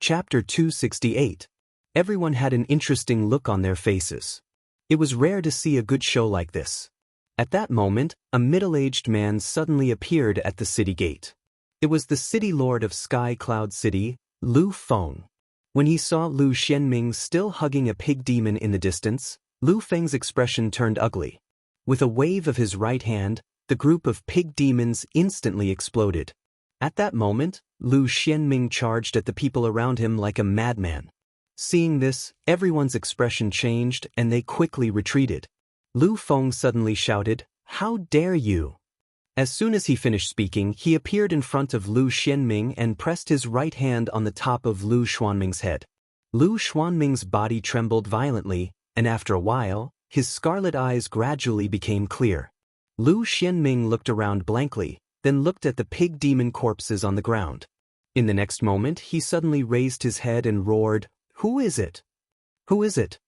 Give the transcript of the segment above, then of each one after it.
Chapter 268. Everyone had an interesting look on their faces. It was rare to see a good show like this. At that moment, a middle-aged man suddenly appeared at the city gate. It was the city lord of Sky Cloud City, Lu Feng. When he saw Lu Xianming still hugging a pig demon in the distance, Lu Feng's expression turned ugly. With a wave of his right hand, the group of pig demons instantly exploded. At that moment, Lu Xianming charged at the people around him like a madman. Seeing this, everyone's expression changed and they quickly retreated. Lu Feng suddenly shouted, "How dare you!" As soon as he finished speaking, he appeared in front of Lu Xianming and pressed his right hand on the top of Lu Xuanming's head. Lu Xuanming's body trembled violently, and after a while, his scarlet eyes gradually became clear. Lu Xianming looked around blankly, then looked at the pig demon corpses on the ground. In the next moment, he suddenly raised his head and roared, "Who is it? Who is it?"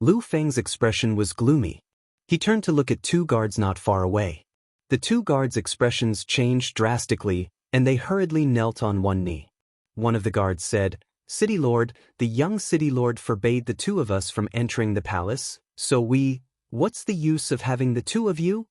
Lu Feng's expression was gloomy. He turned to look at two guards not far away. The two guards' expressions changed drastically, and they hurriedly knelt on one knee. One of the guards said, "City Lord, the young City Lord forbade the two of us from entering the palace, so what's the use of having the two of you?"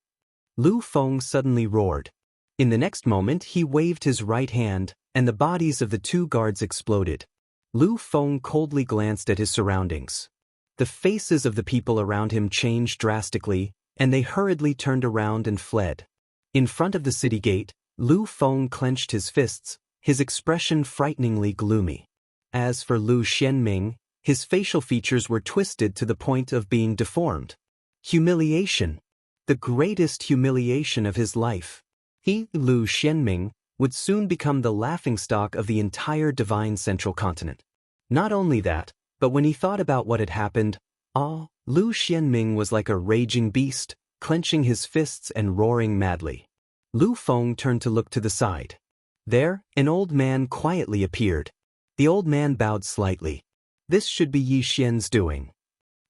Lu Feng suddenly roared. In the next moment, he waved his right hand, and the bodies of the two guards exploded. Lu Feng coldly glanced at his surroundings. The faces of the people around him changed drastically, and they hurriedly turned around and fled. In front of the city gate, Lu Feng clenched his fists, his expression frighteningly gloomy. As for Lu Xianming, his facial features were twisted to the point of being deformed. Humiliation. The greatest humiliation of his life. He, Lu Xianming, would soon become the laughingstock of the entire divine central continent. Not only that, but when he thought about what had happened, Lu Xianming was like a raging beast, clenching his fists and roaring madly. Lu Feng turned to look to the side. There, an old man quietly appeared. The old man bowed slightly. This should be Yi Xian's doing.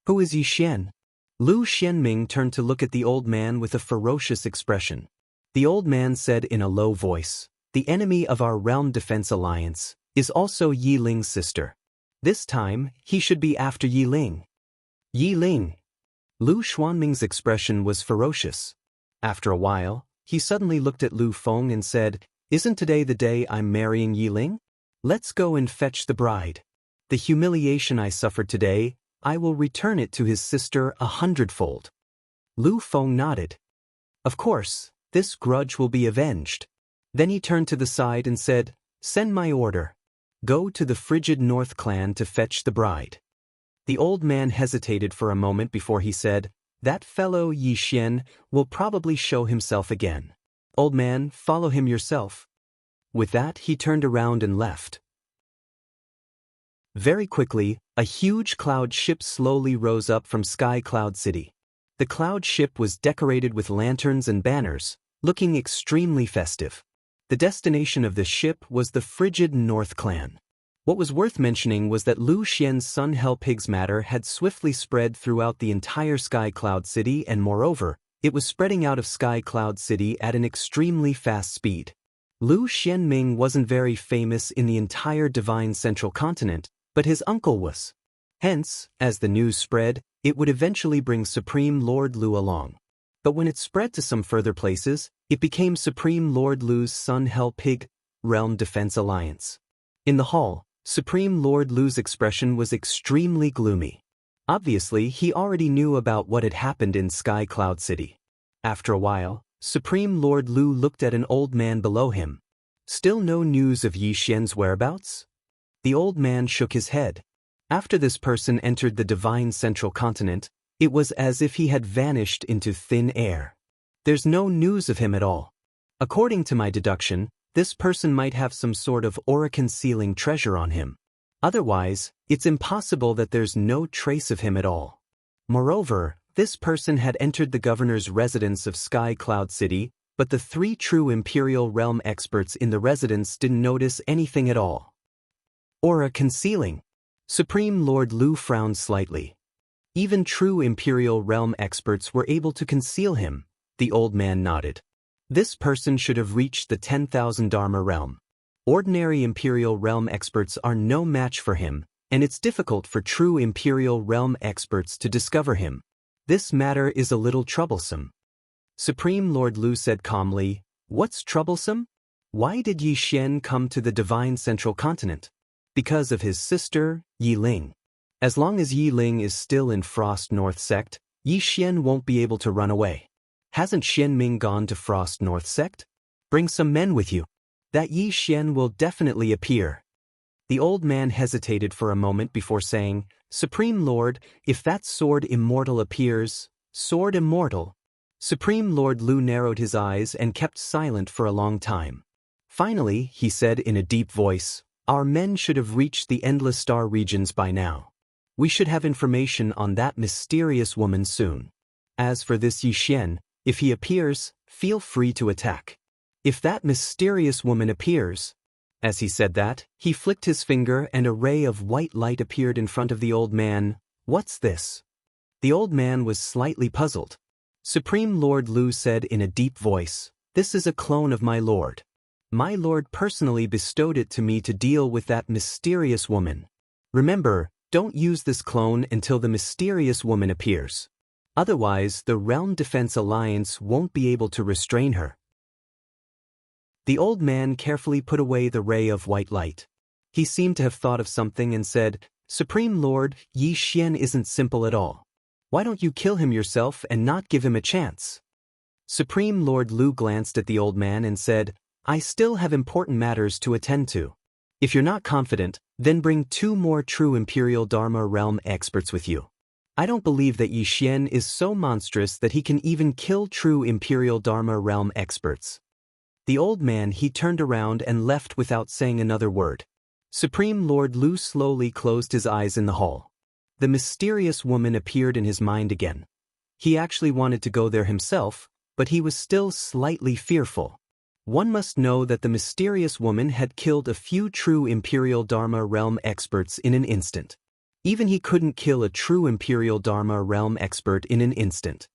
"Who is Yi Xian?" Lu Xianming turned to look at the old man with a ferocious expression. The old man said in a low voice, "The enemy of our Realm Defense Alliance is also Yi Ling's sister. This time, he should be after Yi Ling." Yi Ling. Lu Xuanming's expression was ferocious. After a while, he suddenly looked at Lu Feng and said, "Isn't today the day I'm marrying Yi Ling? Let's go and fetch the bride. The humiliation I suffered today, I will return it to his sister 100-fold." Lu Feng nodded. "Of course, this grudge will be avenged." Then he turned to the side and said, "Send my order. Go to the Frigid North clan to fetch the bride." The old man hesitated for a moment before he said, "That fellow Yi Xian will probably show himself again. Old man, follow him yourself." With that, he turned around and left. Very quickly, a huge cloud ship slowly rose up from Sky Cloud City. The cloud ship was decorated with lanterns and banners, looking extremely festive. The destination of the ship was the Frigid North clan. What was worth mentioning was that Lu Xian's Sun Hell Pig's matter had swiftly spread throughout the entire Sky Cloud City, and moreover, it was spreading out of Sky Cloud City at an extremely fast speed. Lu Xianming wasn't very famous in the entire divine central continent, but his uncle was. Hence, as the news spread, it would eventually bring Supreme Lord Lu along. But when it spread to some further places, it became Supreme Lord Lu's Sun Hell Pig Realm Defense Alliance. In the hall, Supreme Lord Lu's expression was extremely gloomy. Obviously, he already knew about what had happened in Sky Cloud City. After a while, Supreme Lord Lu looked at an old man below him. "Still no news of Yi Xian's whereabouts?" The old man shook his head. After this person entered the divine central continent, it was as if he had vanished into thin air. There's no news of him at all. According to my deduction, this person might have some sort of aura-concealing treasure on him. Otherwise, it's impossible that there's no trace of him at all. Moreover, this person had entered the governor's residence of Sky Cloud City, but the three true Imperial Realm experts in the residence didn't notice anything at all. Aura-concealing. Supreme Lord Lu frowned slightly. Even true Imperial Realm experts were able to conceal him. The old man nodded. This person should have reached the 10,000 Dharma realm. Ordinary Imperial Realm experts are no match for him, and it's difficult for true Imperial Realm experts to discover him. This matter is a little troublesome. Supreme Lord Lu said calmly, "What's troublesome? Why did Yi Xian come to the Divine Central Continent? Because of his sister, Yi Ling. As long as Yi Ling is still in Frost North Sect, Yi Xian won't be able to run away. Hasn't Xian Ming gone to Frost North Sect? Bring some men with you. That Yi Xian will definitely appear." The old man hesitated for a moment before saying, "Supreme Lord, if that sword Immortal appears, sword Immortal?" Supreme Lord Lu narrowed his eyes and kept silent for a long time. Finally, he said in a deep voice, "Our men should have reached the Endless Star regions by now. We should have information on that mysterious woman soon. As for this Yi Xian, if he appears, feel free to attack. If that mysterious woman appears..." As he said that, he flicked his finger and a ray of white light appeared in front of the old man. "What's this?" The old man was slightly puzzled. Supreme Lord Lu said in a deep voice, "This is a clone of my lord. My lord personally bestowed it to me to deal with that mysterious woman. Remember, don't use this clone until the mysterious woman appears. Otherwise, the Realm Defense Alliance won't be able to restrain her." The old man carefully put away the ray of white light. He seemed to have thought of something and said, "Supreme Lord, Yi Xian isn't simple at all. Why don't you kill him yourself and not give him a chance?" Supreme Lord Lu glanced at the old man and said, "I still have important matters to attend to. If you're not confident, then bring 2 more true Imperial Dharma Realm experts with you. I don't believe that Yi Xian is so monstrous that he can even kill true Imperial Dharma Realm experts." The old man he turned around and left without saying another word. Supreme Lord Lu slowly closed his eyes in the hall. The mysterious woman appeared in his mind again. He actually wanted to go there himself, but he was still slightly fearful. One must know that the mysterious woman had killed a few true Imperial Dharma Realm experts in an instant. Even he couldn't kill a true Imperial Dharma Realm expert in an instant.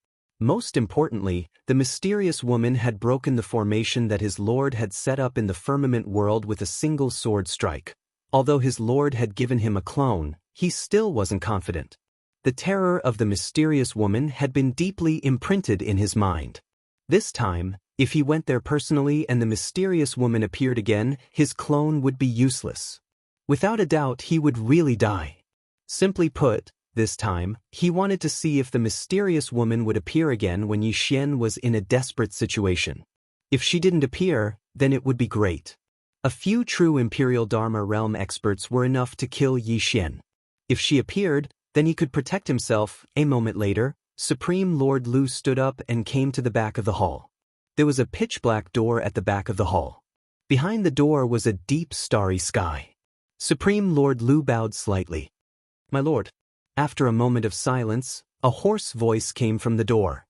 Most importantly, the mysterious woman had broken the formation that his lord had set up in the firmament world with a single sword strike. Although his lord had given him a clone, he still wasn't confident. The terror of the mysterious woman had been deeply imprinted in his mind. This time, if he went there personally and the mysterious woman appeared again, his clone would be useless. Without a doubt, he would really die. Simply put, this time, he wanted to see if the mysterious woman would appear again when Yi Xian was in a desperate situation. If she didn't appear, then it would be great. A few true Imperial Dharma Realm experts were enough to kill Yi Xian. If she appeared, then he could protect himself. A moment later, Supreme Lord Lu stood up and came to the back of the hall. There was a pitch-black door at the back of the hall. Behind the door was a deep starry sky. Supreme Lord Lu bowed slightly. "My lord." After a moment of silence, a hoarse voice came from the door.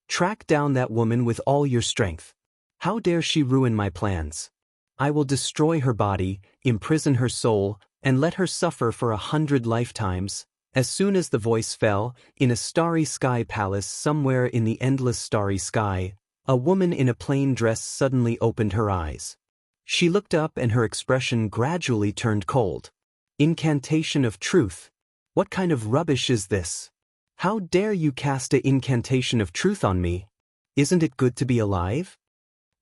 "Track down that woman with all your strength. How dare she ruin my plans? I will destroy her body, imprison her soul, and let her suffer for 100 lifetimes." As soon as the voice fell, in a starry sky palace somewhere in the endless starry sky, a woman in a plain dress suddenly opened her eyes. She looked up and her expression gradually turned cold. "Incantation of truth. What kind of rubbish is this? How dare you cast an incantation of truth on me? Isn't it good to be alive?"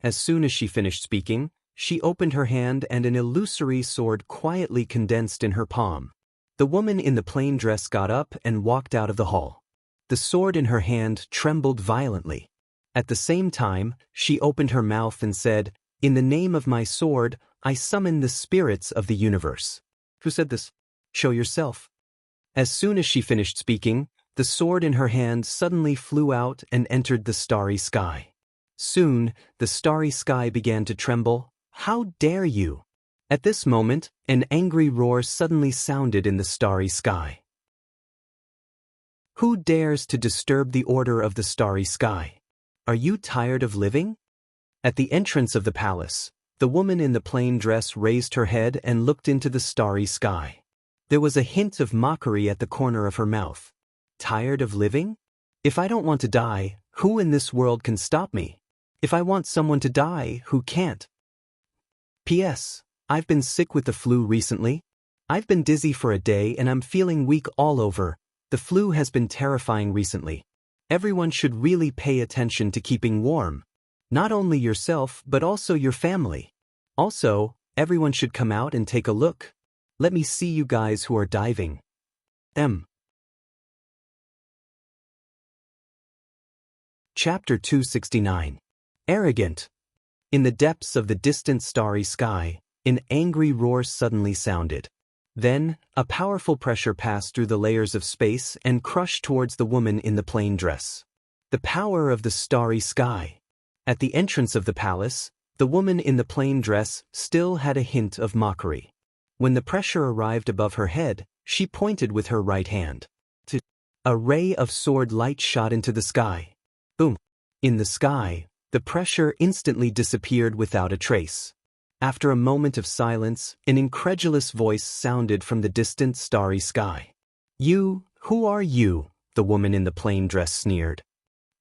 As soon as she finished speaking, she opened her hand and an illusory sword quietly condensed in her palm. The woman in the plain dress got up and walked out of the hall. The sword in her hand trembled violently. At the same time, she opened her mouth and said, "In the name of my sword, I summon the spirits of the universe." Who said this? Show yourself. As soon as she finished speaking, the sword in her hand suddenly flew out and entered the starry sky. Soon, the starry sky began to tremble. "How dare you!" At this moment, an angry roar suddenly sounded in the starry sky. "Who dares to disturb the order of the starry sky? Are you tired of living?" At the entrance of the palace, the woman in the plain dress raised her head and looked into the starry sky. There was a hint of mockery at the corner of her mouth. "Tired of living? If I don't want to die, who in this world can stop me? If I want someone to die, who can't?" P.S. I've been sick with the flu recently. I've been dizzy for a day and I'm feeling weak all over. The flu has been terrifying recently. Everyone should really pay attention to keeping warm. Not only yourself but also your family. Also, everyone should come out and take a look. Let me see you guys who are diving. Chapter 269. Arrogant. In the depths of the distant starry sky, an angry roar suddenly sounded. Then, a powerful pressure passed through the layers of space and crushed towards the woman in the plain dress. The power of the starry sky. At the entrance of the palace, the woman in the plain dress still had a hint of mockery. When the pressure arrived above her head, she pointed with her right hand. A ray of sword light shot into the sky. Boom! In the sky, the pressure instantly disappeared without a trace. After a moment of silence, an incredulous voice sounded from the distant starry sky. "You, who are you?" the woman in the plain dress sneered.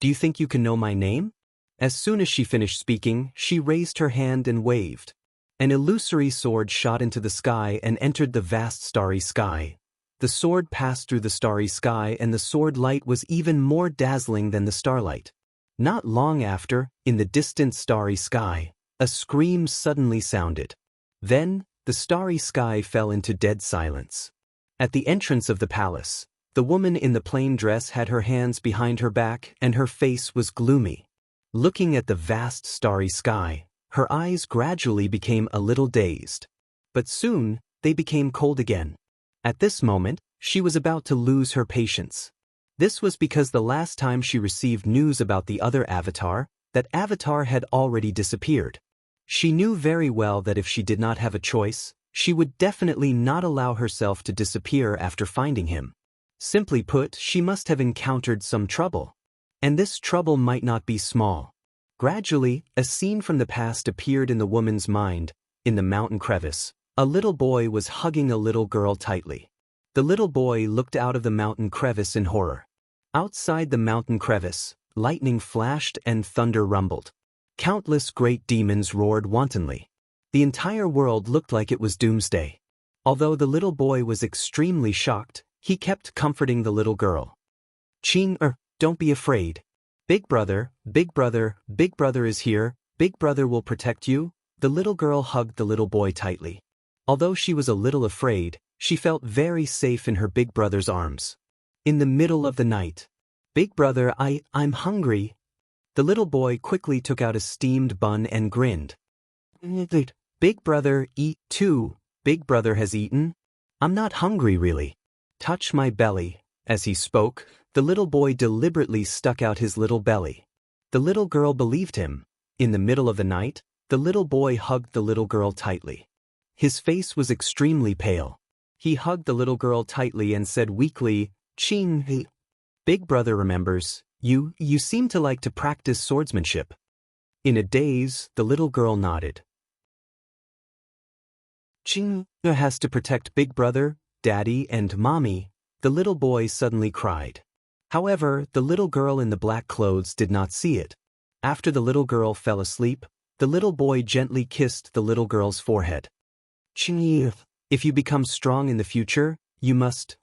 "Do you think you can know my name?" As soon as she finished speaking, she raised her hand and waved. An illusory sword shot into the sky and entered the vast starry sky. The sword passed through the starry sky and the sword light was even more dazzling than the starlight. Not long after, in the distant starry sky, a scream suddenly sounded. Then, the starry sky fell into dead silence. At the entrance of the palace, the woman in the plain dress had her hands behind her back and her face was gloomy. Looking at the vast starry sky, her eyes gradually became a little dazed. But soon, they became cold again. At this moment, she was about to lose her patience. This was because the last time she received news about the other avatar, that avatar had already disappeared. She knew very well that if she did not have a choice, she would definitely not allow herself to disappear after finding him. Simply put, she must have encountered some trouble. And this trouble might not be small. Gradually, a scene from the past appeared in the woman's mind. In the mountain crevice, a little boy was hugging a little girl tightly. The little boy looked out of the mountain crevice in horror. Outside the mountain crevice, lightning flashed and thunder rumbled. Countless great demons roared wantonly. The entire world looked like it was doomsday. Although the little boy was extremely shocked, he kept comforting the little girl. Don't be afraid. Big brother is here. Big brother will protect you." The little girl hugged the little boy tightly. Although she was a little afraid, she felt very safe in her big brother's arms. In the middle of the night, "Big brother, I'm hungry." The little boy quickly took out a steamed bun and grinned. "Big brother, eat too." "Big brother has eaten? I'm not hungry really." "Touch my belly." As he spoke, the little boy deliberately stuck out his little belly. The little girl believed him. In the middle of the night, the little boy hugged the little girl tightly. His face was extremely pale. He hugged the little girl tightly and said weakly, "Ching." "Big brother remembers. You seem to like to practice swordsmanship." In a daze, the little girl nodded. "Ching has to protect big brother, daddy and mommy," the little boy suddenly cried. However, the little girl in the black clothes did not see it. After the little girl fell asleep, the little boy gently kissed the little girl's forehead. "Ching, if you become strong in the future, you must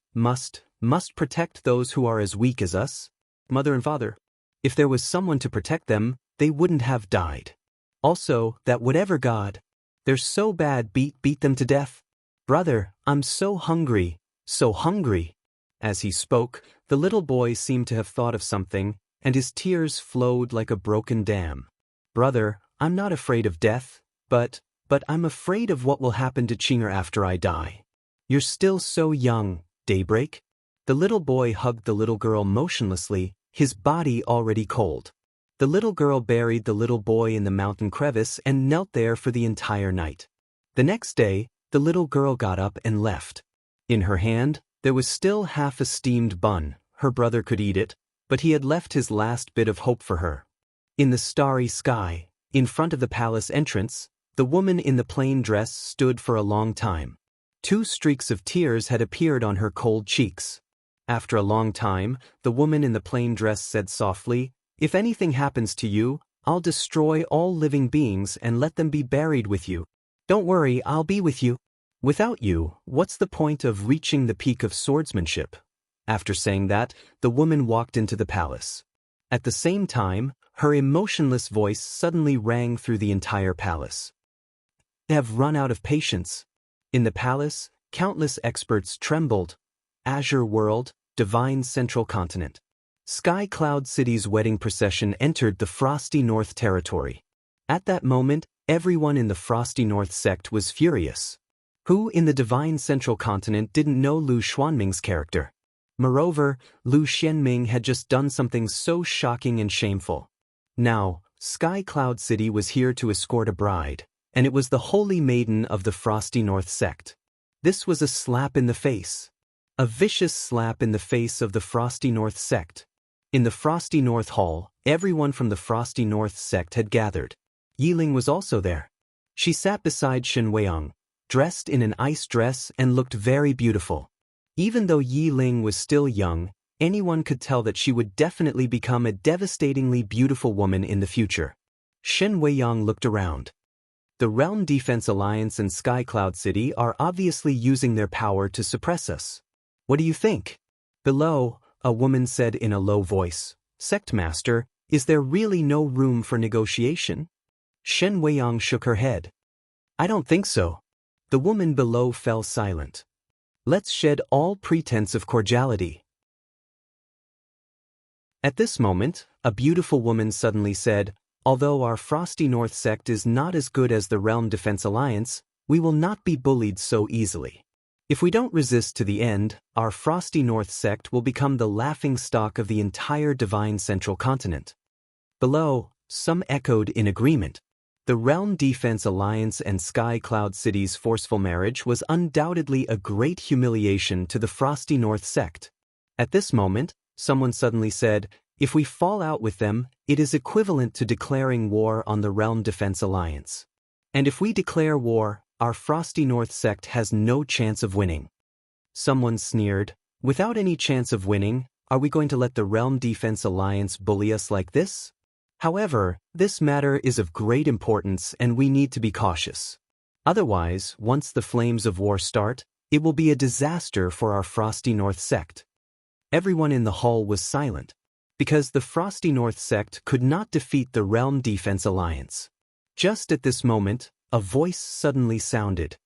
protect those who are as weak as us, mother and father. If there was someone to protect them, they wouldn't have died. Also, that whatever God, they're so bad, beat them to death. Brother, I'm so hungry, so hungry." As he spoke, the little boy seemed to have thought of something, and his tears flowed like a broken dam. "Brother, I'm not afraid of death, but I'm afraid of what will happen to Chinger after I die. You're still so young, Daybreak." The little boy hugged the little girl motionlessly, his body already cold. The little girl buried the little boy in the mountain crevice and knelt there for the entire night. The next day, the little girl got up and left. In her hand, there was still half a steamed bun. Her brother could eat it, but he had left his last bit of hope for her. In the starry sky, in front of the palace entrance, the woman in the plain dress stood for a long time. 2 streaks of tears had appeared on her cold cheeks. After a long time, the woman in the plain dress said softly, "If anything happens to you, I'll destroy all living beings and let them be buried with you. Don't worry, I'll be with you. Without you, what's the point of reaching the peak of swordsmanship? After saying that, the woman walked into the palace. At the same time, her emotionless voice suddenly rang through the entire palace. They have run out of patience. In the palace, countless experts trembled. Azure World, Divine Central Continent. Sky Cloud City's wedding procession entered the Frosty North territory. At that moment, everyone in the Frosty North sect was furious. Who in the Divine Central Continent didn't know Lu Xuanming's character? Moreover, Lu Xianming had just done something so shocking and shameful. Now, Sky Cloud City was here to escort a bride, and it was the Holy Maiden of the Frosty North sect. This was a slap in the face. A vicious slap in the face of the Frosty North sect. In the Frosty North Hall, everyone from the Frosty North sect had gathered. Yiling was also there. She sat beside Shen Weiyang, dressed in an ice dress and looked very beautiful. Even though Yiling was still young, anyone could tell that she would definitely become a devastatingly beautiful woman in the future. Shen Weiyang looked around. The Realm Defense Alliance and Sky Cloud City are obviously using their power to suppress us. What do you think? Below, a woman said in a low voice, "Sect Master, is there really no room for negotiation?" Shen Weiyang shook her head. "I don't think so." The woman below fell silent. "Let's shed all pretense of cordiality." At this moment, a beautiful woman suddenly said, "Although our Frosty North sect is not as good as the Realm Defense Alliance, we will not be bullied so easily. If we don't resist to the end, our Frosty North sect will become the laughingstock of the entire Divine Central Continent." Below, some echoed in agreement. The Realm Defense Alliance and Sky Cloud City's forceful marriage was undoubtedly a great humiliation to the Frosty North sect. At this moment, someone suddenly said, "If we fall out with them, it is equivalent to declaring war on the Realm Defense Alliance. And if we declare war, our Frosty North sect has no chance of winning." Someone sneered, "Without any chance of winning, are we going to let the Realm Defense Alliance bully us like this? However, this matter is of great importance and we need to be cautious. Otherwise, once the flames of war start, it will be a disaster for our Frosty North sect." Everyone in the hall was silent, because the Frosty North sect could not defeat the Realm Defense Alliance. Just at this moment, a voice suddenly sounded.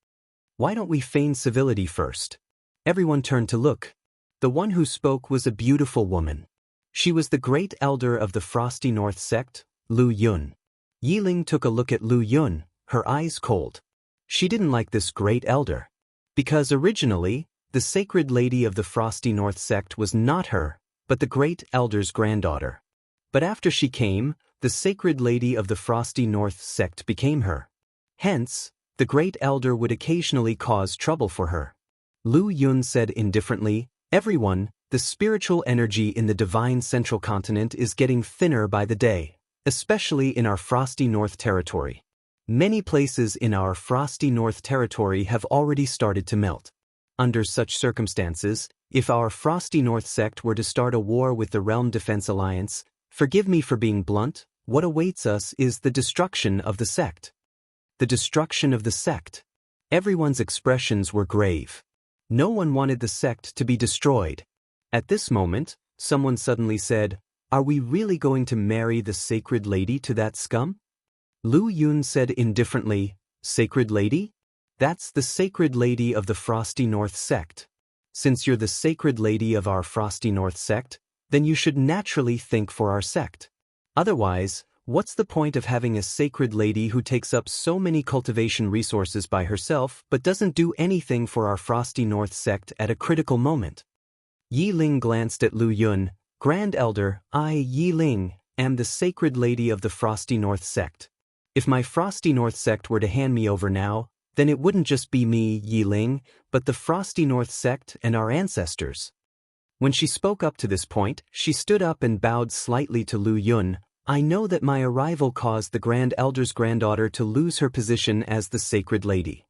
"Why don't we feign civility first?" Everyone turned to look. The one who spoke was a beautiful woman. She was the great elder of the Frosty North sect, Lu Yun. Yiling took a look at Lu Yun, her eyes cold. She didn't like this great elder. Because originally, the sacred lady of the Frosty North sect was not her, but the great elder's granddaughter. But after she came, the sacred lady of the Frosty North sect became her. Hence, the great elder would occasionally cause trouble for her. Lu Yun said indifferently, "Everyone, the spiritual energy in the Divine Central Continent is getting thinner by the day, especially in our Frosty North territory. Many places in our Frosty North territory have already started to melt. Under such circumstances, if our Frosty North sect were to start a war with the Realm Defense Alliance, forgive me for being blunt, what awaits us is the destruction of the sect." The destruction of the sect. Everyone's expressions were grave. No one wanted the sect to be destroyed. At this moment, someone suddenly said, "Are we really going to marry the sacred lady to that scum?" Lu Yun said indifferently, "Sacred lady? That's the sacred lady of the Frosty North sect. Since you're the sacred lady of our Frosty North sect, then you should naturally think for our sect. Otherwise, what's the point of having a sacred lady who takes up so many cultivation resources by herself but doesn't do anything for our Frosty North sect at a critical moment?" Yiling glanced at Lu Yun. "Grand Elder, I, Yiling, am the sacred lady of the Frosty North sect. If my Frosty North sect were to hand me over now, then it wouldn't just be me, Yiling, but the Frosty North sect and our ancestors." When she spoke up to this point, she stood up and bowed slightly to Lu Yun. "I know that my arrival caused the Grand Elder's granddaughter to lose her position as the sacred lady.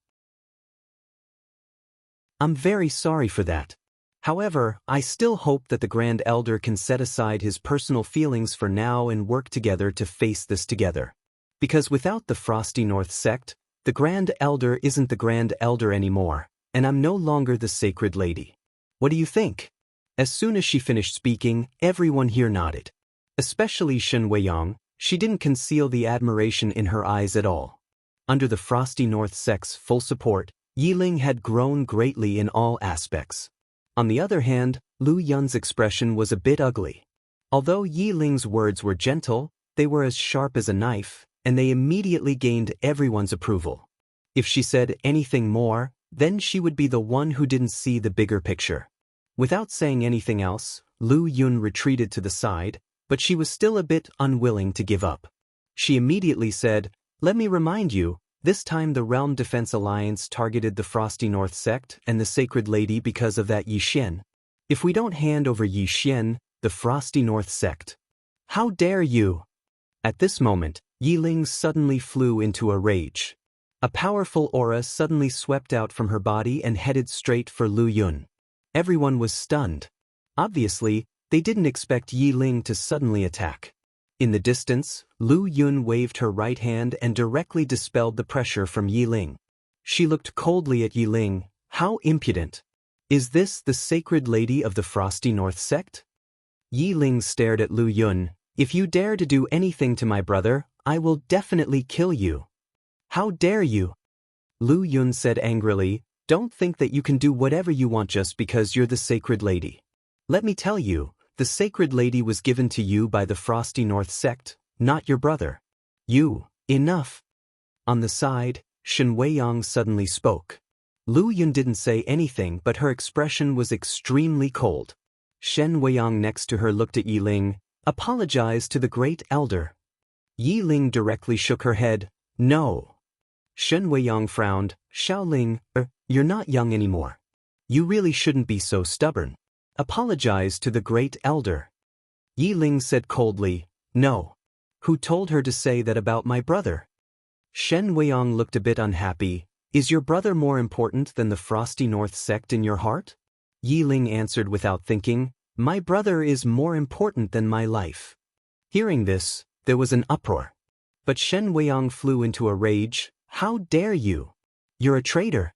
I'm very sorry for that. However, I still hope that the Grand Elder can set aside his personal feelings for now and work together to face this together. Because without the Frosty North sect, The Grand Elder isn't the Grand Elder anymore, and I'm no longer the Sacred Lady. What do you think? As soon as she finished speaking, everyone here nodded. Especially Shen Weiyang, she didn't conceal the admiration in her eyes at all. Under the Frosty North sect's full support, Yi Ling had grown greatly in all aspects. On the other hand, Lu Yun's expression was a bit ugly. Although Yi Ling's words were gentle, they were as sharp as a knife, and they immediately gained everyone's approval. If she said anything more, then she would be the one who didn't see the bigger picture. Without saying anything else, Lu Yun retreated to the side, but she was still a bit unwilling to give up. She immediately said, "Let me remind you, this time the Realm Defense Alliance targeted the Frosty North sect and the Sacred Lady because of that Yi Xian. If we don't hand over Yi Xian, the Frosty North sect. How dare you?" At this moment, Yi Ling suddenly flew into a rage. A powerful aura suddenly swept out from her body and headed straight for Lu Yun. Everyone was stunned. Obviously, they didn't expect Yi Ling to suddenly attack. In the distance, Lu Yun waved her right hand and directly dispelled the pressure from Yi Ling. She looked coldly at Yi Ling. How impudent! Is this the Sacred Lady of the Frosty North sect? Yi Ling stared at Lu Yun. "If you dare to do anything to my brother, I will definitely kill you." "How dare you?" Lu Yun said angrily. "Don't think that you can do whatever you want just because you're the Sacred Lady. Let me tell you, the Sacred Lady was given to you by the Frosty North sect, not your brother. Enough." On the side, Shen Weiyang suddenly spoke. Lu Yun didn't say anything, but her expression was extremely cold. Shen Weiyang next to her looked at Yi Ling. "Apologize to the Great Elder." Yi Ling directly shook her head. "No." Shen Weiyang frowned. "Xiaoling, you're not young anymore. You really shouldn't be so stubborn. Apologize to the Great Elder." Yi Ling said coldly, "No. Who told her to say that about my brother?" Shen Weiyang looked a bit unhappy. "Is your brother more important than the Frosty North sect in your heart?" Yi Ling answered without thinking, "My brother is more important than my life." Hearing this, there was an uproar. But Shen Weiyang flew into a rage. "How dare you? You're a traitor."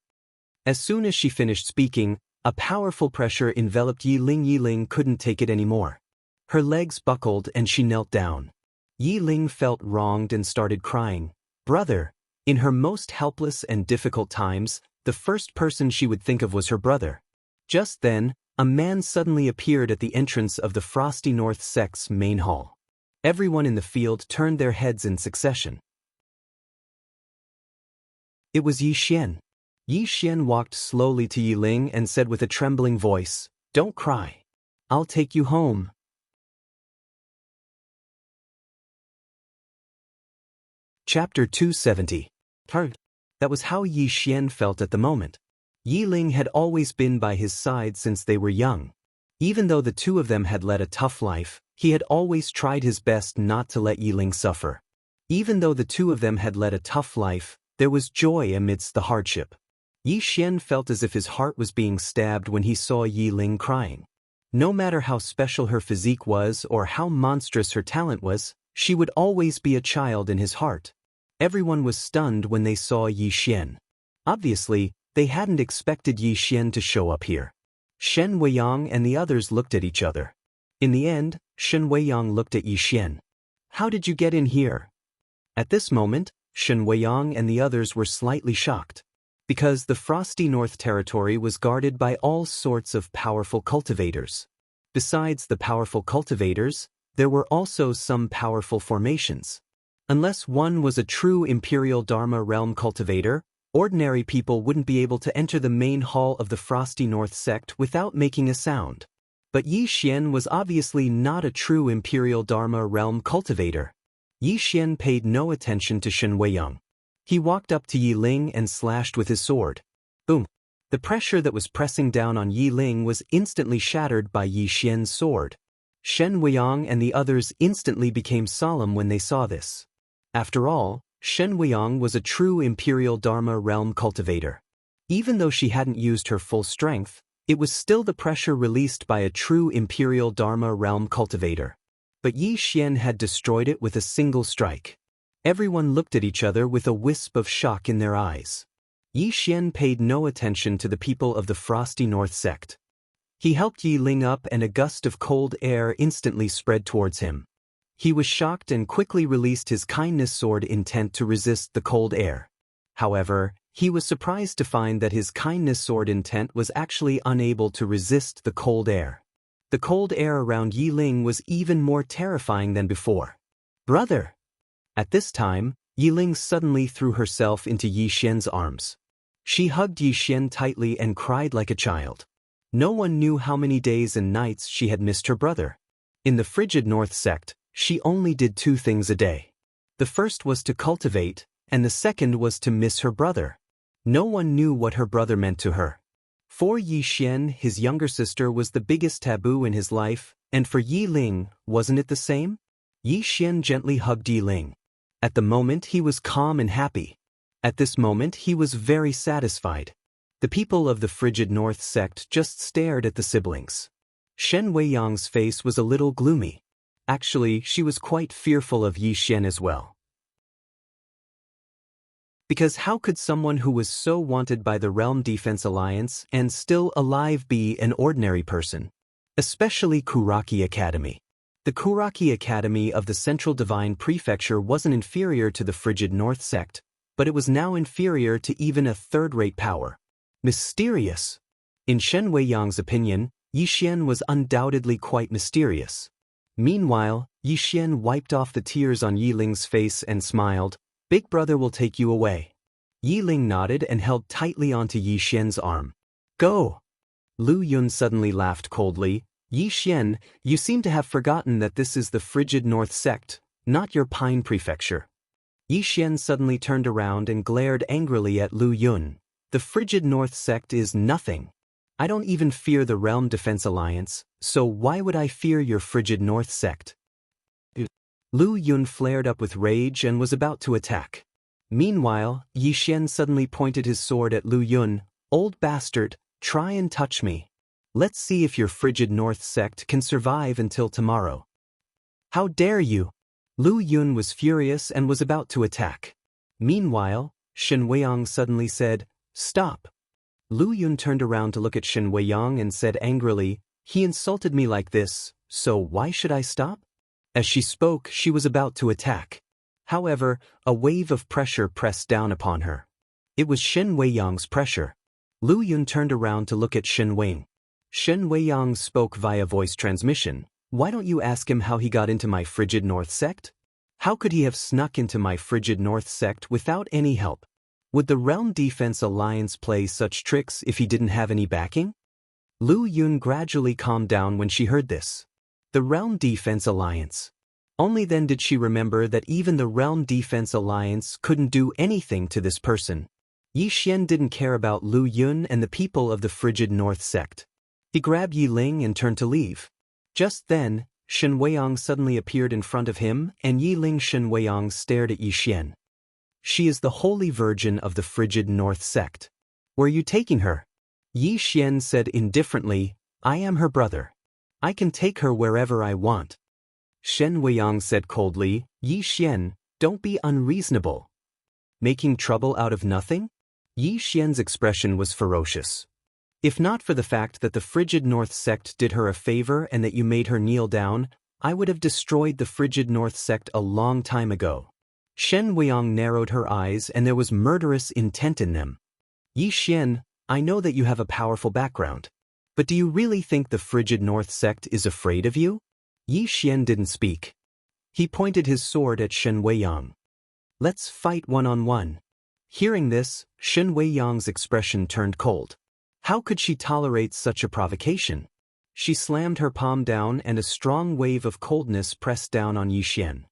As soon as she finished speaking, a powerful pressure enveloped Yi Ling. Yi Ling couldn't take it anymore. Her legs buckled and she knelt down. Yi Ling felt wronged and started crying. Brother. In her most helpless and difficult times, the first person she would think of was her brother. Just then, a man suddenly appeared at the entrance of the Frosty North sect's main hall. Everyone in the field turned their heads in succession. It was Yi Xian. Yi Xian walked slowly to Yi Ling and said with a trembling voice, "Don't cry. I'll take you home." Chapter 270. That was how Yi Xian felt at the moment. Yi Ling had always been by his side since they were young. Even though the two of them had led a tough life, he had always tried his best not to let Yi Ling suffer. Even though the two of them had led a tough life, there was joy amidst the hardship. Yi Xian felt as if his heart was being stabbed when he saw Yi Ling crying. No matter how special her physique was or how monstrous her talent was, she would always be a child in his heart. Everyone was stunned when they saw Yi Xian. Obviously, they hadn't expected Yi Xian to show up here. Shen Weiyang and the others looked at each other. In the end, Shen Weiyang looked at Yi Xian. "How did you get in here?" At this moment, Shen Weiyang and the others were slightly shocked. Because the Frosty North territory was guarded by all sorts of powerful cultivators. Besides the powerful cultivators, there were also some powerful formations. Unless one was a true Imperial Dharma realm cultivator, ordinary people wouldn't be able to enter the main hall of the Frosty North sect without making a sound. But Yi Xian was obviously not a true Imperial Dharma realm cultivator. Yi Xian paid no attention to Shen Weiyang. He walked up to Yi Ling and slashed with his sword. Boom! The pressure that was pressing down on Yi Ling was instantly shattered by Yi Xian's sword. Shen Weiyang and the others instantly became solemn when they saw this. After all, Shen Weiyang was a true Imperial Dharma realm cultivator. Even though she hadn't used her full strength, it was still the pressure released by a true Imperial Dharma realm cultivator. But Yi Xian had destroyed it with a single strike. Everyone looked at each other with a wisp of shock in their eyes. Yi Xian paid no attention to the people of the Frosty North sect. He helped Yi Ling up and a gust of cold air instantly spread towards him. He was shocked and quickly released his kindness sword intent to resist the cold air. However, he was surprised to find that his kindness sword intent was actually unable to resist the cold air. The cold air around Yi Ling was even more terrifying than before. "Brother!" At this time, Yi Ling suddenly threw herself into Yi Xian's arms. She hugged Yi Xian tightly and cried like a child. No one knew how many days and nights she had missed her brother. In the frigid North sect, she only did 2 things a day. The first was to cultivate, and the second was to miss her brother. No one knew what her brother meant to her. For Yi Xian, his younger sister was the biggest taboo in his life, and for Yi Ling, wasn't it the same? Yi Xian gently hugged Yi Ling. At the moment he was calm and happy. At this moment he was very satisfied. The people of the frigid North sect just stared at the siblings. Shen Weiyang's face was a little gloomy. Actually, she was quite fearful of Yi Xian as well. Because how could someone who was so wanted by the Realm Defense Alliance and still alive be an ordinary person? Especially Kuraki Academy. The Kuraki Academy of the Central Divine Prefecture wasn't inferior to the frigid North sect, but it was now inferior to even a third-rate power. Mysterious. In Shen Weiyang's opinion, Yi Xian was undoubtedly quite mysterious. Meanwhile, Yi Xian wiped off the tears on Yi Ling's face and smiled. "Big brother will take you away." Yi Ling nodded and held tightly onto Yi Xian's arm. "Go!" Lu Yun suddenly laughed coldly. "Yi Xian, you seem to have forgotten that this is the frigid North sect, not your Pine Prefecture." Yi Xian suddenly turned around and glared angrily at Lu Yun. "The frigid North sect is nothing. I don't even fear the Realm Defense Alliance, so why would I fear your frigid North sect?" Lu Yun flared up with rage and was about to attack. Meanwhile, Yi Xian suddenly pointed his sword at Lu Yun. "Old bastard, try and touch me. Let's see if your frigid North sect can survive until tomorrow." "How dare you!" Lu Yun was furious and was about to attack. Meanwhile, Shen Weiyang suddenly said, "Stop." Lu Yun turned around to look at Shen Weiyang and said angrily, "He insulted me like this, so why should I stop?" As she spoke, she was about to attack. However, a wave of pressure pressed down upon her. It was Shen Weiyang's pressure. Lu Yun turned around to look at Shen Weiyang. Shen Weiyang spoke via voice transmission. "Why don't you ask him how he got into my frigid North sect? How could he have snuck into my frigid North sect without any help? Would the Realm Defense Alliance play such tricks if he didn't have any backing?" Lu Yun gradually calmed down when she heard this. The Realm Defense Alliance. Only then did she remember that even the Realm Defense Alliance couldn't do anything to this person. Yi Xian didn't care about Lu Yun and the people of the frigid North sect. He grabbed Yi Ling and turned to leave. Just then, Shen Weiyang suddenly appeared in front of him and Yi Ling Shen Weiyang stared at Yi Xian. "She is the Holy Virgin of the frigid North sect. Where are you taking her?" Yi Xian said indifferently, "I am her brother. I can take her wherever I want." Shen Weiyang said coldly, "Yi Xian, don't be unreasonable. Making trouble out of nothing?" Yi Xian's expression was ferocious. "If not for the fact that the frigid North sect did her a favor and that you made her kneel down, I would have destroyed the frigid North sect a long time ago." Shen Weiyang narrowed her eyes and there was murderous intent in them. "Yi Xian, I know that you have a powerful background. But do you really think the frigid North sect is afraid of you?" Yi Xian didn't speak. He pointed his sword at Shen Weiyang. "Let's fight one-on-one." Hearing this, Shen Weiyang's expression turned cold. How could she tolerate such a provocation? She slammed her palm down and a strong wave of coldness pressed down on Yi Xian.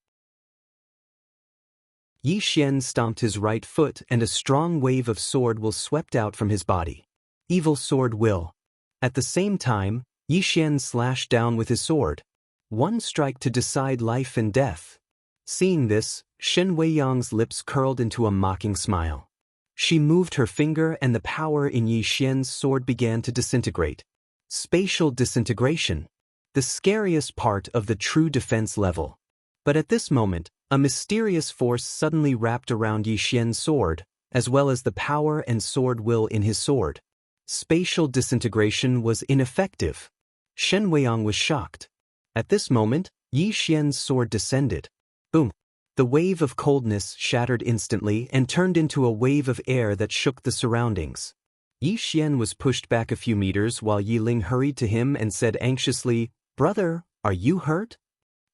Yi Xian stomped his right foot and a strong wave of sword will swept out from his body. Evil sword will. At the same time, Yi Xian slashed down with his sword. One strike to decide life and death. Seeing this, Shen Weiyang's lips curled into a mocking smile. She moved her finger and the power in Yi Xian's sword began to disintegrate. Spatial disintegration. The scariest part of the true defense level. But at this moment, A mysterious force suddenly wrapped around Yi Xian's sword, as well as the power and sword will in his sword. Spatial disintegration was ineffective. Shen Weiyang was shocked. At this moment, Yi Xian's sword descended. Boom! The wave of coldness shattered instantly and turned into a wave of air that shook the surroundings. Yi Xian was pushed back a few meters while Yi Ling hurried to him and said anxiously, "Brother, are you hurt?"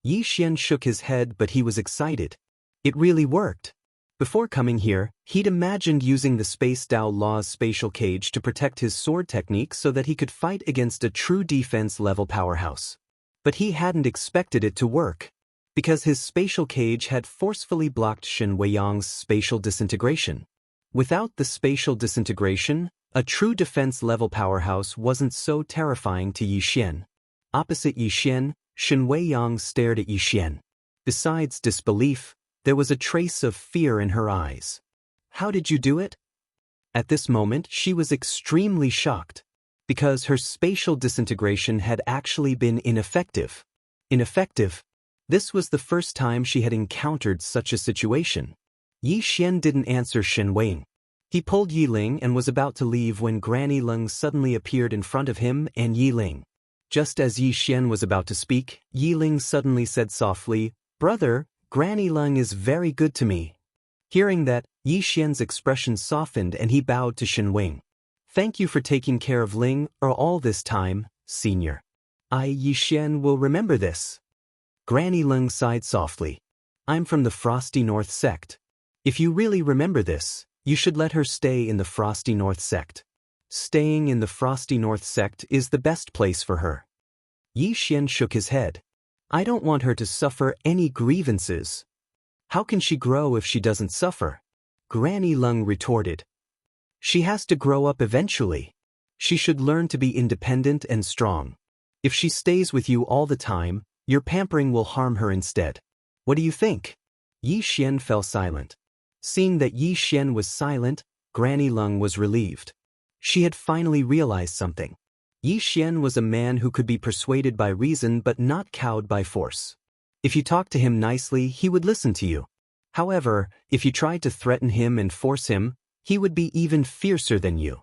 Yi Xian shook his head, but he was excited. It really worked. Before coming here, he'd imagined using the Space Dao Law's spatial cage to protect his sword technique so that he could fight against a true defense-level powerhouse. But he hadn't expected it to work, because his spatial cage had forcefully blocked Shen Weiyang's spatial disintegration. Without the spatial disintegration, a true defense-level powerhouse wasn't so terrifying to Yi Xian. Opposite Yi Xian, Shen Weiyang stared at Yi Xian. Besides disbelief, there was a trace of fear in her eyes. "How did you do it?" At this moment, she was extremely shocked, because her spatial disintegration had actually been ineffective. Ineffective? This was the first time she had encountered such a situation. Yi Xian didn't answer Shen Weiyang. He pulled Yi Ling and was about to leave when Granny Lung suddenly appeared in front of him and Yi Ling. Just as Yi Xian was about to speak, Yi Ling suddenly said softly, "Brother, Granny Lung is very good to me." Hearing that, Yi Xian's expression softened and he bowed to Shen Weiyang. "Thank you for taking care of Ling all this time, senior. Yi Xian will remember this." Granny Lung sighed softly. "I'm from the Frosty North sect. If you really remember this, you should let her stay in the Frosty North sect. Staying in the Frosty North sect is the best place for her." Yi Xian shook his head. "I don't want her to suffer any grievances." "How can she grow if she doesn't suffer?" Granny Lung retorted. "She has to grow up eventually. She should learn to be independent and strong. If she stays with you all the time, your pampering will harm her instead. What do you think?" Yi Xian fell silent. Seeing that Yi Xian was silent, Granny Lung was relieved. She had finally realized something. Yi Xian was a man who could be persuaded by reason but not cowed by force. If you talked to him nicely, he would listen to you. However, if you tried to threaten him and force him, he would be even fiercer than you.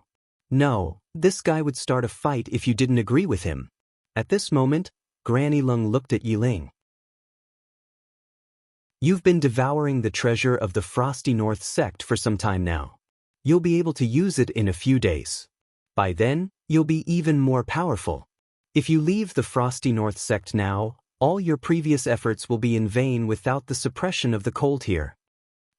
No, this guy would start a fight if you didn't agree with him. At this moment, Granny Lung looked at Yi Ling. "You've been devouring the treasure of the Frosty North sect for some time now. You'll be able to use it in a few days. By then, you'll be even more powerful. If you leave the Frosty North sect now, all your previous efforts will be in vain without the suppression of the cold here."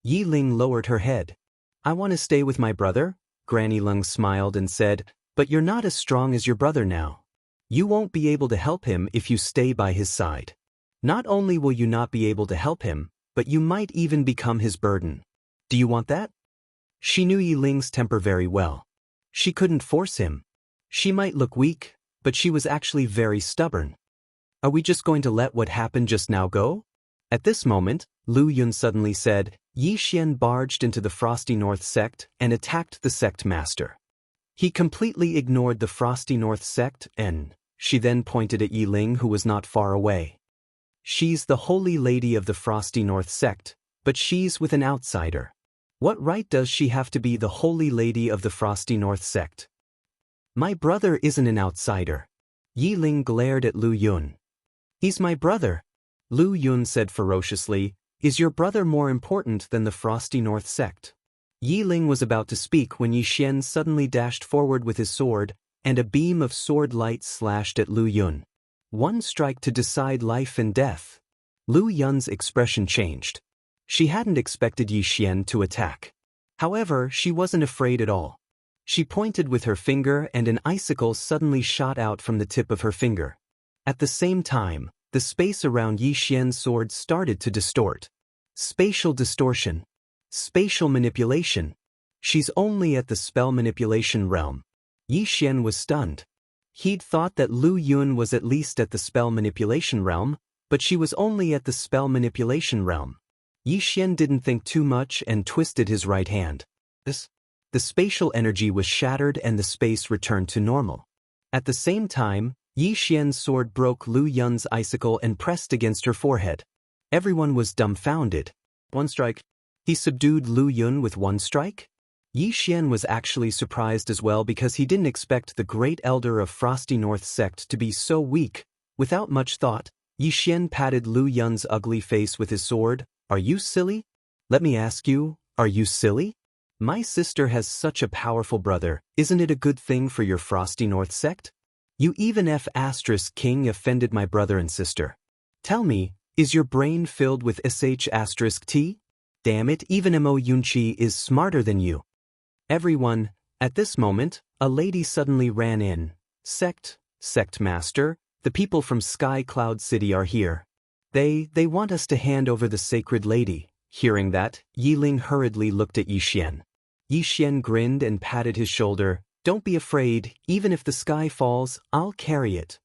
Yi Ling lowered her head. "I want to stay with my brother," Granny Lung smiled and said, "but you're not as strong as your brother now. You won't be able to help him if you stay by his side. Not only will you not be able to help him, but you might even become his burden. Do you want that?" She knew Yi Ling's temper very well. She couldn't force him. She might look weak, but she was actually very stubborn. "Are we just going to let what happened just now go?" At this moment, Lu Yun suddenly said, Yi Xian barged into the Frosty North sect and attacked the sect master. He completely ignored the Frosty North sect and she then pointed at Yi Ling, who was not far away. "She's the holy lady of the Frosty North sect, but she's with an outsider. What right does she have to be the holy lady of the Frosty North sect?" "My brother isn't an outsider." Yi Ling glared at Lu Yun. "He's my brother." Lu Yun said ferociously, "Is your brother more important than the Frosty North sect?" Yi Ling was about to speak when Yi Xian suddenly dashed forward with his sword, and a beam of sword light slashed at Lu Yun. One strike to decide life and death. Lu Yun's expression changed. She hadn't expected Yi Xian to attack. However, she wasn't afraid at all. She pointed with her finger and an icicle suddenly shot out from the tip of her finger. At the same time, the space around Yi Xian's sword started to distort. Spatial distortion. Spatial manipulation. She's only at the spell manipulation realm. Yi Xian was stunned. He'd thought that Lu Yun was at least at the spell manipulation realm, but she was only at the spell manipulation realm. Yi Xian didn't think too much and twisted his right hand. The spatial energy was shattered and the space returned to normal. At the same time, Yi Xian's sword broke Lu Yun's icicle and pressed against her forehead. Everyone was dumbfounded. One strike. He subdued Lu Yun with one strike? Yi Xian was actually surprised as well because he didn't expect the great elder of Frosty North sect to be so weak. Without much thought, Yi Xian patted Lu Yun's ugly face with his sword. Are you silly? Let me ask you, are you silly? My sister has such a powerful brother, isn't it a good thing for your Frosty North sect? You even F***king offended my brother and sister. Tell me, is your brain filled with **t? Damn it, even Mo Yunqi is smarter than you. Everyone, at this moment, a lady suddenly ran in. Sect master, the people from Sky Cloud City are here. They want us to hand over the sacred lady. Hearing that, Yi Ling hurriedly looked at Yi Xian. Yi Xian grinned and patted his shoulder. Don't be afraid, even if the sky falls, I'll carry it.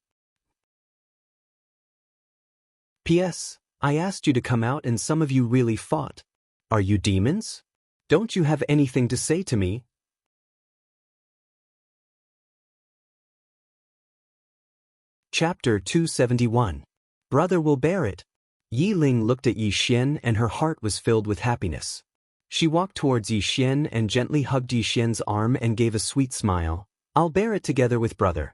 P.S. I asked you to come out and some of you really fought. Are you demons? Don't you have anything to say to me? Chapter 271. Brother will bear it. Yi Ling looked at Yi Xian and her heart was filled with happiness. She walked towards Yi Xian and gently hugged Yi Xian's arm and gave a sweet smile. I'll bear it together with brother.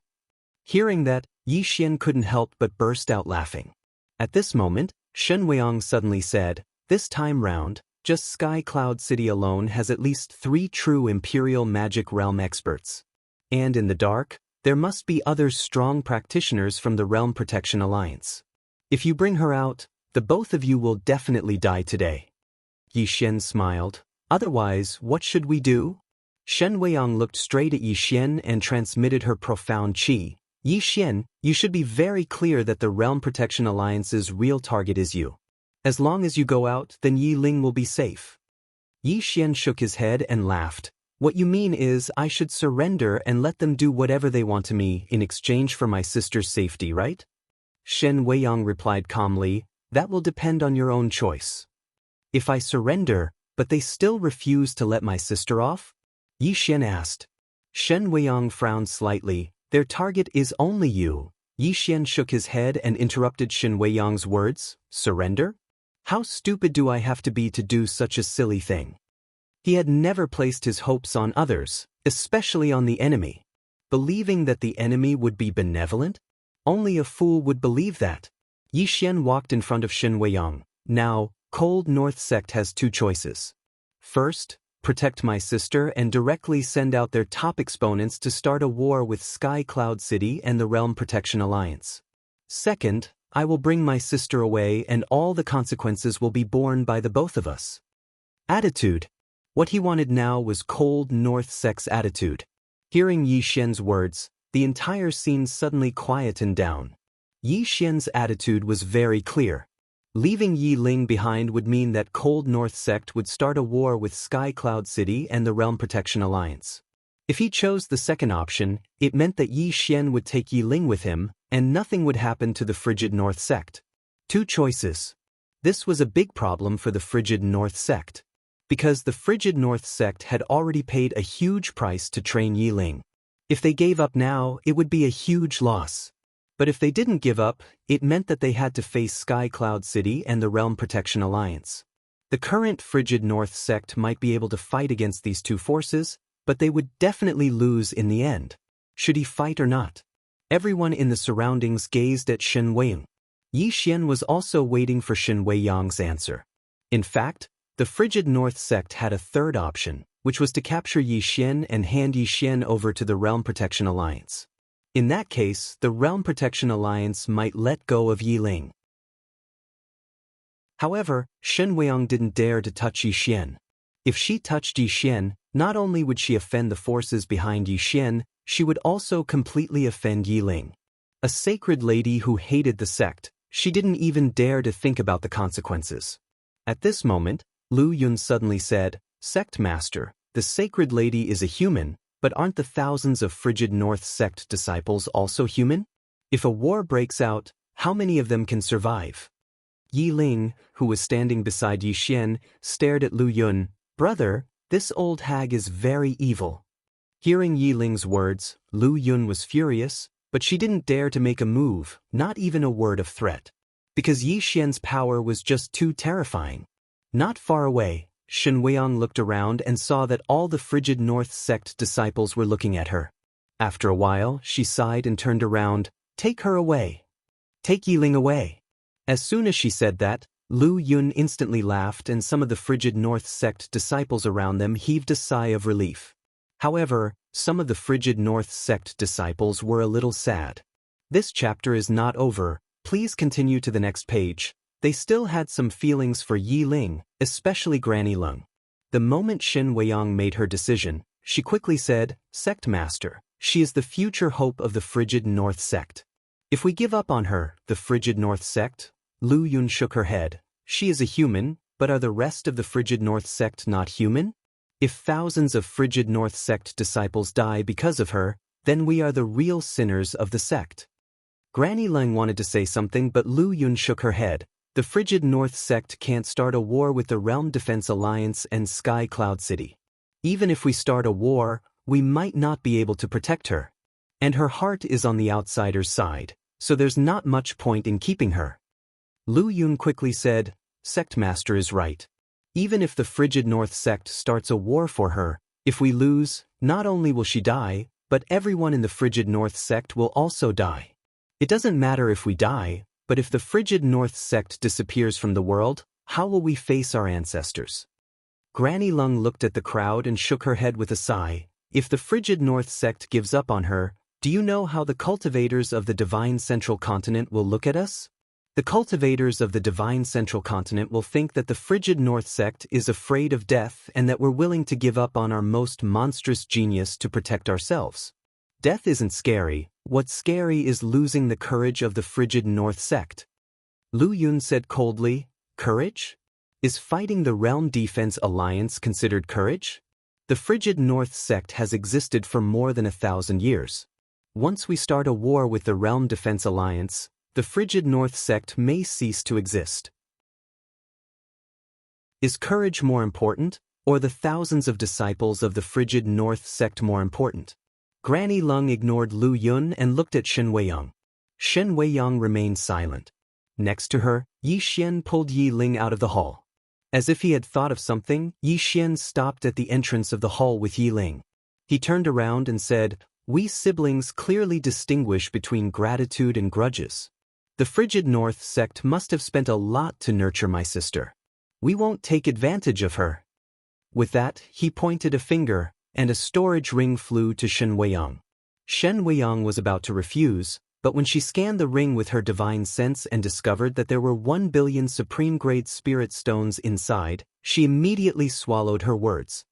Hearing that, Yi Xian couldn't help but burst out laughing. At this moment, Shen Weiyang suddenly said, this time round, just Sky Cloud City alone has at least 3 true Imperial Magic Realm experts. And in the dark, there must be other strong practitioners from the Realm Protection Alliance. If you bring her out, the both of you will definitely die today. Yi Xian smiled. Otherwise, what should we do? Shen Weiyang looked straight at Yi Xian and transmitted her profound qi. Yi Xian, you should be very clear that the Realm Protection Alliance's real target is you. As long as you go out, then Yi Ling will be safe. Yi Xian shook his head and laughed. What you mean is I should surrender and let them do whatever they want to me in exchange for my sister's safety, right? Shen Weiyang replied calmly, that will depend on your own choice. If I surrender, but they still refuse to let my sister off? Yi Xian asked. Shen Weiyang frowned slightly. Their target is only you. Yi Xian shook his head and interrupted Shen Weiyang's words. Surrender? How stupid do I have to be to do such a silly thing? He had never placed his hopes on others, especially on the enemy. Believing that the enemy would be benevolent? Only a fool would believe that. Yi Xian walked in front of Shen Weiyang. Now, Cold North Sect has 2 choices. First, protect my sister and directly send out their top exponents to start a war with Sky Cloud City and the Realm Protection Alliance. Second, I will bring my sister away and all the consequences will be borne by the both of us. Attitude. What he wanted now was Cold North Sect's attitude. Hearing Yi Xian's words, the entire scene suddenly quietened down. Yi Xian's attitude was very clear. Leaving Yi Ling behind would mean that Cold North Sect would start a war with Sky Cloud City and the Realm Protection Alliance. If he chose the second option, it meant that Yi Xian would take Yi Ling with him, and nothing would happen to the Frigid North Sect. 2 choices. This was a big problem for the Frigid North Sect. Because the Frigid North Sect had already paid a huge price to train Yi Ling. If they gave up now, it would be a huge loss. But if they didn't give up, it meant that they had to face Sky Cloud City and the Realm Protection Alliance. The current Frigid North Sect might be able to fight against these 2 forces, but they would definitely lose in the end. Should he fight or not? Everyone in the surroundings gazed at Shen Weiyang. Yi Xian was also waiting for Shen Weiyang's answer. In fact, the Frigid North Sect had a third option, which was to capture Yi Xian and hand Yi Xian over to the Realm Protection Alliance. In that case, the Realm Protection Alliance might let go of Yi Ling. However, Shen Weiyang didn't dare to touch Yi Xian. If she touched Yi Xian, not only would she offend the forces behind Yi Xian, she would also completely offend Yi Ling. A sacred lady who hated the sect, she didn't even dare to think about the consequences. At this moment, Lu Yun suddenly said, Sect Master, the sacred lady is a human, but aren't the thousands of Frigid North Sect disciples also human? If a war breaks out, how many of them can survive? Yi Ling, who was standing beside Yi Xian, stared at Lu Yun. Brother, this old hag is very evil. Hearing Yi Ling's words, Lu Yun was furious, but she didn't dare to make a move, not even a word of threat. because Yi Xian's power was just too terrifying. Not far away, Shen Weiyang looked around and saw that all the frigid North sect disciples were looking at her. After a while, she sighed and turned around. Take her away. Take Yiling away. As soon as she said that, Lu Yun instantly laughed and some of the frigid North sect disciples around them heaved a sigh of relief. However, some of the frigid North sect disciples were a little sad. This chapter is not over, please continue to the next page. They still had some feelings for Yi Ling, especially Granny Lung. The moment Shen Weiyang made her decision, she quickly said, Sect Master, she is the future hope of the frigid North sect. If we give up on her, the frigid North sect? Lu Yun shook her head. She is a human, but are the rest of the frigid North sect not human? If thousands of frigid North sect disciples die because of her, then we are the real sinners of the sect. Granny Lung wanted to say something but Lu Yun shook her head. The frigid North sect can't start a war with the Realm Defense Alliance and Sky Cloud City. Even if we start a war, we might not be able to protect her. And her heart is on the outsider's side, so there's not much point in keeping her. Lu Yun quickly said, Sect Master is right. Even if the frigid North sect starts a war for her, if we lose, not only will she die, but everyone in the frigid North sect will also die. It doesn't matter if we die, but if the frigid North sect disappears from the world, how will we face our ancestors? Granny Lung looked at the crowd and shook her head with a sigh. If the frigid North sect gives up on her, do you know how the cultivators of the Divine Central Continent will look at us? The cultivators of the Divine Central Continent will think that the frigid North sect is afraid of death and that we're willing to give up on our most monstrous genius to protect ourselves. Death isn't scary. What's scary is losing the courage of the frigid North sect. Lu Yun said coldly, Courage? Is fighting the Realm Defense Alliance considered courage? The frigid North sect has existed for more than 1,000 years. Once we start a war with the Realm Defense Alliance, the frigid North sect may cease to exist. Is courage more important, or the thousands of disciples of the frigid North sect more important? Granny Lung ignored Lu Yun and looked at Shen Weiyang. Shen Weiyang remained silent. Next to her, Yi Xian pulled Yi Ling out of the hall. As if he had thought of something, Yi Xian stopped at the entrance of the hall with Yi Ling. He turned around and said, We siblings clearly distinguish between gratitude and grudges. The frigid North sect must have spent a lot to nurture my sister. We won't take advantage of her. With that, he pointed a finger, and a storage ring flew to Shen Weiyang. Shen Weiyang was about to refuse, but when she scanned the ring with her divine sense and discovered that there were 1 billion supreme-grade spirit stones inside, she immediately swallowed her words.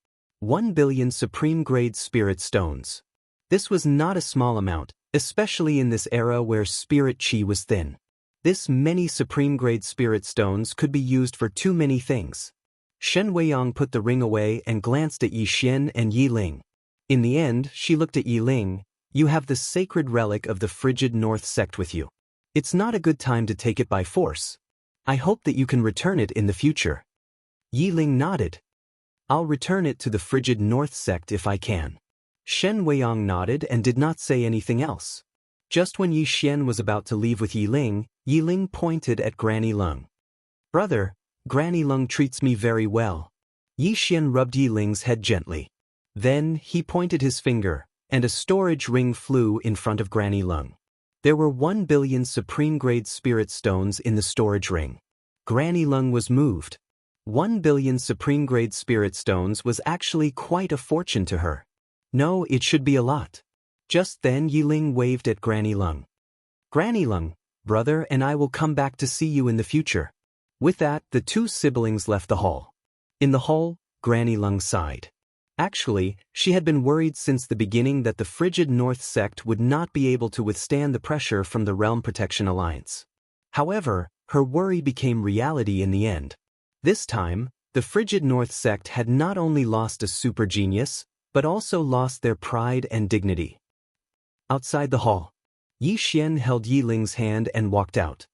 1 billion supreme-grade spirit stones. This was not a small amount, especially in this era where spirit chi was thin. This many supreme-grade spirit stones could be used for too many things. Shen Weiyang put the ring away and glanced at Yi Xian and Yi Ling. In the end, she looked at Yi Ling. You have the sacred relic of the frigid North sect with you. It's not a good time to take it by force. I hope that you can return it in the future. Yi Ling nodded. I'll return it to the frigid North sect if I can. Shen Weiyang nodded and did not say anything else. Just when Yi Xian was about to leave with Yi Ling pointed at Granny Lung. Brother, Granny Lung treats me very well. Yi Xian rubbed Yi Ling's head gently. Then he pointed his finger, and a storage ring flew in front of Granny Lung. There were 1 billion supreme-grade spirit stones in the storage ring. Granny Lung was moved. 1 billion supreme-grade spirit stones was actually quite a fortune to her. No, it should be a lot. Just then Yi Ling waved at Granny Lung. Granny Lung, brother and I will come back to see you in the future. With that, the two siblings left the hall. In the hall, Granny Lung sighed. Actually, she had been worried since the beginning that the frigid North sect would not be able to withstand the pressure from the Realm Protection Alliance. However, her worry became reality in the end. This time, the frigid North sect had not only lost a super genius, but also lost their pride and dignity. Outside the hall, Yi Xian held Yi Ling's hand and walked out.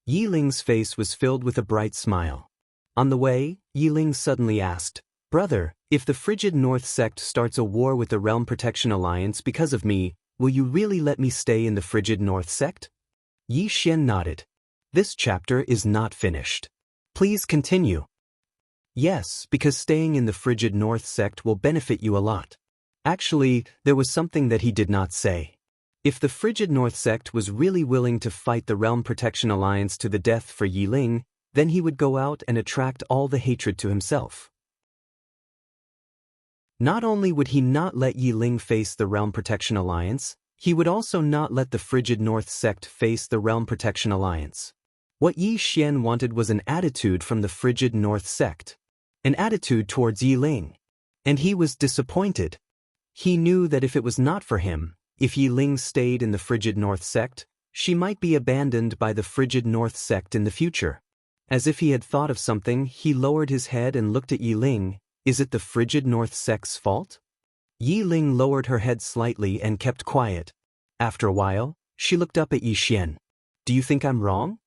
Yi Ling's face was filled with a bright smile. On the way, Yi Ling suddenly asked, Brother, if the frigid North sect starts a war with the Realm Protection Alliance because of me, will you really let me stay in the frigid North sect? Yi Xian nodded. This chapter is not finished. Please continue. Yes, because staying in the frigid North sect will benefit you a lot. Actually, there was something that he did not say. If the frigid North sect was really willing to fight the Realm Protection Alliance to the death for Yi Ling, then he would go out and attract all the hatred to himself. Not only would he not let Yi Ling face the Realm Protection Alliance, he would also not let the frigid North sect face the Realm Protection Alliance. What Yi Xian wanted was an attitude from the frigid North sect. An attitude towards Yi Ling. And he was disappointed. He knew that if it was not for him, if Yi Ling stayed in the frigid North sect, she might be abandoned by the frigid North sect in the future. As if he had thought of something, he lowered his head and looked at Yi Ling. Is it the frigid North sect's fault? Yi Ling lowered her head slightly and kept quiet. After a while, she looked up at Yi Xian. Do you think I'm wrong?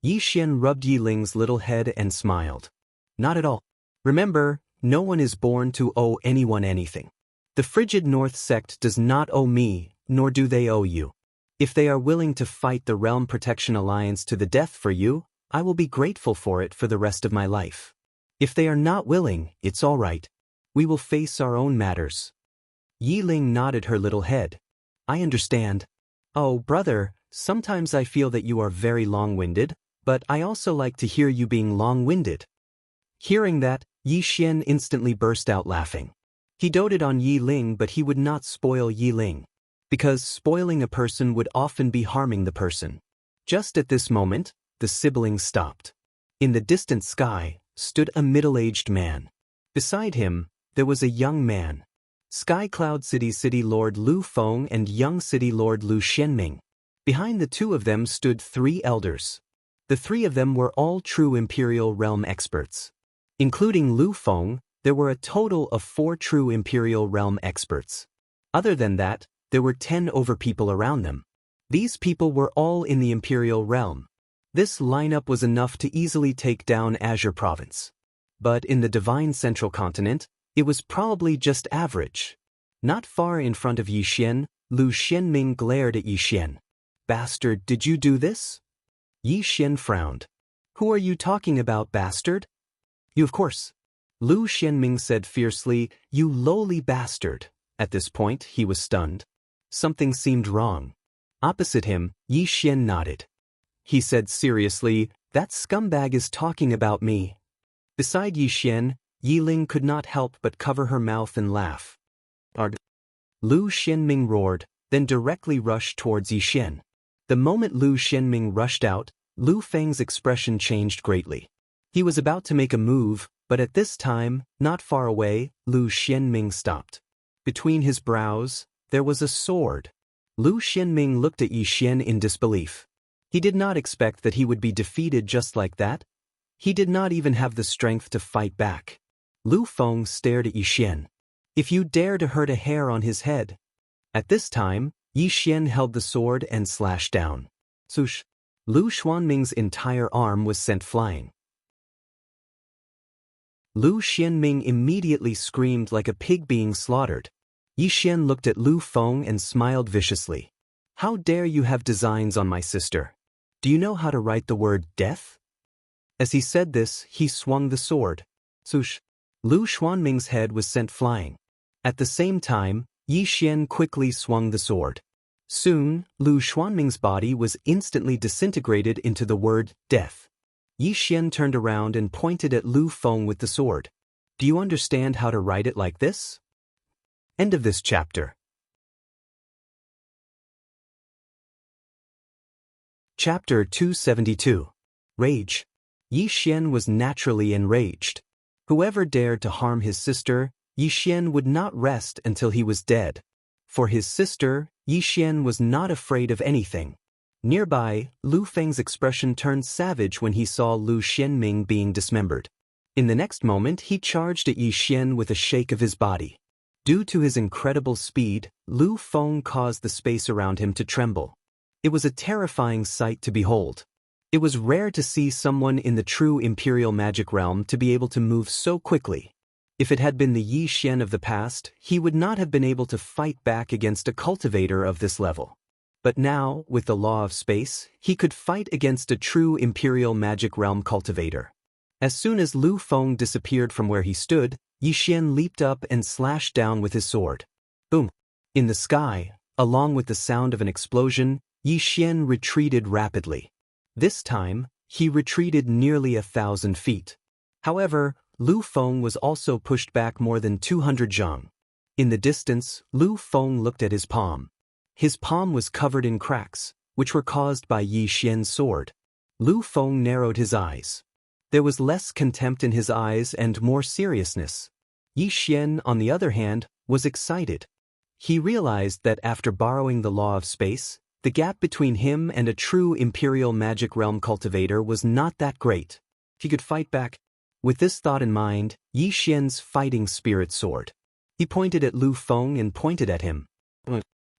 Yi Xian rubbed Yi Ling's little head and smiled. Not at all. Remember, no one is born to owe anyone anything. The frigid North sect does not owe me, nor do they owe you. If they are willing to fight the Realm Protection Alliance to the death for you, I will be grateful for it for the rest of my life. If they are not willing, it's all right. We will face our own matters. Yi Ling nodded her little head. I understand. Oh, brother, sometimes I feel that you are very long-winded, but I also like to hear you being long-winded. Hearing that, Yi Xian instantly burst out laughing. He doted on Yi Ling, but he would not spoil Yi Ling. Because spoiling a person would often be harming the person. Just at this moment, the siblings stopped. In the distant sky, stood a middle-aged man. Beside him, there was a young man. Sky Cloud City Lord Lu Feng and Young City Lord Lu Xianming. Behind the two of them stood 3 elders. The 3 of them were all true Imperial Realm experts. Including Lu Feng, there were a total of 4 true Imperial Realm experts. Other than that, there were 10 over people around them. These people were all in the Imperial Realm. This lineup was enough to easily take down Azure Province. But in the Divine Central Continent, it was probably just average. Not far in front of Yi Xian, Lu Xianming glared at Yi Xian. Bastard, did you do this? Yi Xian frowned. Who are you talking about, bastard? You, of course. Lu Xianming said fiercely, you lowly bastard. At this point, he was stunned. Something seemed wrong. Opposite him, Yi Xian nodded. He said seriously, that scumbag is talking about me. Beside Yi Xian, Yi Ling could not help but cover her mouth and laugh. Lu Xianming roared, then directly rushed towards Yi Xian. The moment Lu Xianming rushed out, Lu Feng's expression changed greatly. He was about to make a move, but at this time, not far away, Lu Xianming stopped. Between his brows, there was a sword. Lu Xianming looked at Yi Xian in disbelief. He did not expect that he would be defeated just like that. He did not even have the strength to fight back. Lu Feng stared at Yi Xian. If you dare to hurt a hair on his head. At this time, Yi Xian held the sword and slashed down. Swoosh! Lu Xuanming's entire arm was sent flying. Lu Xianming immediately screamed like a pig being slaughtered. Yi Xian looked at Lu Feng and smiled viciously. How dare you have designs on my sister? Do you know how to write the word death? As he said this, he swung the sword. Swoosh! Lu Xuanming's head was sent flying. At the same time, Yi Xian quickly swung the sword. Soon, Lu Xuanming's body was instantly disintegrated into the word death. Yi Xian turned around and pointed at Lu Feng with the sword. Do you understand how to write it like this? End of this chapter. Chapter 272. Rage. Yi Xian was naturally enraged. Whoever dared to harm his sister, Yi Xian would not rest until he was dead. For his sister, Yi Xian was not afraid of anything. Nearby, Lu Feng's expression turned savage when he saw Lu Xianming being dismembered. In the next moment, he charged at Yi Xian with a shake of his body. Due to his incredible speed, Lu Feng caused the space around him to tremble. It was a terrifying sight to behold. It was rare to see someone in the true Imperial Magic realm to be able to move so quickly. If it had been the Yi Xian of the past, he would not have been able to fight back against a cultivator of this level. But now, with the law of space, he could fight against a true Imperial Magic Realm cultivator. As soon as Lu Feng disappeared from where he stood, Yi Xian leaped up and slashed down with his sword. Boom! In the sky, along with the sound of an explosion, Yi Xian retreated rapidly. This time, he retreated nearly 1,000 feet. However, Lu Feng was also pushed back more than 200 zhang. In the distance, Lu Feng looked at his palm. His palm was covered in cracks, which were caused by Yi Xian's sword. Lu Feng narrowed his eyes. There was less contempt in his eyes and more seriousness. Yi Xian, on the other hand, was excited. He realized that after borrowing the law of space, the gap between him and a true Imperial Magic Realm cultivator was not that great. He could fight back. With this thought in mind, Yi Xian's fighting spirit soared. He pointed at Lu Feng and pointed at him.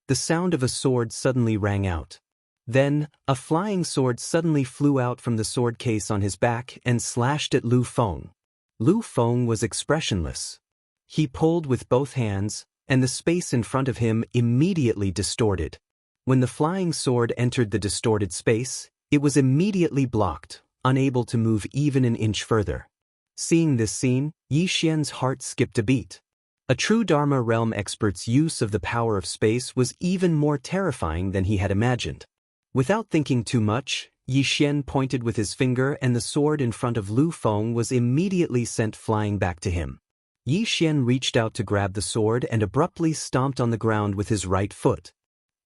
The sound of a sword suddenly rang out. Then, a flying sword suddenly flew out from the sword case on his back and slashed at Lu Feng. Lu Feng was expressionless. He pulled with both hands, and the space in front of him immediately distorted. When the flying sword entered the distorted space, it was immediately blocked, unable to move even an inch further. Seeing this scene, Yi Xian's heart skipped a beat. A true Dharma realm expert's use of the power of space was even more terrifying than he had imagined. Without thinking too much, Yi Xian pointed with his finger and the sword in front of Lu Feng was immediately sent flying back to him. Yi Xian reached out to grab the sword and abruptly stomped on the ground with his right foot.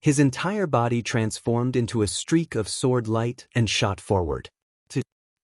His entire body transformed into a streak of sword light and shot forward.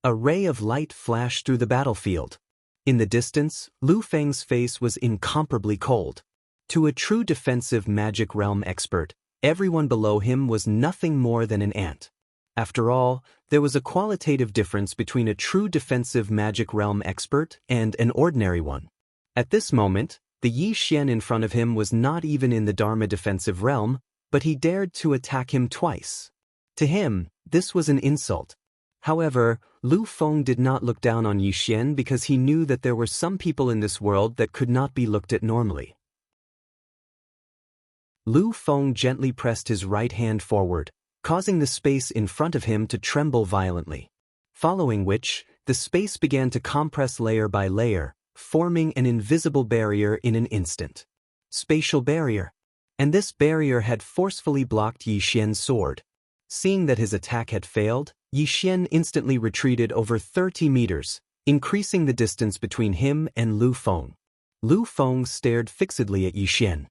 A ray of light flashed through the battlefield. In the distance, Lu Feng's face was incomparably cold. To a true defensive magic realm expert, everyone below him was nothing more than an ant. After all, there was a qualitative difference between a true defensive magic realm expert and an ordinary one. At this moment, the Yi Xian in front of him was not even in the Dharma defensive realm, but he dared to attack him twice. To him, this was an insult. However, Lu Feng did not look down on Yi Xian because he knew that there were some people in this world that could not be looked at normally. Lu Feng gently pressed his right hand forward, causing the space in front of him to tremble violently. Following which, the space began to compress layer by layer, forming an invisible barrier in an instant. Spatial barrier. And this barrier had forcefully blocked Yi Xian's sword. Seeing that his attack had failed, Yi Xian instantly retreated over 30 meters, increasing the distance between him and Lu Feng. Lu Feng stared fixedly at Yi Xian.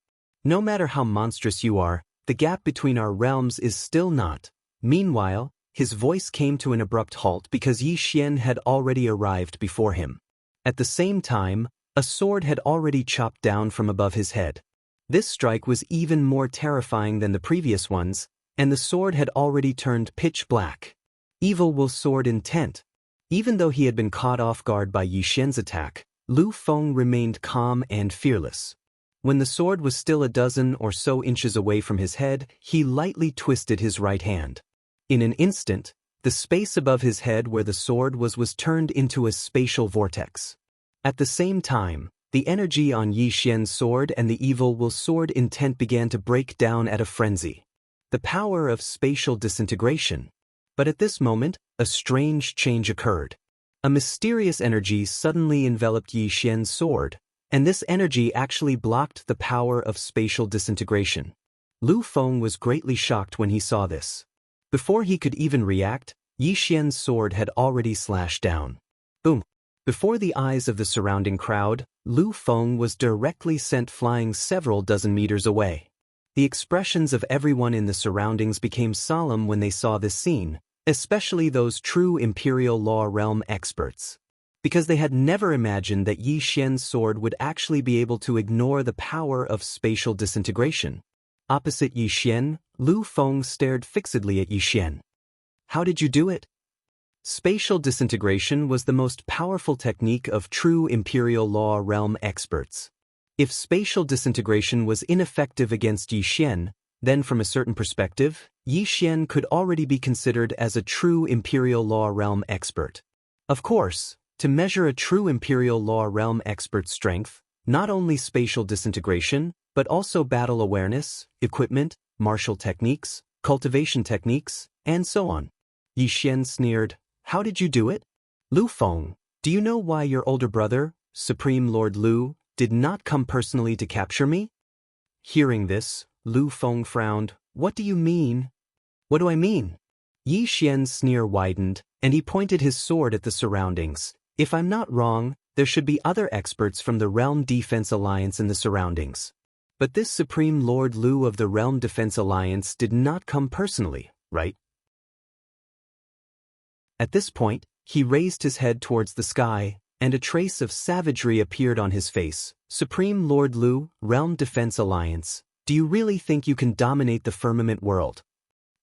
No matter how monstrous you are, the gap between our realms is still not. Meanwhile, his voice came to an abrupt halt because Yi Xian had already arrived before him. At the same time, a sword had already chopped down from above his head. This strike was even more terrifying than the previous ones, and the sword had already turned pitch black. Evil will sword intent. Even though he had been caught off guard by Yi Xian's attack, Lu Feng remained calm and fearless. When the sword was still a dozen or so inches away from his head, he lightly twisted his right hand. In an instant, the space above his head where the sword was turned into a spatial vortex. At the same time, the energy on Yi Xian's sword and the evil will sword intent began to break down at a frenzy. The power of spatial disintegration. But at this moment, a strange change occurred. A mysterious energy suddenly enveloped Yi Xian's sword, and this energy actually blocked the power of spatial disintegration. Lu Feng was greatly shocked when he saw this. Before he could even react, Yi Xian's sword had already slashed down. Boom! Before the eyes of the surrounding crowd, Lu Feng was directly sent flying several dozen meters away. The expressions of everyone in the surroundings became solemn when they saw this scene, especially those true Imperial Law Realm experts. Because they had never imagined that Yi Xian's sword would actually be able to ignore the power of spatial disintegration. Opposite Yi Xian, Lu Feng stared fixedly at Yi Xian. How did you do it? Spatial disintegration was the most powerful technique of true Imperial Law Realm experts. If spatial disintegration was ineffective against Yi Xian, then from a certain perspective, Yi Xian could already be considered as a true Imperial Law Realm expert. Of course, to measure a true Imperial Law Realm expert's strength, not only spatial disintegration, but also battle awareness, equipment, martial techniques, cultivation techniques, and so on. Yi Xian sneered, "How did you do it?" Lu Feng, do you know why your older brother, Supreme Lord Lu, did not come personally to capture me? Hearing this, Lu Feng frowned. What do you mean? What do I mean? Yi Xian's sneer widened, and he pointed his sword at the surroundings. If I'm not wrong, there should be other experts from the Realm Defense Alliance in the surroundings. But this Supreme Lord Lu of the Realm Defense Alliance did not come personally, right? At this point, he raised his head towards the sky, and a trace of savagery appeared on his face. Supreme Lord Lu, Realm Defense Alliance, do you really think you can dominate the firmament world?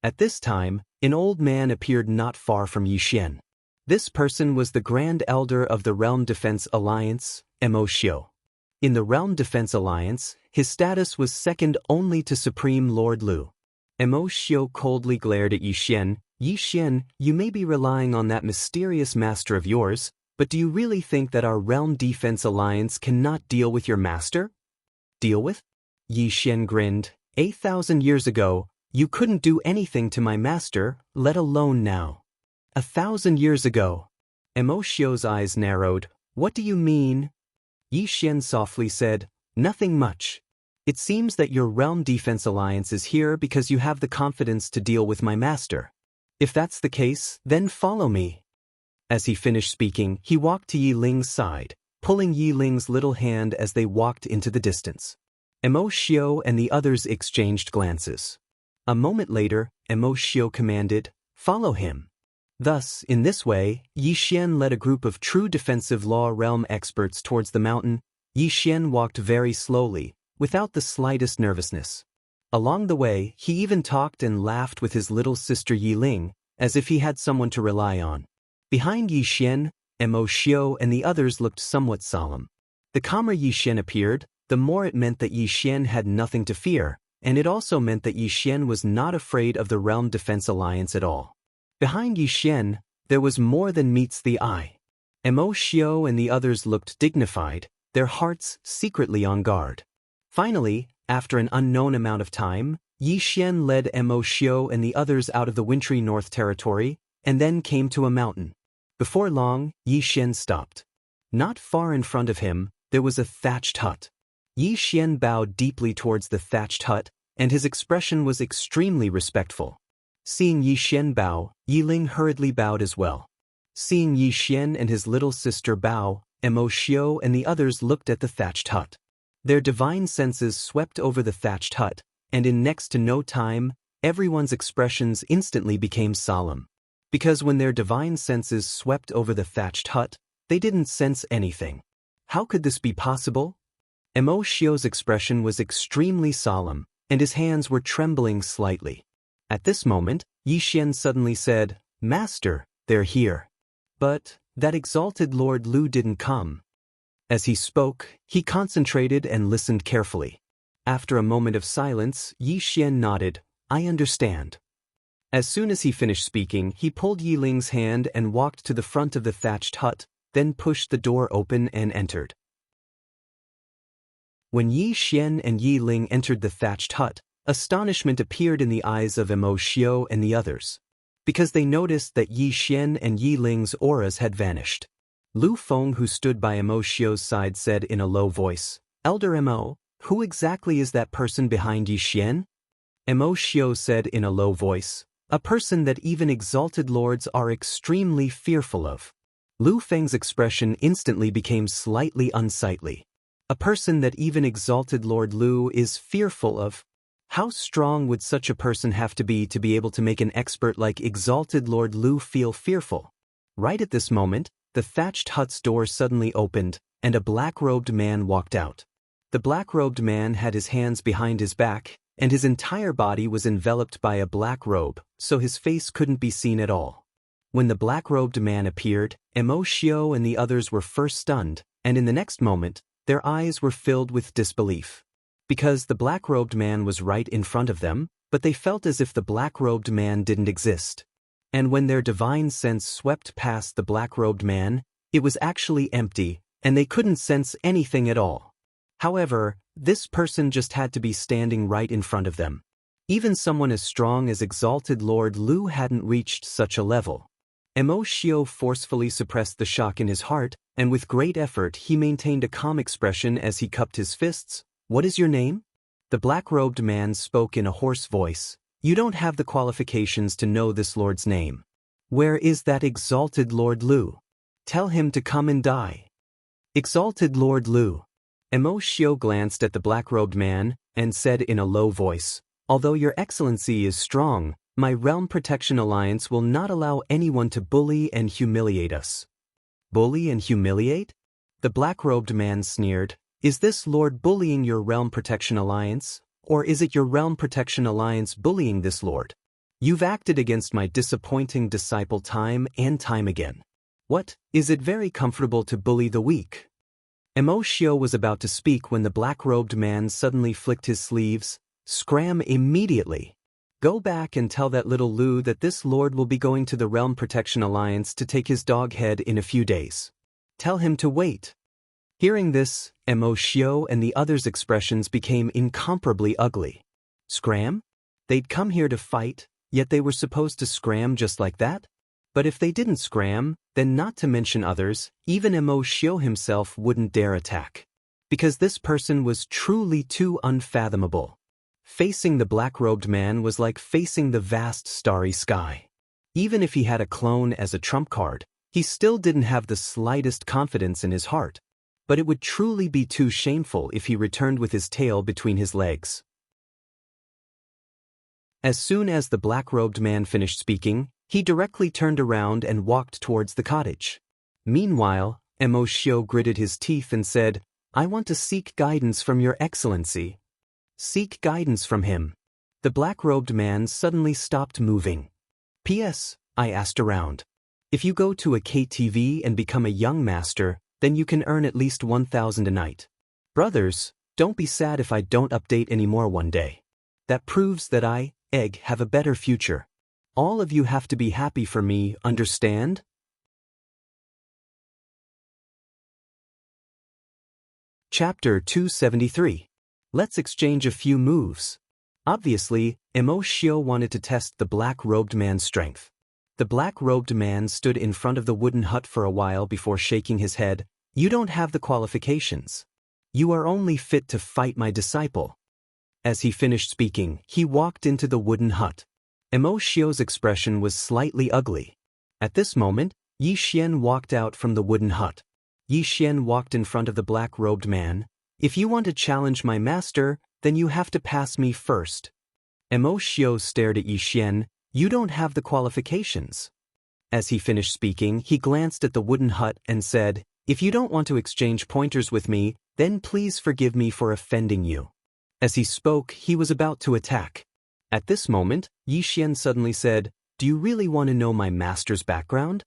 At this time, an old man appeared not far from Yi Xian. This person was the Grand Elder of the Realm Defense Alliance, Mo. In the Realm Defense Alliance, his status was second only to Supreme Lord Lu. Mo coldly glared at Yi Xian. Yi Xian, you may be relying on that mysterious master of yours, but do you really think that our Realm Defense Alliance cannot deal with your master? Deal with? Yi Xian grinned. 8,000 years ago, you couldn't do anything to my master, let alone now. 1,000 years ago. Emoshio's eyes narrowed. What do you mean? Yi Xian softly said, nothing much. It seems that your Realm Defense Alliance is here because you have the confidence to deal with my master. If that's the case, then follow me. As he finished speaking, he walked to Yi Ling's side, pulling Yi Ling's little hand as they walked into the distance. Emoshio and the others exchanged glances. A moment later, Emoshio commanded, follow him. Thus, in this way, Yi Xian led a group of true defensive law realm experts towards the mountain. Yi Xian walked very slowly, without the slightest nervousness. Along the way, he even talked and laughed with his little sister Yi Ling, as if he had someone to rely on. Behind Yi Xian, Emoshio and the others looked somewhat solemn. The calmer Yi Xian appeared, the more it meant that Yi Xian had nothing to fear, and it also meant that Yi Xian was not afraid of the Realm Defense Alliance at all. Behind Yi Xian, there was more than meets the eye. Emoshio and the others looked dignified, their hearts secretly on guard. Finally, after an unknown amount of time, Yi Xian led Emoshio and the others out of the wintry North Territory, and then came to a mountain. Before long, Yi Xian stopped. Not far in front of him, there was a thatched hut. Yi Xian bowed deeply towards the thatched hut, and his expression was extremely respectful. Seeing Yi Xian bow, Yi Ling hurriedly bowed as well. Seeing Yi Xian and his little sister bow, Emoshio and the others looked at the thatched hut. Their divine senses swept over the thatched hut, and in next to no time, everyone's expressions instantly became solemn. Because when their divine senses swept over the thatched hut, they didn't sense anything. How could this be possible? Emoshio's expression was extremely solemn, and his hands were trembling slightly. At this moment, Yi Xian suddenly said, Master, they're here. But that exalted Lord Lu didn't come. As he spoke, he concentrated and listened carefully. After a moment of silence, Yi Xian nodded, I understand. As soon as he finished speaking, he pulled Yi Ling's hand and walked to the front of the thatched hut, then pushed the door open and entered. When Yi Xian and Yi Ling entered the thatched hut, astonishment appeared in the eyes of Emoshio and the others, because they noticed that Yi Xian and Yi Ling's auras had vanished. Lu Feng, who stood by Emoshio's side, said in a low voice, Elder Mo, who exactly is that person behind Yi Xian? Emoshio said in a low voice, a person that even exalted lords are extremely fearful of. Lu Feng's expression instantly became slightly unsightly. A person that even exalted Lord Lu is fearful of? How strong would such a person have to be able to make an expert like exalted Lord Lu feel fearful? Right at this moment, the thatched hut's door suddenly opened, and a black-robed man walked out. The black-robed man had his hands behind his back, and his entire body was enveloped by a black robe, so his face couldn't be seen at all. When the black-robed man appeared, Emoshio and the others were first stunned, and in the next moment, their eyes were filled with disbelief. Because the black-robed man was right in front of them, but they felt as if the black-robed man didn't exist. And when their divine sense swept past the black-robed man, it was actually empty, and they couldn't sense anything at all. However, this person just had to be standing right in front of them. Even someone as strong as Exalted Lord Lu hadn't reached such a level. Mo Xiao forcefully suppressed the shock in his heart, and with great effort he maintained a calm expression as he cupped his fists. "What is your name?" The black-robed man spoke in a hoarse voice. "You don't have the qualifications to know this lord's name. Where is that Exalted Lord Lu? Tell him to come and die." "Exalted Lord Lu." Mo Xiao glanced at the black-robed man and said in a low voice, "Although your excellency is strong, my Realm Protection Alliance will not allow anyone to bully and humiliate us." "Bully and humiliate?" The black-robed man sneered. "Is this lord bullying your Realm Protection Alliance, or is it your Realm Protection Alliance bullying this lord? You've acted against my disappointing disciple time and time again. What, is it very comfortable to bully the weak?" Mo Xiao was about to speak when the black-robed man suddenly flicked his sleeves. "Scram immediately. Go back and tell that little Lu that this lord will be going to the Realm Protection Alliance to take his dog head in a few days. Tell him to wait." Hearing this, Mo Xiao and the others' expressions became incomparably ugly. Scram? They'd come here to fight, yet they were supposed to scram just like that? But if they didn't scram, then not to mention others, even Mo Xiao himself wouldn't dare attack. Because this person was truly too unfathomable. Facing the black-robed man was like facing the vast starry sky. Even if he had a clone as a trump card, he still didn't have the slightest confidence in his heart. But it would truly be too shameful if he returned with his tail between his legs. As soon as the black-robed man finished speaking, he directly turned around and walked towards the cottage. Meanwhile, Mo Xiao gritted his teeth and said, "I want to seek guidance from your excellency." "Seek guidance from him." The black-robed man suddenly stopped moving. "P.S. I asked around. If you go to a KTV and become a young master, then you can earn at least 1,000 a night. Brothers, don't be sad if I don't update anymore one day. That proves that I, Egg, have a better future. All of you have to be happy for me, understand?" Chapter 273. Let's exchange a few moves. Obviously, Mo Xiao wanted to test the black-robed man's strength. The black-robed man stood in front of the wooden hut for a while before shaking his head. "You don't have the qualifications. You are only fit to fight my disciple." As he finished speaking, he walked into the wooden hut. Mo Xiao's expression was slightly ugly. At this moment, Yi Xian walked out from the wooden hut. Yi Xian walked in front of the black-robed man. "If you want to challenge my master, then you have to pass me first." Mo Xiao stared at Yi Xian. "You don't have the qualifications." As he finished speaking, he glanced at the wooden hut and said, "If you don't want to exchange pointers with me, then please forgive me for offending you." As he spoke, he was about to attack. At this moment, Yi Xian suddenly said, "Do you really want to know my master's background?"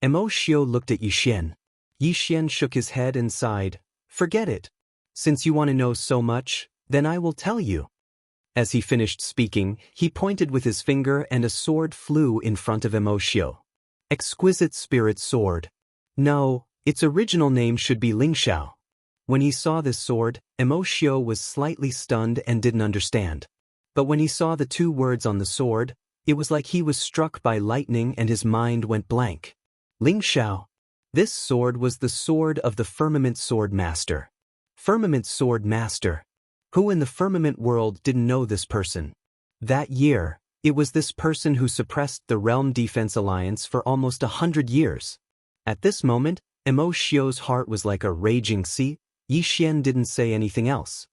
Mo Xiao looked at Yi Xian. Yi Xian shook his head and sighed. "Forget it. Since you want to know so much, then I will tell you." As he finished speaking, he pointed with his finger and a sword flew in front of Mo Xiao. Exquisite Spirit Sword. No, its original name should be Lingxiao. When he saw this sword, Mo Xiao was slightly stunned and didn't understand. But when he saw the two words on the sword, it was like he was struck by lightning and his mind went blank. Lingxiao. This sword was the sword of the Firmament Sword Master. Firmament Sword Master. Who in the Firmament world didn't know this person? That year, it was this person who suppressed the Realm Defense Alliance for almost 100 years. At this moment, Mo Xiao's heart was like a raging sea. Yi Xian didn't say anything else.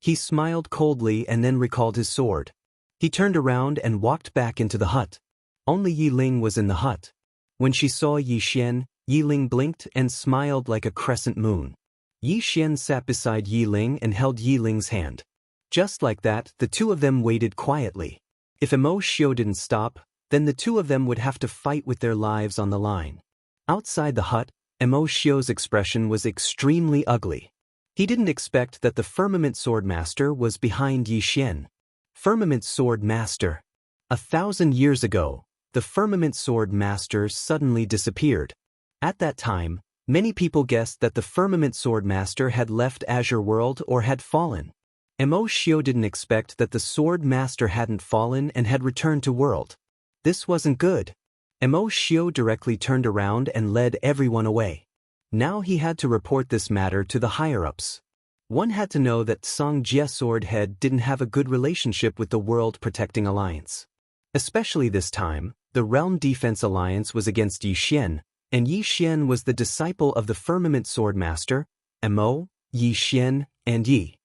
He smiled coldly and then recalled his sword. He turned around and walked back into the hut. Only Yi Ling was in the hut. When she saw Yi Xian, Yi Ling blinked and smiled like a crescent moon. Yi Xian sat beside Yi Ling and held Yi Ling's hand. Just like that, the two of them waited quietly. If Mo Xiao didn't stop, then the two of them would have to fight with their lives on the line. Outside the hut, Mo Xiao's expression was extremely ugly. He didn't expect that the Firmament Sword Master was behind Yi Xian. Firmament Sword Master. 1,000 years ago, the Firmament Sword Master suddenly disappeared. At that time, many people guessed that the Firmament Sword Master had left Azure World or had fallen. Mo Xiao didn't expect that the sword master hadn't fallen and had returned to world. This wasn't good. Mo Xiao directly turned around and led everyone away. Now he had to report this matter to the higher-ups. One had to know that Song Jie Sword Head didn't have a good relationship with the World Protecting Alliance. Especially this time, the Realm Defense Alliance was against Yi Xian, and Yi Xian was the disciple of the Firmament Swordmaster, Mo, Yi Xian, and Yi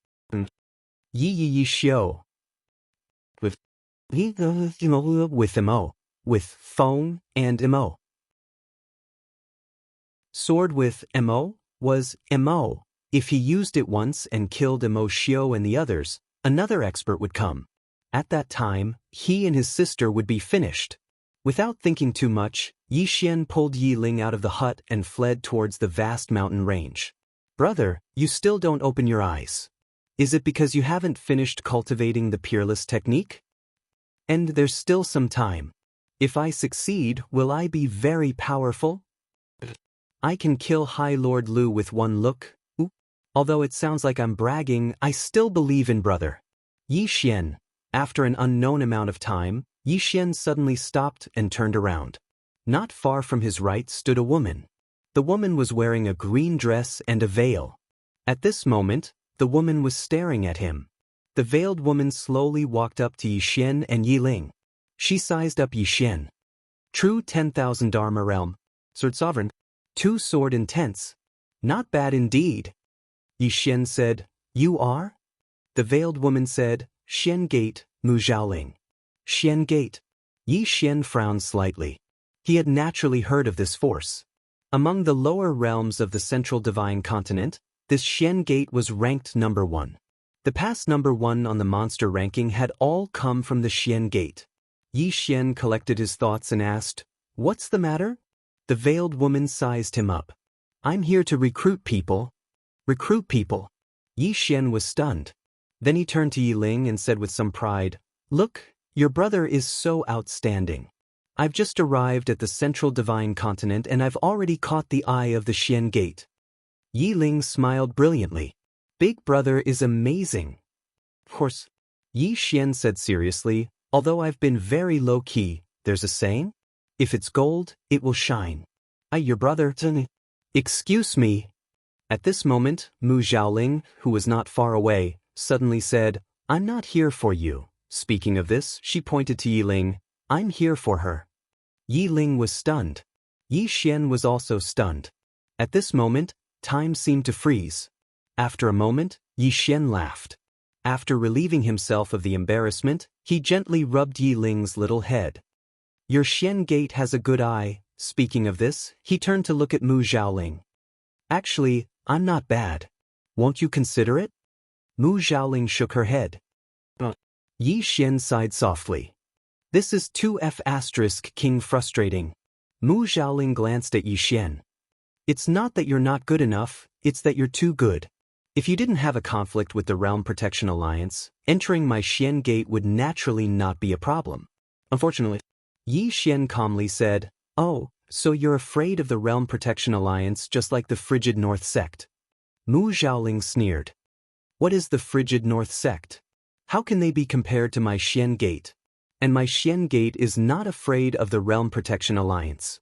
Xiao. With Mo, with Feng and Mo. Sword with Mo was Mo. If he used it once and killed Mo Xiao and the others, another expert would come. At that time, he and his sister would be finished. Without thinking too much, Yi Xian pulled Yi Ling out of the hut and fled towards the vast mountain range. Brother, you still don't open your eyes. Is it because you haven't finished cultivating the peerless technique? And there's still some time. If I succeed, will I be very powerful? I can kill High Lord Lu with one look. Although it sounds like I'm bragging, I still believe in brother. Yi Xian. After an unknown amount of time, Yi Xian suddenly stopped and turned around. Not far from his right stood a woman. The woman was wearing a green dress and a veil. At this moment, the woman was staring at him. The veiled woman slowly walked up to Yi Xian and Yi Ling. She sized up Yi Xian. True 10,000 Dharma realm. Sword sovereign. 2 sword intense. Not bad indeed. Yi Xian said, You are? The veiled woman said, Xian Gate, Mu Zhaoling. Xian Gate. Yi Xian frowned slightly. He had naturally heard of this force. Among the lower realms of the Central Divine Continent, this Xian Gate was ranked number 1. The past number 1 on the monster ranking had all come from the Xian Gate. Yi Xian collected his thoughts and asked, What's the matter? The veiled woman sized him up. I'm here to recruit people. Recruit people. Yi Xian was stunned. Then he turned to Yi Ling and said with some pride, Look, your brother is so outstanding. I've just arrived at the Central Divine Continent and I've already caught the eye of the Xian Gate. Yi Ling smiled brilliantly. Big brother is amazing. Of course, Yi Xian said seriously, although I've been very low-key, there's a saying? If it's gold, it will shine. Your brother. Excuse me. At this moment, Mu Zhaoling, who was not far away, suddenly said, I'm not here for you. Speaking of this, she pointed to Yi Ling. I'm here for her. Yi Ling was stunned. Yi Xian was also stunned. At this moment, time seemed to freeze. After a moment, Yi Xian laughed. After relieving himself of the embarrassment, he gently rubbed Yi Ling's little head. Your Xian Gate has a good eye. Speaking of this, he turned to look at Mu Zhaoling. Actually, I'm not bad. Won't you consider it? Mu Zhaoling shook her head. Yi Xian sighed softly. This is 2F** king frustrating. Mu Zhaoling glanced at Yi Xian. It's not that you're not good enough, it's that you're too good. If you didn't have a conflict with the Realm Protection Alliance, entering my Xian Gate would naturally not be a problem. Unfortunately, Yi Xian calmly said, Oh, so you're afraid of the Realm Protection Alliance just like the Frigid North Sect. Mu Zhaoling sneered. What is the Frigid North Sect? How can they be compared to my Xian Gate? And my Xian Gate is not afraid of the Realm Protection Alliance.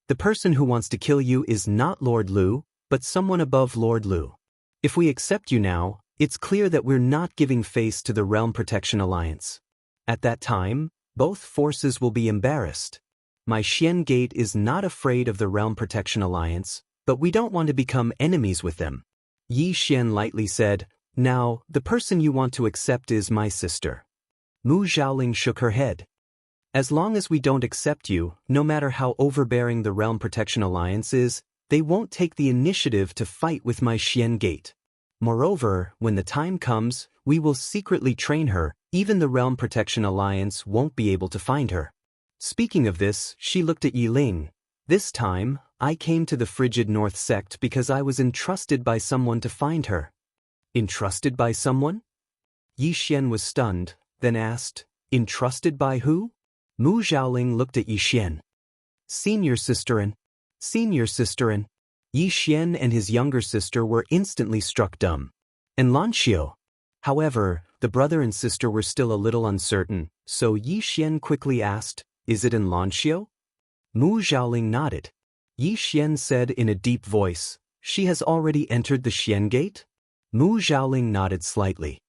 The person who wants to kill you is not Lord Lu, but someone above Lord Lu. If we accept you now, it's clear that we're not giving face to the Realm Protection Alliance. At that time, both forces will be embarrassed. My Xian Gate is not afraid of the Realm Protection Alliance, but we don't want to become enemies with them. Yi Xian lightly said, Now, the person you want to accept is my sister. Mu Zhaoling shook her head. As long as we don't accept you, no matter how overbearing the Realm Protection Alliance is, they won't take the initiative to fight with my Xian Gate. Moreover, when the time comes, we will secretly train her, even the Realm Protection Alliance won't be able to find her. Speaking of this, she looked at Yi Ling. This time, I came to the Frigid North Sect because I was entrusted by someone to find her. Entrusted by someone? Yi Xian was stunned, then asked, Entrusted by who? Mu Zhaoling looked at Yi Xian. Senior sister. Yi Xian and his younger sister were instantly struck dumb. And Lanxiu. However, the brother and sister were still a little uncertain, so Yi Xian quickly asked, "Is it in Lanxiu?" Mu Xiaoling nodded. Yi Xian said in a deep voice, "She has already entered the Xian gate?" Mu Xiaoling nodded slightly.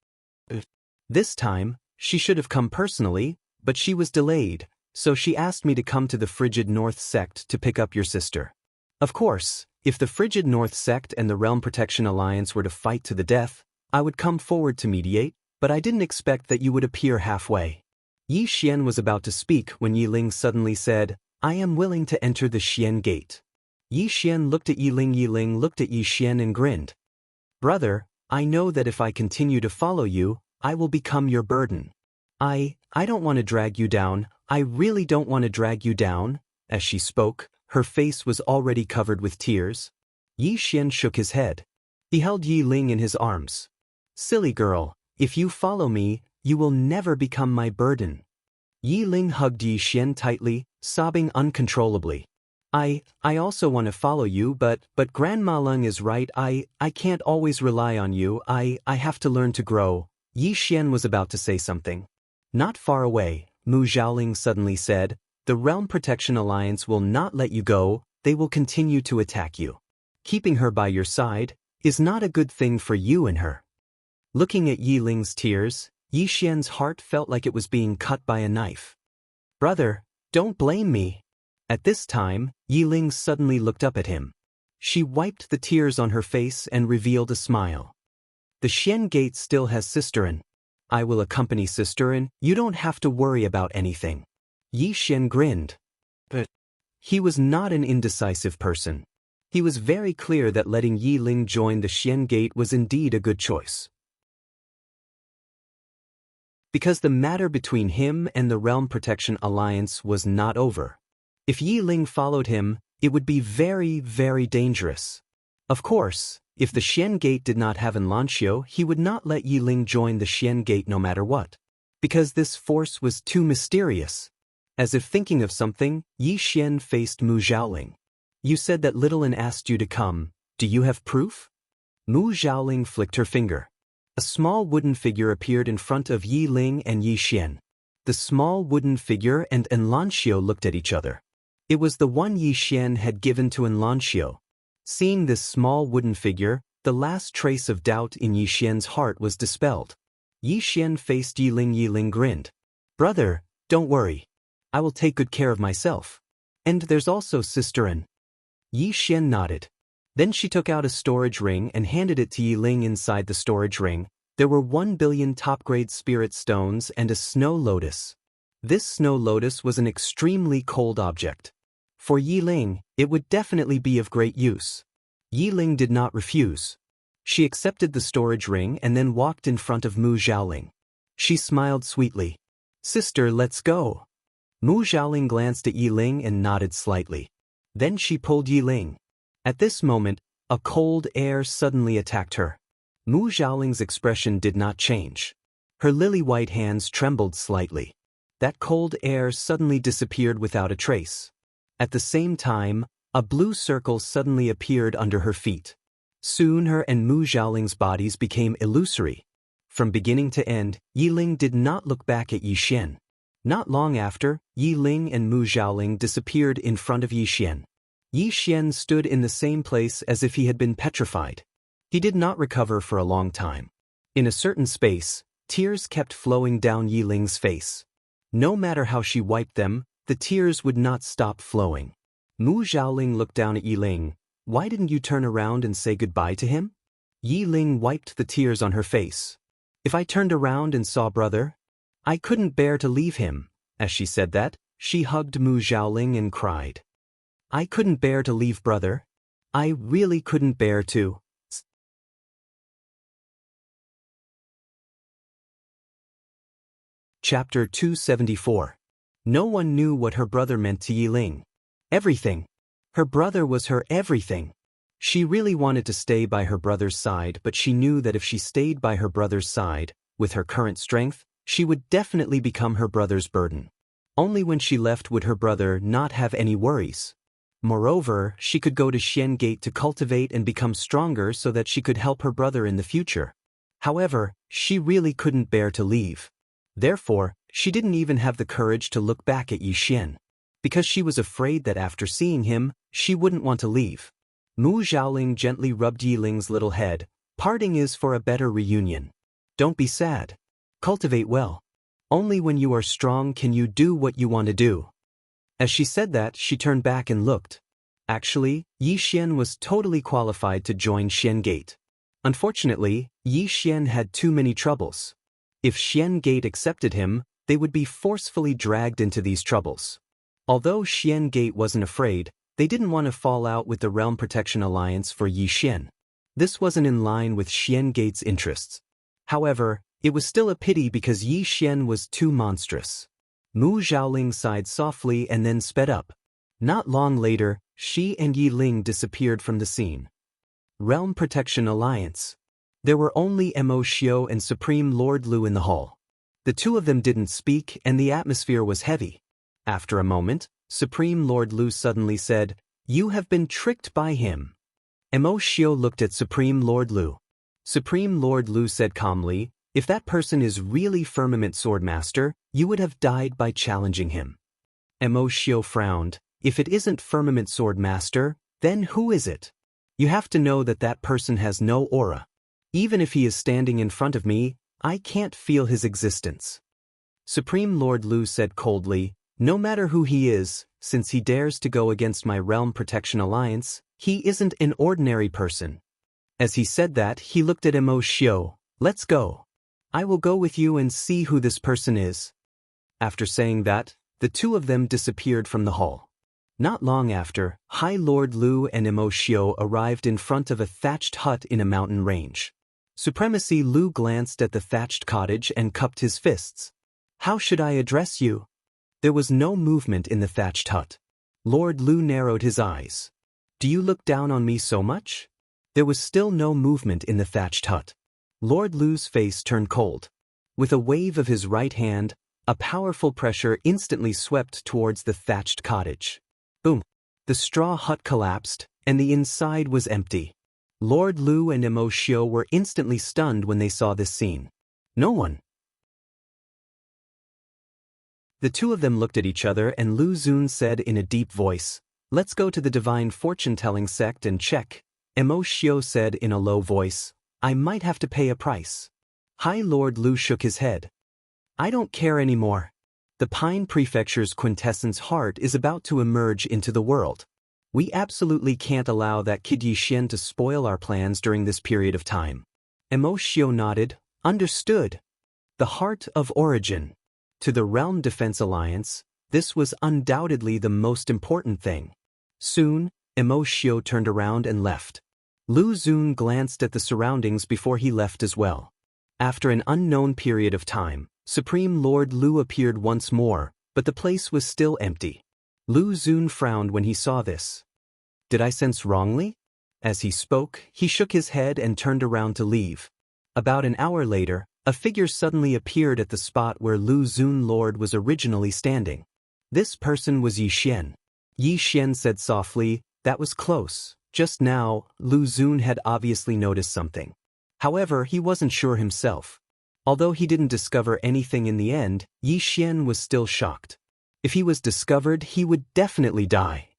This time, she should have come personally, but she was delayed, so she asked me to come to the Frigid North sect to pick up your sister. Of course, if the Frigid North sect and the Realm Protection Alliance were to fight to the death, I would come forward to mediate, but I didn't expect that you would appear halfway. Yi Xian was about to speak when Yi Ling suddenly said, "I am willing to enter the Xian gate." Yi Xian looked at Yi Ling looked at Yi Xian and grinned. "Brother, I know that if I continue to follow you, I will become your burden. I don't want to drag you down, I really don't want to drag you down." As she spoke, her face was already covered with tears. Yi Xian shook his head. He held Yi Ling in his arms. "Silly girl, if you follow me, you will never become my burden." Yi Ling hugged Yi Xian tightly, sobbing uncontrollably. I also want to follow you, but Grandma Lung is right, I can't always rely on you, I have to learn to grow." Yi Xian was about to say something. Not far away, Mu Xiaoling suddenly said, "The Realm Protection Alliance will not let you go, they will continue to attack you. Keeping her by your side is not a good thing for you and her." Looking at Yi Ling's tears, Yi Xian's heart felt like it was being cut by a knife. "Brother, don't blame me." At this time, Yi Ling suddenly looked up at him. She wiped the tears on her face and revealed a smile. "The Xian Gate still has Sisterin. I will accompany Sisterin, you don't have to worry about anything." Yi Xian grinned. But he was not an indecisive person. He was very clear that letting Yi Ling join the Xian Gate was indeed a good choice. Because the matter between him and the Realm Protection Alliance was not over. If Yi Ling followed him, it would be very, very dangerous. Of course, if the Xian Gate did not have an Lanxiu, he would not let Yi Ling join the Xian Gate no matter what. Because this force was too mysterious. As if thinking of something, Yi Xian faced Mu Xiaoling. "You said that Little An asked you to come, do you have proof?" Mu Xiaoling flicked her finger. A small wooden figure appeared in front of Yi Ling and Yi Xian. The small wooden figure and Lanxiu looked at each other. It was the one Yi Xian had given to Lanxiu. Seeing this small wooden figure, the last trace of doubt in Yi Xian's heart was dispelled. Yi Xian faced Yi Ling grinned. "Brother, don't worry. I will take good care of myself. And there's also Sisterin." Yi Xian nodded. Then she took out a storage ring and handed it to Yi Ling. Inside the storage ring, there were 1 billion top-grade spirit stones and a snow lotus. This snow lotus was an extremely cold object. For Yi Ling, it would definitely be of great use. Yi Ling did not refuse. She accepted the storage ring and then walked in front of Mu Xiaoling. She smiled sweetly. "Sister, let's go." Mu Xiaoling glanced at Yi Ling and nodded slightly. Then she pulled Yi Ling. At this moment, a cold air suddenly attacked her. Mu Xiaoling's expression did not change. Her lily-white hands trembled slightly. That cold air suddenly disappeared without a trace. At the same time, a blue circle suddenly appeared under her feet. Soon her and Mu Xiaoling's bodies became illusory. From beginning to end, Yi Ling did not look back at Yi Xian. Not long after, Yi Ling and Mu Xiaoling disappeared in front of Yi Xian. Yi Xian stood in the same place as if he had been petrified. He did not recover for a long time. In a certain space, tears kept flowing down Yi Ling's face. No matter how she wiped them, the tears would not stop flowing. Mu Xiaoling looked down at Yi Ling. "Why didn't you turn around and say goodbye to him?" Yi Ling wiped the tears on her face. "If I turned around and saw brother, I couldn't bear to leave him." As she said that, she hugged Mu Xiaoling and cried. "I couldn't bear to leave brother. I really couldn't bear to." Chapter 274. No one knew what her brother meant to Yi Ling. Everything. Her brother was her everything. She really wanted to stay by her brother's side, but she knew that if she stayed by her brother's side, with her current strength, she would definitely become her brother's burden. Only when she left would her brother not have any worries. Moreover, she could go to Xian Gate to cultivate and become stronger so that she could help her brother in the future. However, she really couldn't bear to leave. Therefore, she didn't even have the courage to look back at Yi Xian, because she was afraid that after seeing him, she wouldn't want to leave. Mu Zhaoling gently rubbed Yi Ling's little head. Parting is for a better reunion. Don't be sad. Cultivate well. Only when you are strong can you do what you want to do. As she said that, she turned back and looked. Actually, Yi Xian was totally qualified to join Xian Gate. Unfortunately, Yi Xian had too many troubles. If Xian Gate accepted him, they would be forcefully dragged into these troubles. Although Xian Gate wasn't afraid, they didn't want to fall out with the Realm Protection Alliance for Yi Xian. This wasn't in line with Xian Gate's interests. However, it was still a pity because Yi Xian was too monstrous. Mu Zhaoling sighed softly and then sped up. Not long later, she and Yi Ling disappeared from the scene. Realm Protection Alliance. There were only Mo Xiu and Supreme Lord Lu in the hall. The two of them didn't speak and the atmosphere was heavy. After a moment, Supreme Lord Lu suddenly said, "You have been tricked by him." Mo Xiu looked at Supreme Lord Lu. Supreme Lord Lu said calmly, "If that person is really Firmament Swordmaster, you would have died by challenging him." Mo Xiu frowned. "If it isn't Firmament Swordmaster, then who is it? You have to know that that person has no aura. Even if he is standing in front of me, I can't feel his existence." Supreme Lord Lu said coldly, "No matter who he is, since he dares to go against my Realm Protection Alliance, he isn't an ordinary person." As he said that, he looked at Mo Xiu. "Let's go. I will go with you and see who this person is." After saying that, the two of them disappeared from the hall. Not long after, High Lord Lu and Mo Xiu arrived in front of a thatched hut in a mountain range. Supremacy Lu glanced at the thatched cottage and cupped his fists. "How should I address you?" There was no movement in the thatched hut. Lord Lu narrowed his eyes. "Do you look down on me so much?" There was still no movement in the thatched hut. Lord Lu's face turned cold. With a wave of his right hand, a powerful pressure instantly swept towards the thatched cottage. Boom! The straw hut collapsed, and the inside was empty. Lord Lu and Mo Xiu were instantly stunned when they saw this scene. No one. The two of them looked at each other and Lu Xun said in a deep voice, "Let's go to the Divine Fortune-Telling Sect and check." Mo Xiu said in a low voice, "I might have to pay a price." High Lord Lu shook his head. "I don't care anymore. The Pine Prefecture's quintessence heart is about to emerge into the world. We absolutely can't allow that kid Yi Xian to spoil our plans during this period of time." Mo Xiu nodded. "Understood. The heart of origin. To the Realm Defense Alliance, this was undoubtedly the most important thing." Soon, Mo Xiu turned around and left. Lu Xun glanced at the surroundings before he left as well. After an unknown period of time, Supreme Lord Lu appeared once more, but the place was still empty. Lu Xun frowned when he saw this. "Did I sense wrongly?" As he spoke, he shook his head and turned around to leave. About an hour later, a figure suddenly appeared at the spot where Lu Xun Lord was originally standing. This person was Yi Xian. Yi Xian said softly, "That was close." Just now, Lu Xun had obviously noticed something. However, he wasn't sure himself. Although he didn't discover anything in the end, Yi Xian was still shocked. If he was discovered, he would definitely die.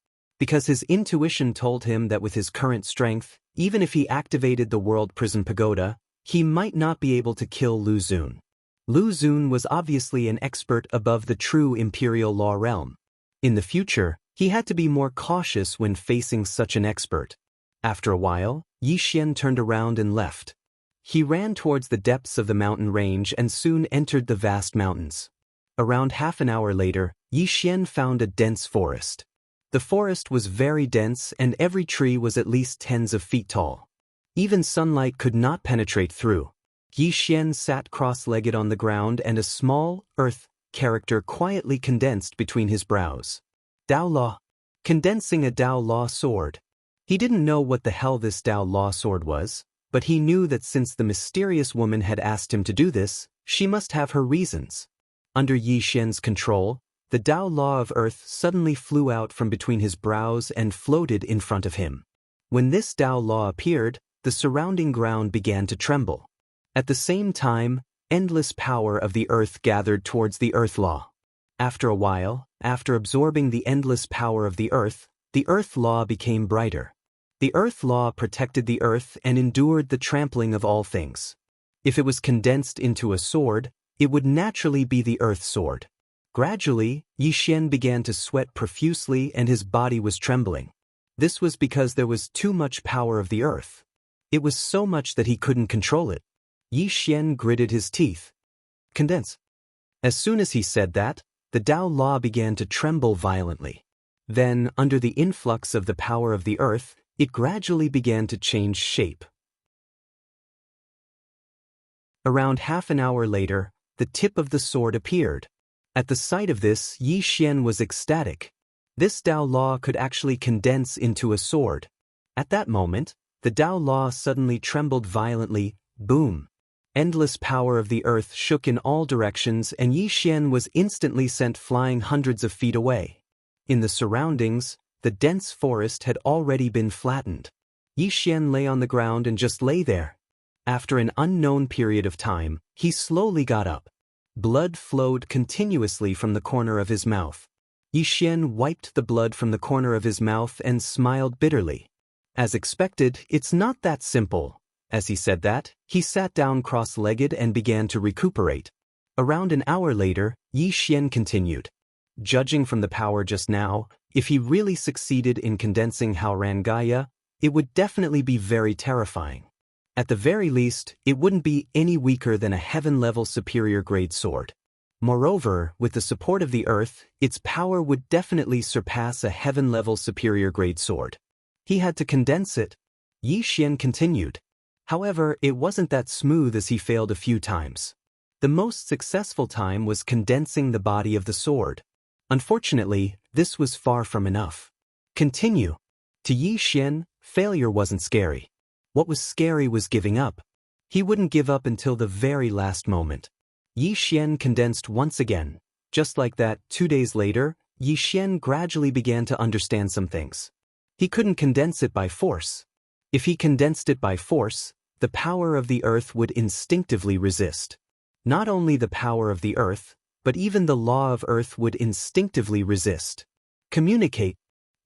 Because his intuition told him that with his current strength, even if he activated the World Prison Pagoda, he might not be able to kill Lu Xun. Lu Xun was obviously an expert above the true Imperial Law realm. In the future, he had to be more cautious when facing such an expert. After a while, Yi Xian turned around and left. He ran towards the depths of the mountain range and soon entered the vast mountains. Around half an hour later, Yi Xian found a dense forest. The forest was very dense and every tree was at least tens of feet tall. Even sunlight could not penetrate through. Yi Xian sat cross-legged on the ground and a small, earth, character quietly condensed between his brows. Dao Law. Condensing a Dao Law sword. He didn't know what the hell this Dao Law sword was, but he knew that since the mysterious woman had asked him to do this, she must have her reasons. Under Yi Xian's control, the Dao Law of Earth suddenly flew out from between his brows and floated in front of him. When this Dao Law appeared, the surrounding ground began to tremble. At the same time, endless power of the earth gathered towards the earth law. After a while, after absorbing the endless power of the earth law became brighter. The earth law protected the earth and endured the trampling of all things. If it was condensed into a sword, it would naturally be the earth sword. Gradually, Xian began to sweat profusely and his body was trembling. This was because there was too much power of the earth. It was so much that he couldn't control it. Xian gritted his teeth. Condense. As soon as he said that, the Tao law began to tremble violently. Then, under the influx of the power of the earth, it gradually began to change shape. Around half an hour later, the tip of the sword appeared. At the sight of this, Xian was ecstatic. This Tao law could actually condense into a sword. At that moment, the Tao law suddenly trembled violently, boom. Endless power of the earth shook in all directions and Xian was instantly sent flying hundreds of feet away. In the surroundings, the dense forest had already been flattened. Xian lay on the ground and just lay there. After an unknown period of time, he slowly got up. Blood flowed continuously from the corner of his mouth. Xian wiped the blood from the corner of his mouth and smiled bitterly. As expected, it's not that simple. As he said that, he sat down cross-legged and began to recuperate. Around an hour later, Xian continued. Judging from the power just now, if he really succeeded in condensing Haorangaya, it would definitely be very terrifying. At the very least, it wouldn't be any weaker than a heaven-level superior-grade sword. Moreover, with the support of the earth, its power would definitely surpass a heaven-level superior-grade sword. He had to condense it. Xian continued. However, it wasn't that smooth as he failed a few times. The most successful time was condensing the body of the sword. Unfortunately, this was far from enough. Continue. To Xian, failure wasn't scary. What was scary was giving up. He wouldn't give up until the very last moment. Xian condensed once again. Just like that, 2 days later, Xian gradually began to understand some things. He couldn't condense it by force. If he condensed it by force, the power of the earth would instinctively resist. Not only the power of the earth, but even the law of earth would instinctively resist. Communicate.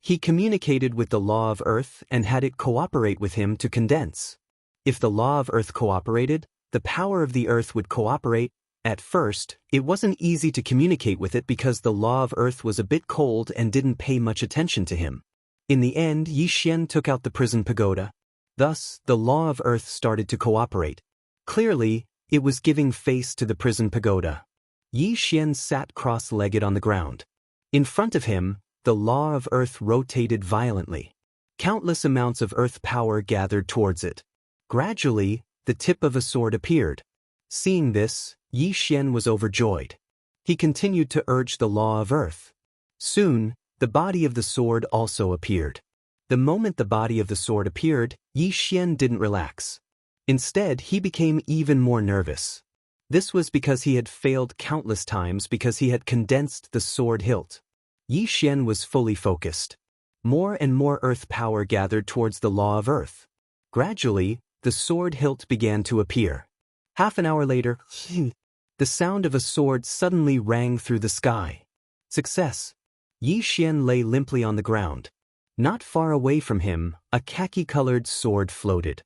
He communicated with the law of earth and had it cooperate with him to condense. If the law of earth cooperated, the power of the earth would cooperate. At first, it wasn't easy to communicate with it because the law of earth was a bit cold and didn't pay much attention to him. In the end, Xian took out the prison pagoda. Thus, the law of earth started to cooperate. Clearly, it was giving face to the prison pagoda. Xian sat cross-legged on the ground. In front of him, the law of earth rotated violently. Countless amounts of earth power gathered towards it. Gradually, the tip of a sword appeared. Seeing this, Xian was overjoyed. He continued to urge the law of earth. Soon, the body of the sword also appeared. The moment the body of the sword appeared, Xian didn't relax. Instead, he became even more nervous. This was because he had failed countless times because he had condensed the sword hilt. Xian was fully focused. More and more earth power gathered towards the law of earth. Gradually, the sword hilt began to appear. Half an hour later, the sound of a sword suddenly rang through the sky. Success. Xian lay limply on the ground. Not far away from him, a khaki-colored sword floated.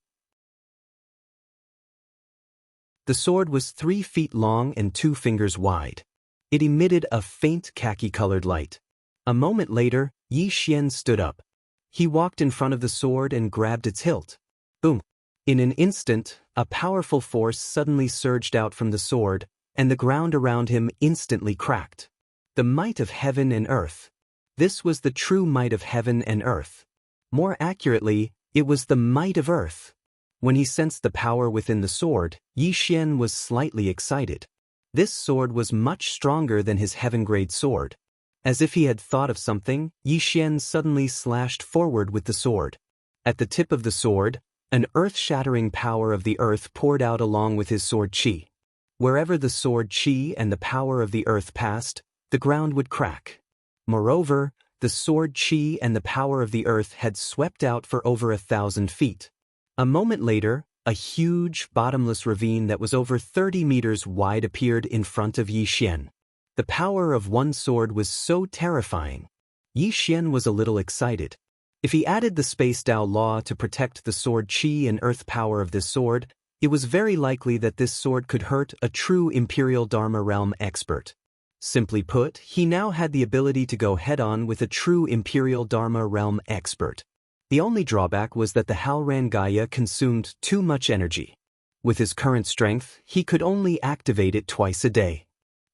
The sword was 3 feet long and 2 fingers wide. It emitted a faint khaki-colored light. A moment later, Xian stood up. He walked in front of the sword and grabbed its hilt. Boom! In an instant, a powerful force suddenly surged out from the sword, and the ground around him instantly cracked. The might of heaven and earth. This was the true might of heaven and earth. More accurately, it was the might of earth. When he sensed the power within the sword, Xian was slightly excited. This sword was much stronger than his heaven-grade sword. As if he had thought of something, Xian suddenly slashed forward with the sword. At the tip of the sword, an earth-shattering power of the earth poured out along with his sword qi. Wherever the sword qi and the power of the earth passed, the ground would crack. Moreover, the sword qi and the power of the earth had swept out for over 1,000 feet. A moment later, A huge, bottomless ravine that was over 30 meters wide appeared in front of Yi Xian. The power of one sword was so terrifying. Yi Xian was a little excited. If he added the Space Dao Law to protect the sword Qi and earth power of this sword, it was very likely that this sword could hurt a true Imperial Dharma Realm expert. Simply put, he now had the ability to go head-on with a true Imperial Dharma Realm expert. The only drawback was that the Halran Gaia consumed too much energy. With his current strength, he could only activate it twice a day.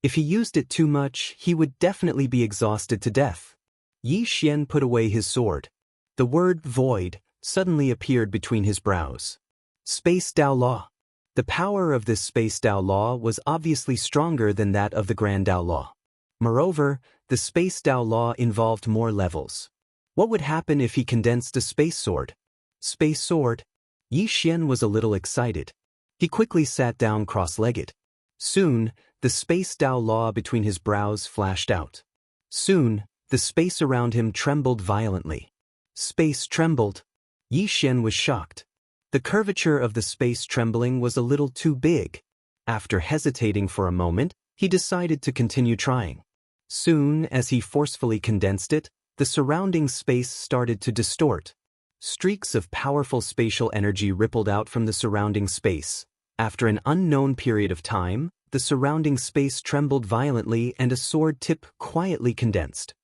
If he used it too much, he would definitely be exhausted to death. Yi Xian put away his sword. The word void suddenly appeared between his brows. Space Dao Law. The power of this Space Dao Law was obviously stronger than that of the Grand Dao Law. Moreover, the Space Dao Law involved more levels. What would happen if he condensed a space sword? Space sword? Yi Xian was a little excited. He quickly sat down cross-legged. Soon, the Space Dao Law between his brows flashed out. Soon, the space around him trembled violently. Space trembled. Yi Xian was shocked. The curvature of the space trembling was a little too big. After hesitating for a moment, he decided to continue trying. Soon, as he forcefully condensed it, the surrounding space started to distort. Streaks of powerful spatial energy rippled out from the surrounding space. After an unknown period of time, the surrounding space trembled violently and a sword tip quietly condensed.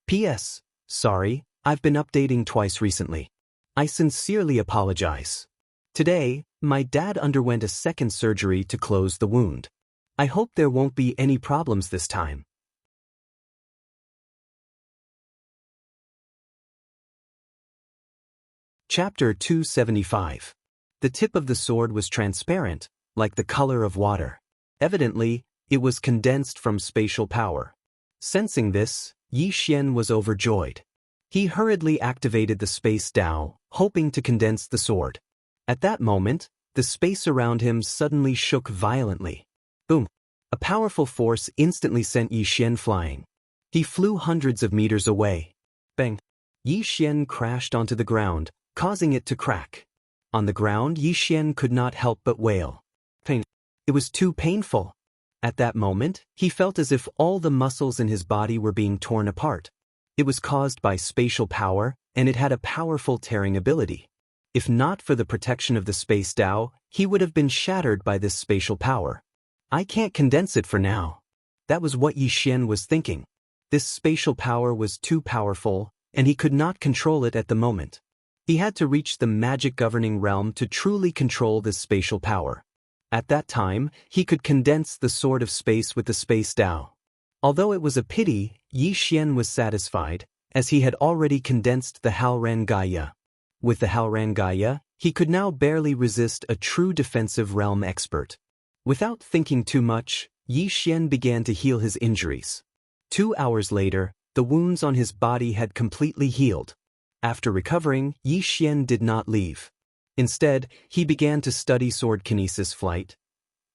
P.S. Sorry, I've been updating twice recently. I sincerely apologize. Today, my dad underwent a second surgery to close the wound. I hope there won't be any problems this time. Chapter 275. The tip of the sword was transparent, like the color of water. Evidently, it was condensed from spatial power. Sensing this, Yi Xian was overjoyed. He hurriedly activated the Space Dao, hoping to condense the sword. At that moment, the space around him suddenly shook violently. Boom! A powerful force instantly sent Yi Xian flying. He flew hundreds of meters away. Bang! Yi Xian crashed onto the ground, causing it to crack. On the ground, Yi Xian could not help but wail. Pain. It was too painful. At that moment, he felt as if all the muscles in his body were being torn apart. It was caused by spatial power, and it had a powerful tearing ability. If not for the protection of the Space Dao, he would have been shattered by this spatial power. I can't condense it for now. That was what Yi Xian was thinking. This spatial power was too powerful, and he could not control it at the moment. He had to reach the magic governing realm to truly control this spatial power. At that time, he could condense the Sword of Space with the Space Dao. Although it was a pity, Yi Xian was satisfied, as he had already condensed the Halran Gaia. With the Halran Gaia, he could now barely resist a true defensive realm expert. Without thinking too much, Yi Xian began to heal his injuries. 2 hours later, the wounds on his body had completely healed. After recovering, Yi Xian did not leave. Instead, he began to study sword kinesis flight.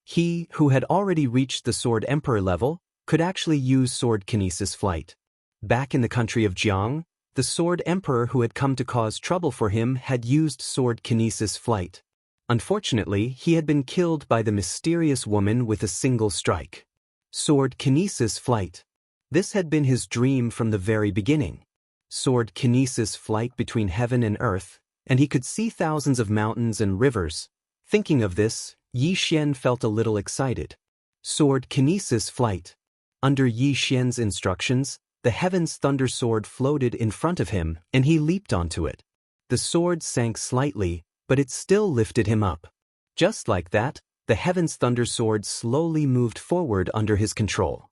He, who had already reached the Sword Emperor level, could actually use sword kinesis flight. Back in the country of Jiang, the Sword Emperor who had come to cause trouble for him had used sword kinesis flight. Unfortunately, he had been killed by the mysterious woman with a single strike. Sword kinesis flight. This had been his dream from the very beginning. Sword kinesis flight between heaven and earth, and he could see thousands of mountains and rivers. Thinking of this, Yi Xian felt a little excited. Sword kinesis flight. Under Yi Xian's instructions, the Heaven's Thunder Sword floated in front of him, and he leaped onto it. The sword sank slightly, but it still lifted him up. Just like that, the Heaven's Thunder Sword slowly moved forward under his control.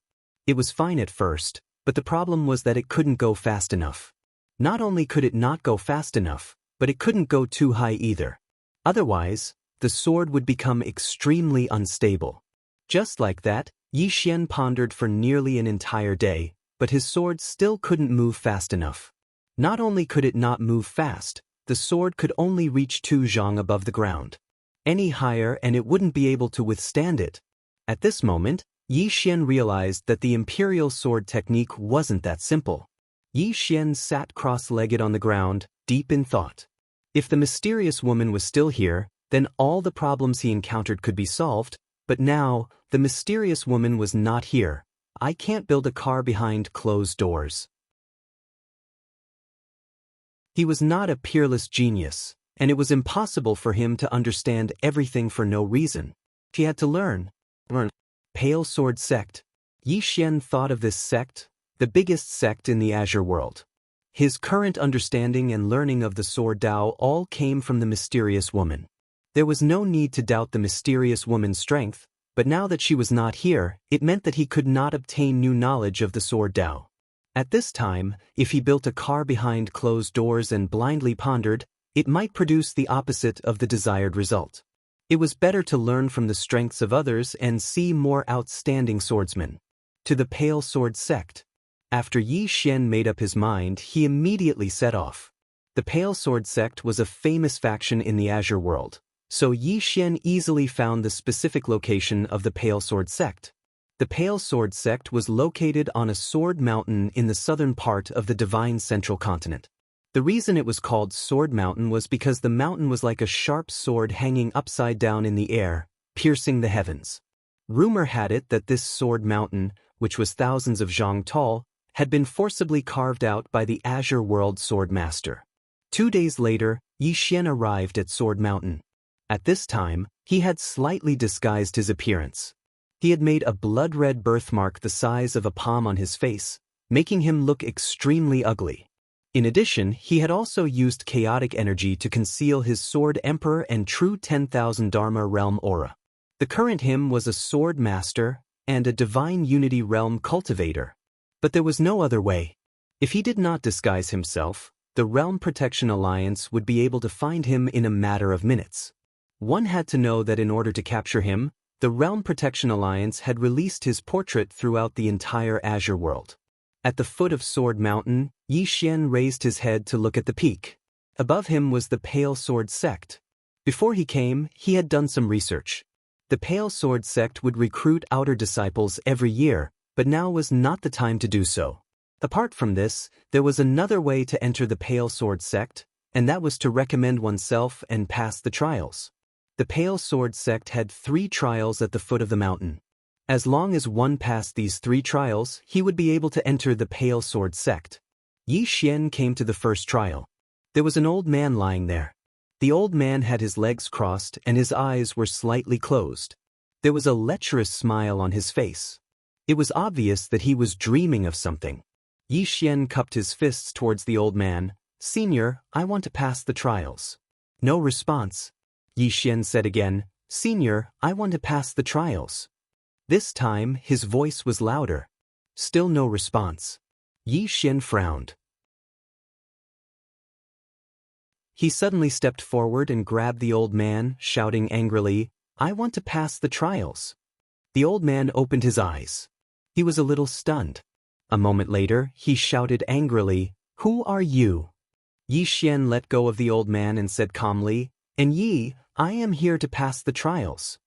It was fine at first, but the problem was that it couldn't go fast enough. Not only could it not go fast enough, but it couldn't go too high either. Otherwise, the sword would become extremely unstable. Just like that, Yi Xian pondered for nearly an entire day, but his sword still couldn't move fast enough. Not only could it not move fast, the sword could only reach 2 zhang above the ground. Any higher and it wouldn't be able to withstand it. At this moment, Yi Xian realized that the imperial sword technique wasn't that simple. Yi Xian sat cross-legged on the ground, deep in thought. If the mysterious woman was still here, Then all the problems he encountered could be solved, but now, the mysterious woman was not here. I can't build a car behind closed doors. He was not a peerless genius, and it was impossible for him to understand everything for no reason. He had to learn. Pale Sword Sect. Yi Xian thought of this sect, the biggest sect in the Azure world. His current understanding and learning of the Sword Dao all came from the mysterious woman. There was no need to doubt the mysterious woman's strength, but now that she was not here, it meant that he could not obtain new knowledge of the Sword Dao. At this time, if he built a car behind closed doors and blindly pondered, it might produce the opposite of the desired result. It was better to learn from the strengths of others and see more outstanding swordsmen. To the Pale Sword Sect. After Yi Xian made up his mind, he immediately set off. The Pale Sword Sect was a famous faction in the Azure world, so Yi Xian easily found the specific location of the Pale Sword Sect. The Pale Sword Sect was located on a sword mountain in the southern part of the divine central continent. The reason it was called Sword Mountain was because the mountain was like a sharp sword hanging upside down in the air, piercing the heavens. Rumor had it that this Sword Mountain, which was thousands of zhang tall, had been forcibly carved out by the Azure World Sword Master. 2 days later, Yi Xian arrived at Sword Mountain. At this time, he had slightly disguised his appearance. He had made a blood-red birthmark the size of a palm on his face, making him look extremely ugly. In addition, he had also used chaotic energy to conceal his Sword Emperor and true 10,000 Dharma realm aura. The current him was a Sword Master and a Divine Unity realm cultivator. But there was no other way. If he did not disguise himself, the Realm Protection Alliance would be able to find him in a matter of minutes. One had to know that in order to capture him, the Realm Protection Alliance had released his portrait throughout the entire Azure world. At the foot of Sword Mountain, Yi Xian raised his head to look at the peak. Above him was the Pale Sword Sect. Before he came, he had done some research. The Pale Sword Sect would recruit outer disciples every year, but now was not the time to do so. Apart from this, there was another way to enter the Pale Sword Sect, and that was to recommend oneself and pass the trials. The Pale Sword Sect had 3 trials at the foot of the mountain. As long as one passed these 3 trials, he would be able to enter the Pale Sword Sect. Yi Xian came to the first trial. There was an old man lying there. The old man had his legs crossed and his eyes were slightly closed. There was a lecherous smile on his face. It was obvious that he was dreaming of something. Yi Xian cupped his fists towards the old man. "Senior, I want to pass the trials." No response. Yi Xian said again, "Senior, I want to pass the trials." This time, his voice was louder. Still no response. Yi Xian frowned. He suddenly stepped forward and grabbed the old man, shouting angrily, "I want to pass the trials." The old man opened his eyes. He was a little stunned. A moment later, he shouted angrily, "Who are you?" Yi Xian let go of the old man and said calmly, "And Yi, I am here to pass the trials."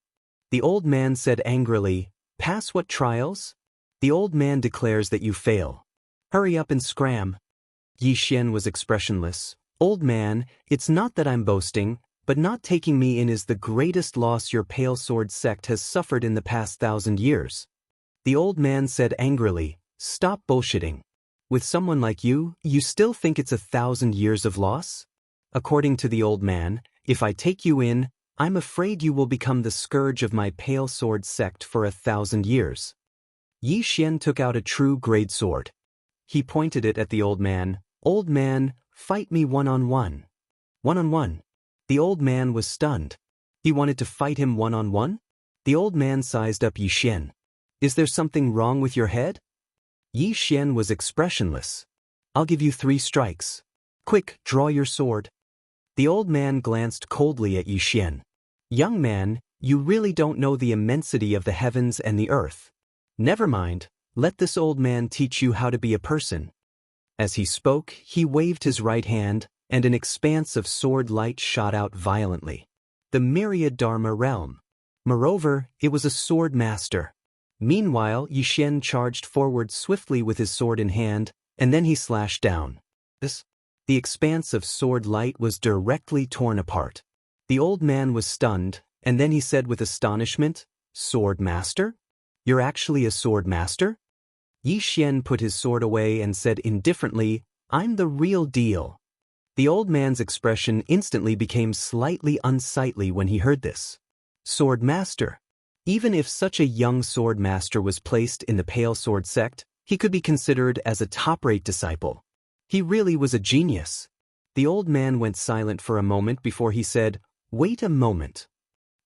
The old man said angrily, "Pass what trials?" "The old man declares that you fail. Hurry up and scram." Yi Xian was expressionless. "Old man, it's not that I'm boasting, but not taking me in is the greatest loss your Pale Sword Sect has suffered in the past 1,000 years. The old man said angrily, "Stop bullshitting. With someone like you, you still think it's 1,000 years of loss? According to the old man, if I take you in, I'm afraid you will become the scourge of my Pale Sword Sect for 1,000 years. Yi Xian took out a true grade sword. He pointed it at the old man. "Old man, fight me one-on-one." One-on-one. The old man was stunned. He wanted to fight him one-on-one? The old man sized up Yi Xian. "Is there something wrong with your head?" Yi Xian was expressionless. "I'll give you 3 strikes. Quick, draw your sword." The old man glanced coldly at Yi Xian. "Young man, you really don't know the immensity of the heavens and the earth. Never mind, let this old man teach you how to be a person." As he spoke, he waved his right hand, and an expanse of sword light shot out violently. The myriad Dharma realm. Moreover, it was a sword master. Meanwhile, Yi Xian charged forward swiftly with his sword in hand, and then he slashed down. The expanse of sword light was directly torn apart. The old man was stunned, and then he said with astonishment, "Sword master? You're actually a sword master?" Yi Xian put his sword away and said indifferently, "I'm the real deal." The old man's expression instantly became slightly unsightly when he heard this. Sword master. Even if such a young sword master was placed in the Pale Sword sect, he could be considered as a top-rate disciple. He really was a genius. The old man went silent for a moment before he said, "Wait a moment."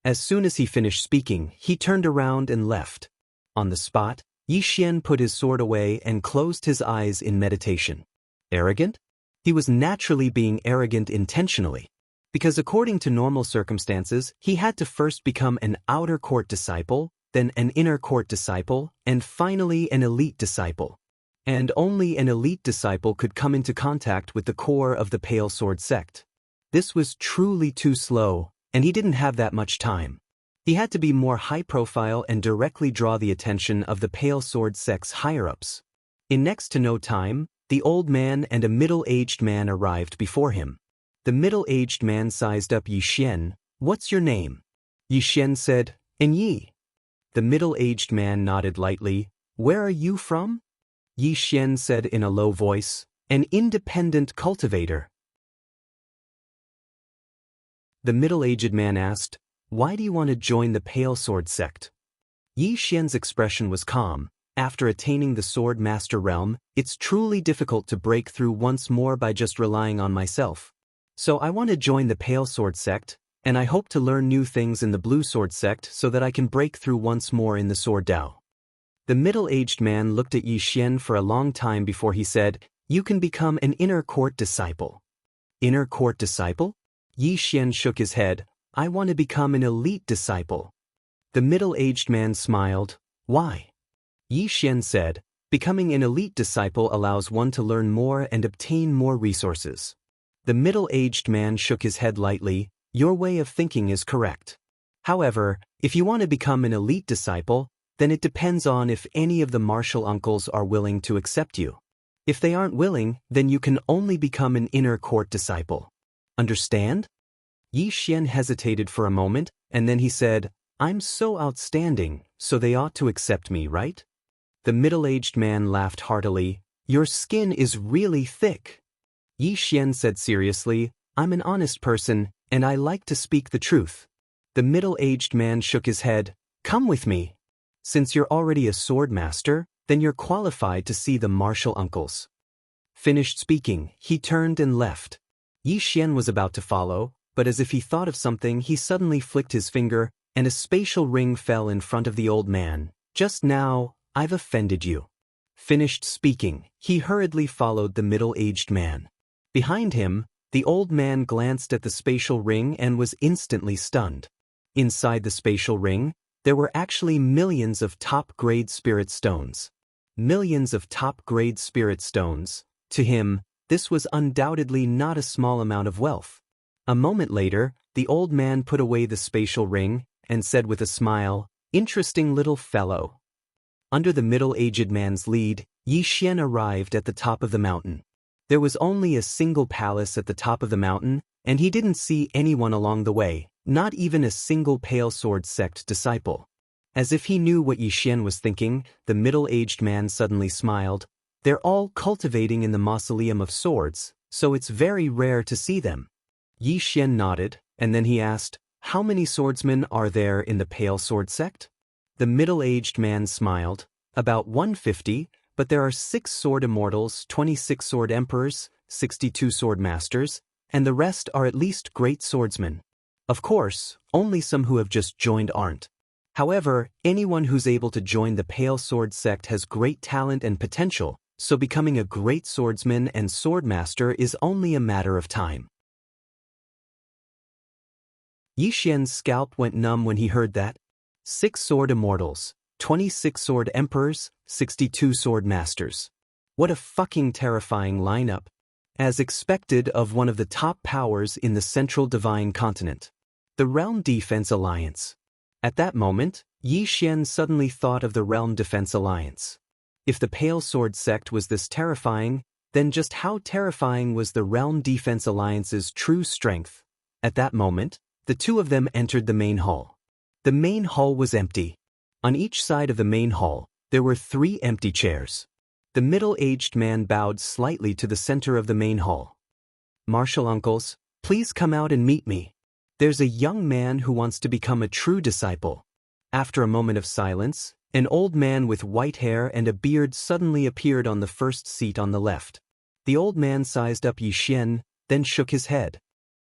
As soon as he finished speaking, he turned around and left. On the spot, Yi Xian put his sword away and closed his eyes in meditation. Arrogant? He was naturally being arrogant intentionally, because according to normal circumstances, he had to first become an outer court disciple, then an inner court disciple, and finally an elite disciple. And only an elite disciple could come into contact with the core of the Pale Sword sect. This was truly too slow, and he didn't have that much time. He had to be more high-profile and directly draw the attention of the Pale Sword sect's higher-ups. In next to no time, the old man and a middle-aged man arrived before him. The middle-aged man sized up Yi Xian. "What's your name?" Yi Xian said, "Yi." The middle-aged man nodded lightly. "Where are you from?" Yi Xian said in a low voice, "An independent cultivator." The middle-aged man asked, "Why do you want to join the Pale Sword sect?" Yi Xian's expression was calm. After attaining the Sword Master realm, it's truly difficult to break through once more by just relying on myself. So I want to join the Pale Sword sect, and I hope to learn new things in the Blue Sword sect so that I can break through once more in the Sword Dao. The middle-aged man looked at Yi Xian for a long time before he said, "You can become an inner court disciple." Inner court disciple? Yi Xian shook his head. "I want to become an elite disciple." The middle-aged man smiled. "Why?" Yi Xian said, "Becoming an elite disciple allows one to learn more and obtain more resources." The middle-aged man shook his head lightly. "Your way of thinking is correct. However, if you want to become an elite disciple, then it depends on if any of the martial uncles are willing to accept you. If they aren't willing, then you can only become an inner court disciple. Understand?" Yi Xian hesitated for a moment, and then he said, "I'm so outstanding, so they ought to accept me, right?" The middle-aged man laughed heartily. "Your skin is really thick." Yi Xian said seriously, "I'm an honest person, and I like to speak the truth." The middle-aged man shook his head. "Come with me. Since you're already a sword master, then you're qualified to see the martial uncles." Finished speaking, he turned and left. Yi Xian was about to follow, but as if he thought of something, he suddenly flicked his finger, and a spatial ring fell in front of the old man. "Just now, I've offended you." Finished speaking, he hurriedly followed the middle-aged man. Behind him, the old man glanced at the spatial ring and was instantly stunned. Inside the spatial ring, there were actually millions of top-grade spirit stones. Millions of top-grade spirit stones. To him, this was undoubtedly not a small amount of wealth. A moment later, the old man put away the spatial ring and said with a smile, "Interesting little fellow." Under the middle-aged man's lead, Yi Xian arrived at the top of the mountain. There was only a single palace at the top of the mountain, and he didn't see anyone along the way, not even a single Pale Sword sect disciple. As if he knew what Yi Xian was thinking, the middle-aged man suddenly smiled. "They're all cultivating in the Mausoleum of Swords, so it's very rare to see them." Yi Xian nodded, and then he asked, "How many swordsmen are there in the Pale Sword sect?" The middle-aged man smiled. "About 150, but there are 6 sword immortals, 26 sword emperors, 62 sword masters, and the rest are at least great swordsmen. Of course, only some who have just joined aren't. However, anyone who's able to join the Pale Sword sect has great talent and potential, so becoming a great swordsman and sword master is only a matter of time." Yi Xian's scalp went numb when he heard that. 6 sword immortals, 26 sword emperors, 62 sword masters. What a fucking terrifying lineup. As expected of one of the top powers in the Central Divine Continent. The Realm Defense Alliance. At that moment, Yi Xian suddenly thought of the Realm Defense Alliance. If the Pale Sword sect was this terrifying, then just how terrifying was the Realm Defense Alliance's true strength? At that moment, The two of them entered the main hall. The main hall was empty. On each side of the main hall, there were 3 empty chairs. The middle-aged man bowed slightly to the center of the main hall. "Martial uncles, please come out and meet me. There's a young man who wants to become a true disciple." After a moment of silence, an old man with white hair and a beard suddenly appeared on the first seat on the left. The old man sized up Yixian, then shook his head.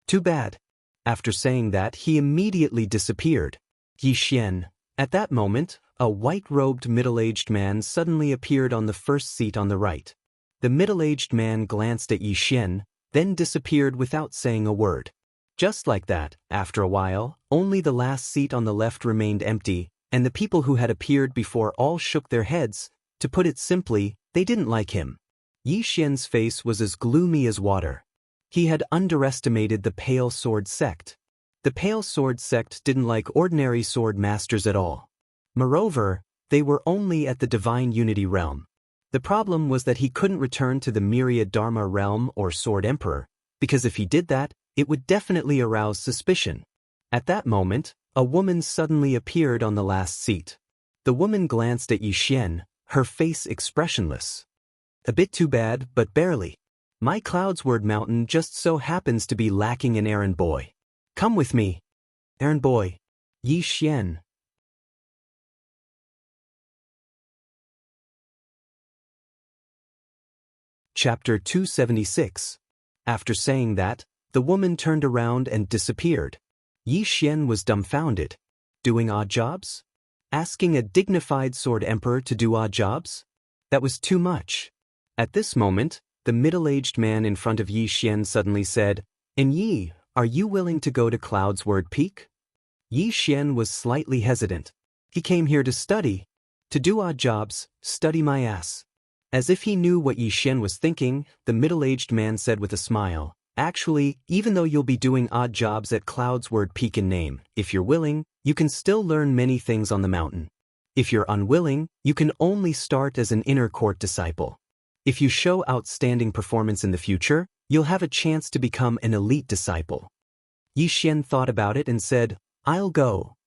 "Too bad." After saying that, he immediately disappeared. Yixian. At that moment, a white-robed middle-aged man suddenly appeared on the first seat on the right. The middle-aged man glanced at Yixian, then disappeared without saying a word. Just like that, after a while, only the last seat on the left remained empty, and the people who had appeared before all shook their heads. To put it simply, they didn't like him. Yixian's face was as gloomy as water. He had underestimated the Pale Sword sect. The Pale Sword sect didn't like ordinary sword masters at all. Moreover, they were only at the Divine Unity realm. The problem was that he couldn't return to the Myriad Dharma realm or Sword Emperor, because if he did that, it would definitely arouse suspicion. At that moment, a woman suddenly appeared on the last seat. The woman glanced at Yixian, her face expressionless. "A bit too bad, but barely. My Cloudsword Mountain just so happens to be lacking an errand boy. Come with me." "Errand boy." Yixian. Chapter 276. After saying that, the woman turned around and disappeared. Yixian was dumbfounded. Doing odd jobs? Asking a dignified sword emperor to do odd jobs? That was too much. At this moment, the middle-aged man in front of Yixian suddenly said, "And Yi, are you willing to go to Cloudsword Peak?" Yixian was slightly hesitant. He came here to study. To do odd jobs, study my ass. As if he knew what Yixian was thinking, the middle-aged man said with a smile, "Actually, even though you'll be doing odd jobs at Cloudsword Peak in name, if you're willing, you can still learn many things on the mountain. If you're unwilling, you can only start as an inner court disciple. If you show outstanding performance in the future, you'll have a chance to become an elite disciple." Yixian thought about it and said, "I'll go."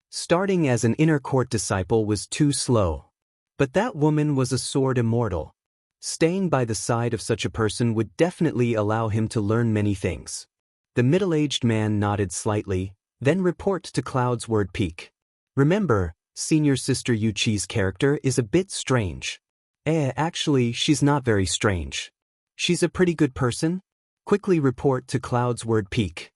Starting as an inner court disciple was too slow. But that woman was a sword immortal. Staying by the side of such a person would definitely allow him to learn many things. The middle-aged man nodded slightly, then report to Cloudsword Peak. "Remember, senior sister Yuqi's character is a bit strange." Actually, she's not very strange. She's a pretty good person. Quickly report to Cloudsword Peak."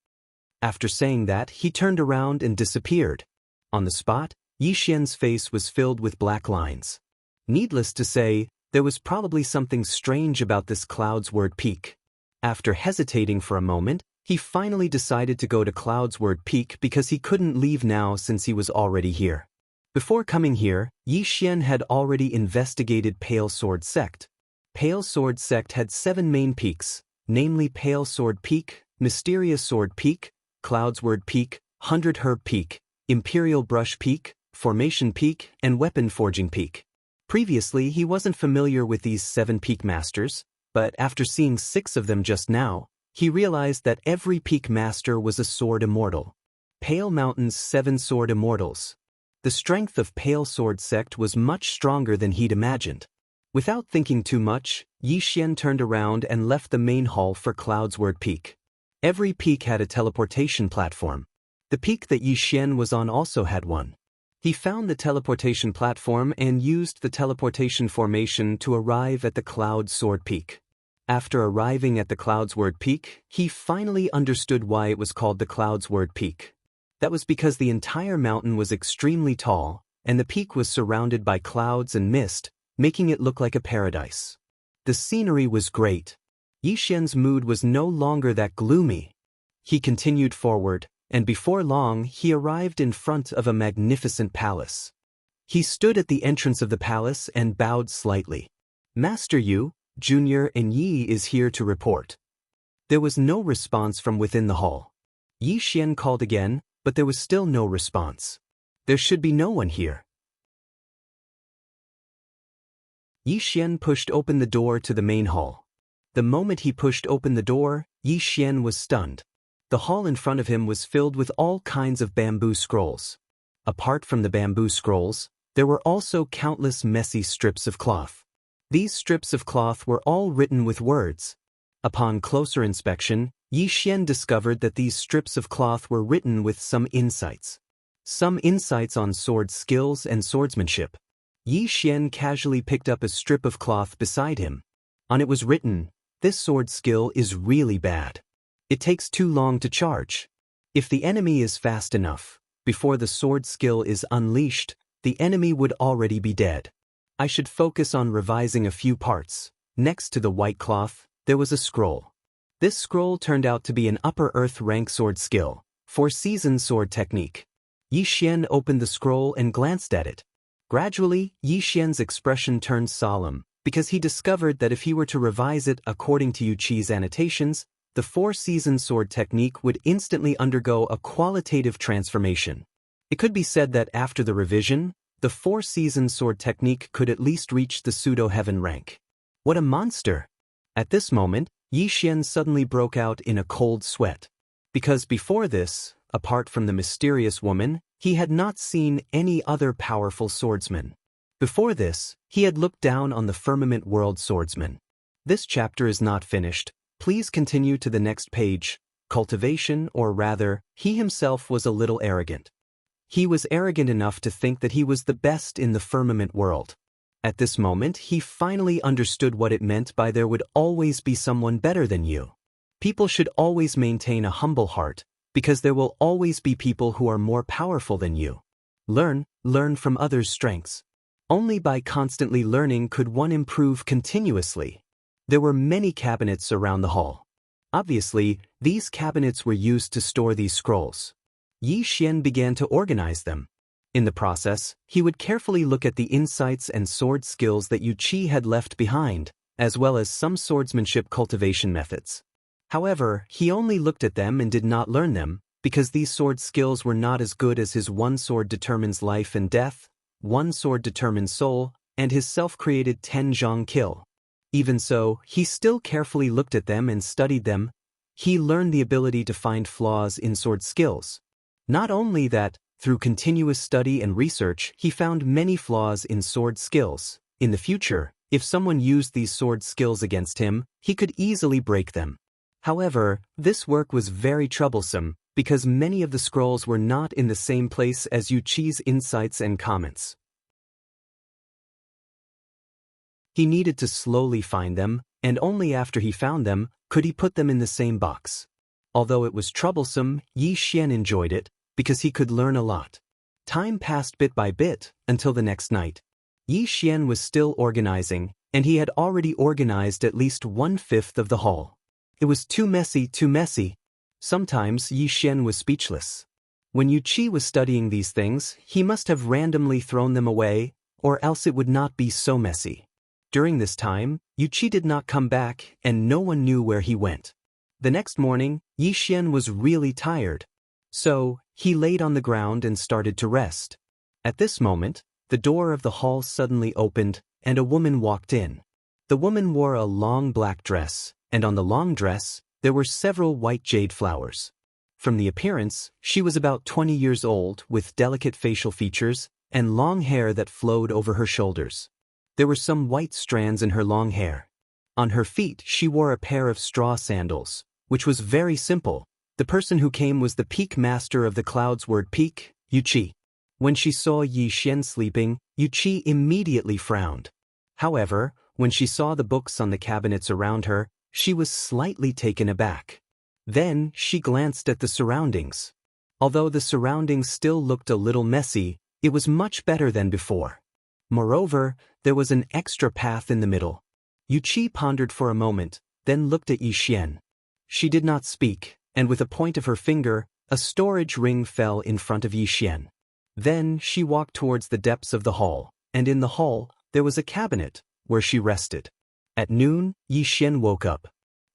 After saying that, he turned around and disappeared. On the spot, Yixian's face was filled with black lines. Needless to say, there was probably something strange about this Cloudsword Peak. After hesitating for a moment, he finally decided to go to Cloudsword Peak because he couldn't leave now since he was already here. Before coming here, Yixian had already investigated Pale Sword Sect. Pale Sword Sect had 7 main peaks, namely Pale Sword Peak, Mysterious Sword Peak, Cloudsword Peak, 100 Herb Peak, Imperial Brush Peak, Formation Peak, and Weapon Forging Peak. Previously, he wasn't familiar with these 7 peak masters, but after seeing 6 of them just now, he realized that every peak master was a sword immortal. Pale Mountain's 7 sword immortals. The strength of Pale Sword Sect was much stronger than he'd imagined. Without thinking too much, Yixian turned around and left the main hall for Cloudsword Peak. Every peak had a teleportation platform. The peak that Yixian was on also had one. He found the teleportation platform and used the teleportation formation to arrive at the Cloud Sword Peak. After arriving at the Cloudsword Peak, he finally understood why it was called the Cloudsword Peak. That was because the entire mountain was extremely tall, and the peak was surrounded by clouds and mist, making it look like a paradise. The scenery was great. Yixian's mood was no longer that gloomy. He continued forward, and before long he arrived in front of a magnificent palace. He stood at the entrance of the palace and bowed slightly. "Master Yu, Junior and Yi is here to report." There was no response from within the hall. Yixian called again, but there was still no response. There should be no one here. Yixian pushed open the door to the main hall. The moment he pushed open the door, Yixian was stunned. The hall in front of him was filled with all kinds of bamboo scrolls. Apart from the bamboo scrolls, there were also countless messy strips of cloth. These strips of cloth were all written with words. Upon closer inspection, Yi Xian discovered that these strips of cloth were written with some insights. Some insights on sword skills and swordsmanship. Yi Xian casually picked up a strip of cloth beside him. On it was written, "This sword skill is really bad. It takes too long to charge. If the enemy is fast enough, before the sword skill is unleashed, the enemy would already be dead. I should focus on revising a few parts." Next to the white cloth, there was a scroll. This scroll turned out to be an upper earth rank sword skill, 4-season sword technique. Yi Xian opened the scroll and glanced at it. Gradually, Yi Xian's expression turned solemn, because he discovered that if he were to revise it according to Yu Qi's annotations, the 4-season sword technique would instantly undergo a qualitative transformation. It could be said that after the revision, the 4-season sword technique could at least reach the pseudo-heaven rank. What a monster! At this moment, Yi Xian suddenly broke out in a cold sweat. Because before this, apart from the mysterious woman, he had not seen any other powerful swordsman. Before this, he had looked down on the firmament world swordsman. This chapter is not finished. Please continue to the next page. Cultivation, or rather, he himself was a little arrogant. He was arrogant enough to think that he was the best in the firmament world. At this moment, he finally understood what it meant by there would always be someone better than you. People should always maintain a humble heart, because there will always be people who are more powerful than you. Learn from others' strengths. Only by constantly learning could one improve continuously. There were many cabinets around the hall. Obviously, these cabinets were used to store these scrolls. Yi Xian began to organize them. In the process, he would carefully look at the insights and sword skills that Yu Qi had left behind, as well as some swordsmanship cultivation methods. However, he only looked at them and did not learn them, because these sword skills were not as good as his one sword determines life and death, one sword determines soul, and his self-created 10-zhang kill. Even so, he still carefully looked at them and studied them. He learned the ability to find flaws in sword skills. Not only that, through continuous study and research, he found many flaws in sword skills. In the future, if someone used these sword skills against him, he could easily break them. However, this work was very troublesome, because many of the scrolls were not in the same place as Yu Qi's insights and comments. He needed to slowly find them, and only after he found them, could he put them in the same box. Although it was troublesome, Yi Xian enjoyed it, because he could learn a lot. Time passed bit by bit, until the next night. Yi Xian was still organizing, and he had already organized at least 1/5 of the hall. It was too messy, too messy. Sometimes Yi Xian was speechless. When Yu Qi was studying these things, he must have randomly thrown them away, or else it would not be so messy. During this time, Yu Qi did not come back, and no one knew where he went. The next morning, Yi Xian was really tired. So, he laid on the ground and started to rest. At this moment, the door of the hall suddenly opened, and a woman walked in. The woman wore a long black dress, and on the long dress, there were several white jade flowers. From the appearance, she was about 20 years old, with delicate facial features, and long hair that flowed over her shoulders. There were some white strands in her long hair. On her feet, she wore a pair of straw sandals, which was very simple. The person who came was the peak master of the cloud's word peak, Yu Qi. When she saw Yi Xian sleeping, Yu Qi immediately frowned. However, when she saw the books on the cabinets around her, she was slightly taken aback. Then, she glanced at the surroundings. Although the surroundings still looked a little messy, it was much better than before. Moreover, there was an extra path in the middle. Yu Qi pondered for a moment, then looked at Yi Xian. She did not speak, and with a point of her finger, a storage ring fell in front of Yi Xian. Then she walked towards the depths of the hall, and in the hall, there was a cabinet, where she rested. At noon, Yi Xian woke up.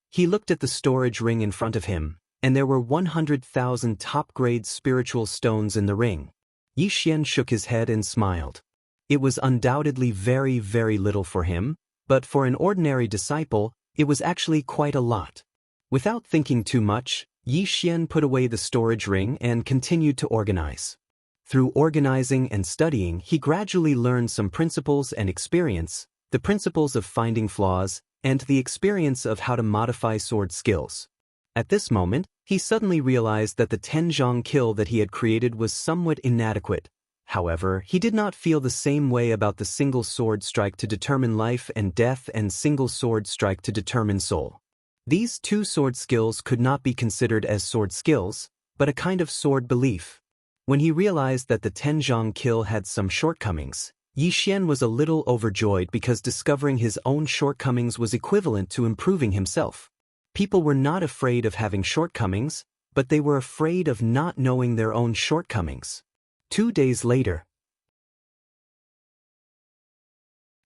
He looked at the storage ring in front of him, and there were 100,000 top-grade spiritual stones in the ring. Yi Xian shook his head and smiled. It was undoubtedly very, very little for him, but for an ordinary disciple, it was actually quite a lot. Without thinking too much, Yi Xian put away the storage ring and continued to organize. Through organizing and studying, he gradually learned some principles and experience, the principles of finding flaws, and the experience of how to modify sword skills. At this moment, he suddenly realized that the Tenjiang kill that he had created was somewhat inadequate. However, he did not feel the same way about the single sword strike to determine life and death and single sword strike to determine soul. These two sword skills could not be considered as sword skills, but a kind of sword belief. When he realized that the Tenjiang kill had some shortcomings, Yi Xian was a little overjoyed because discovering his own shortcomings was equivalent to improving himself. People were not afraid of having shortcomings, but they were afraid of not knowing their own shortcomings. 2 days later.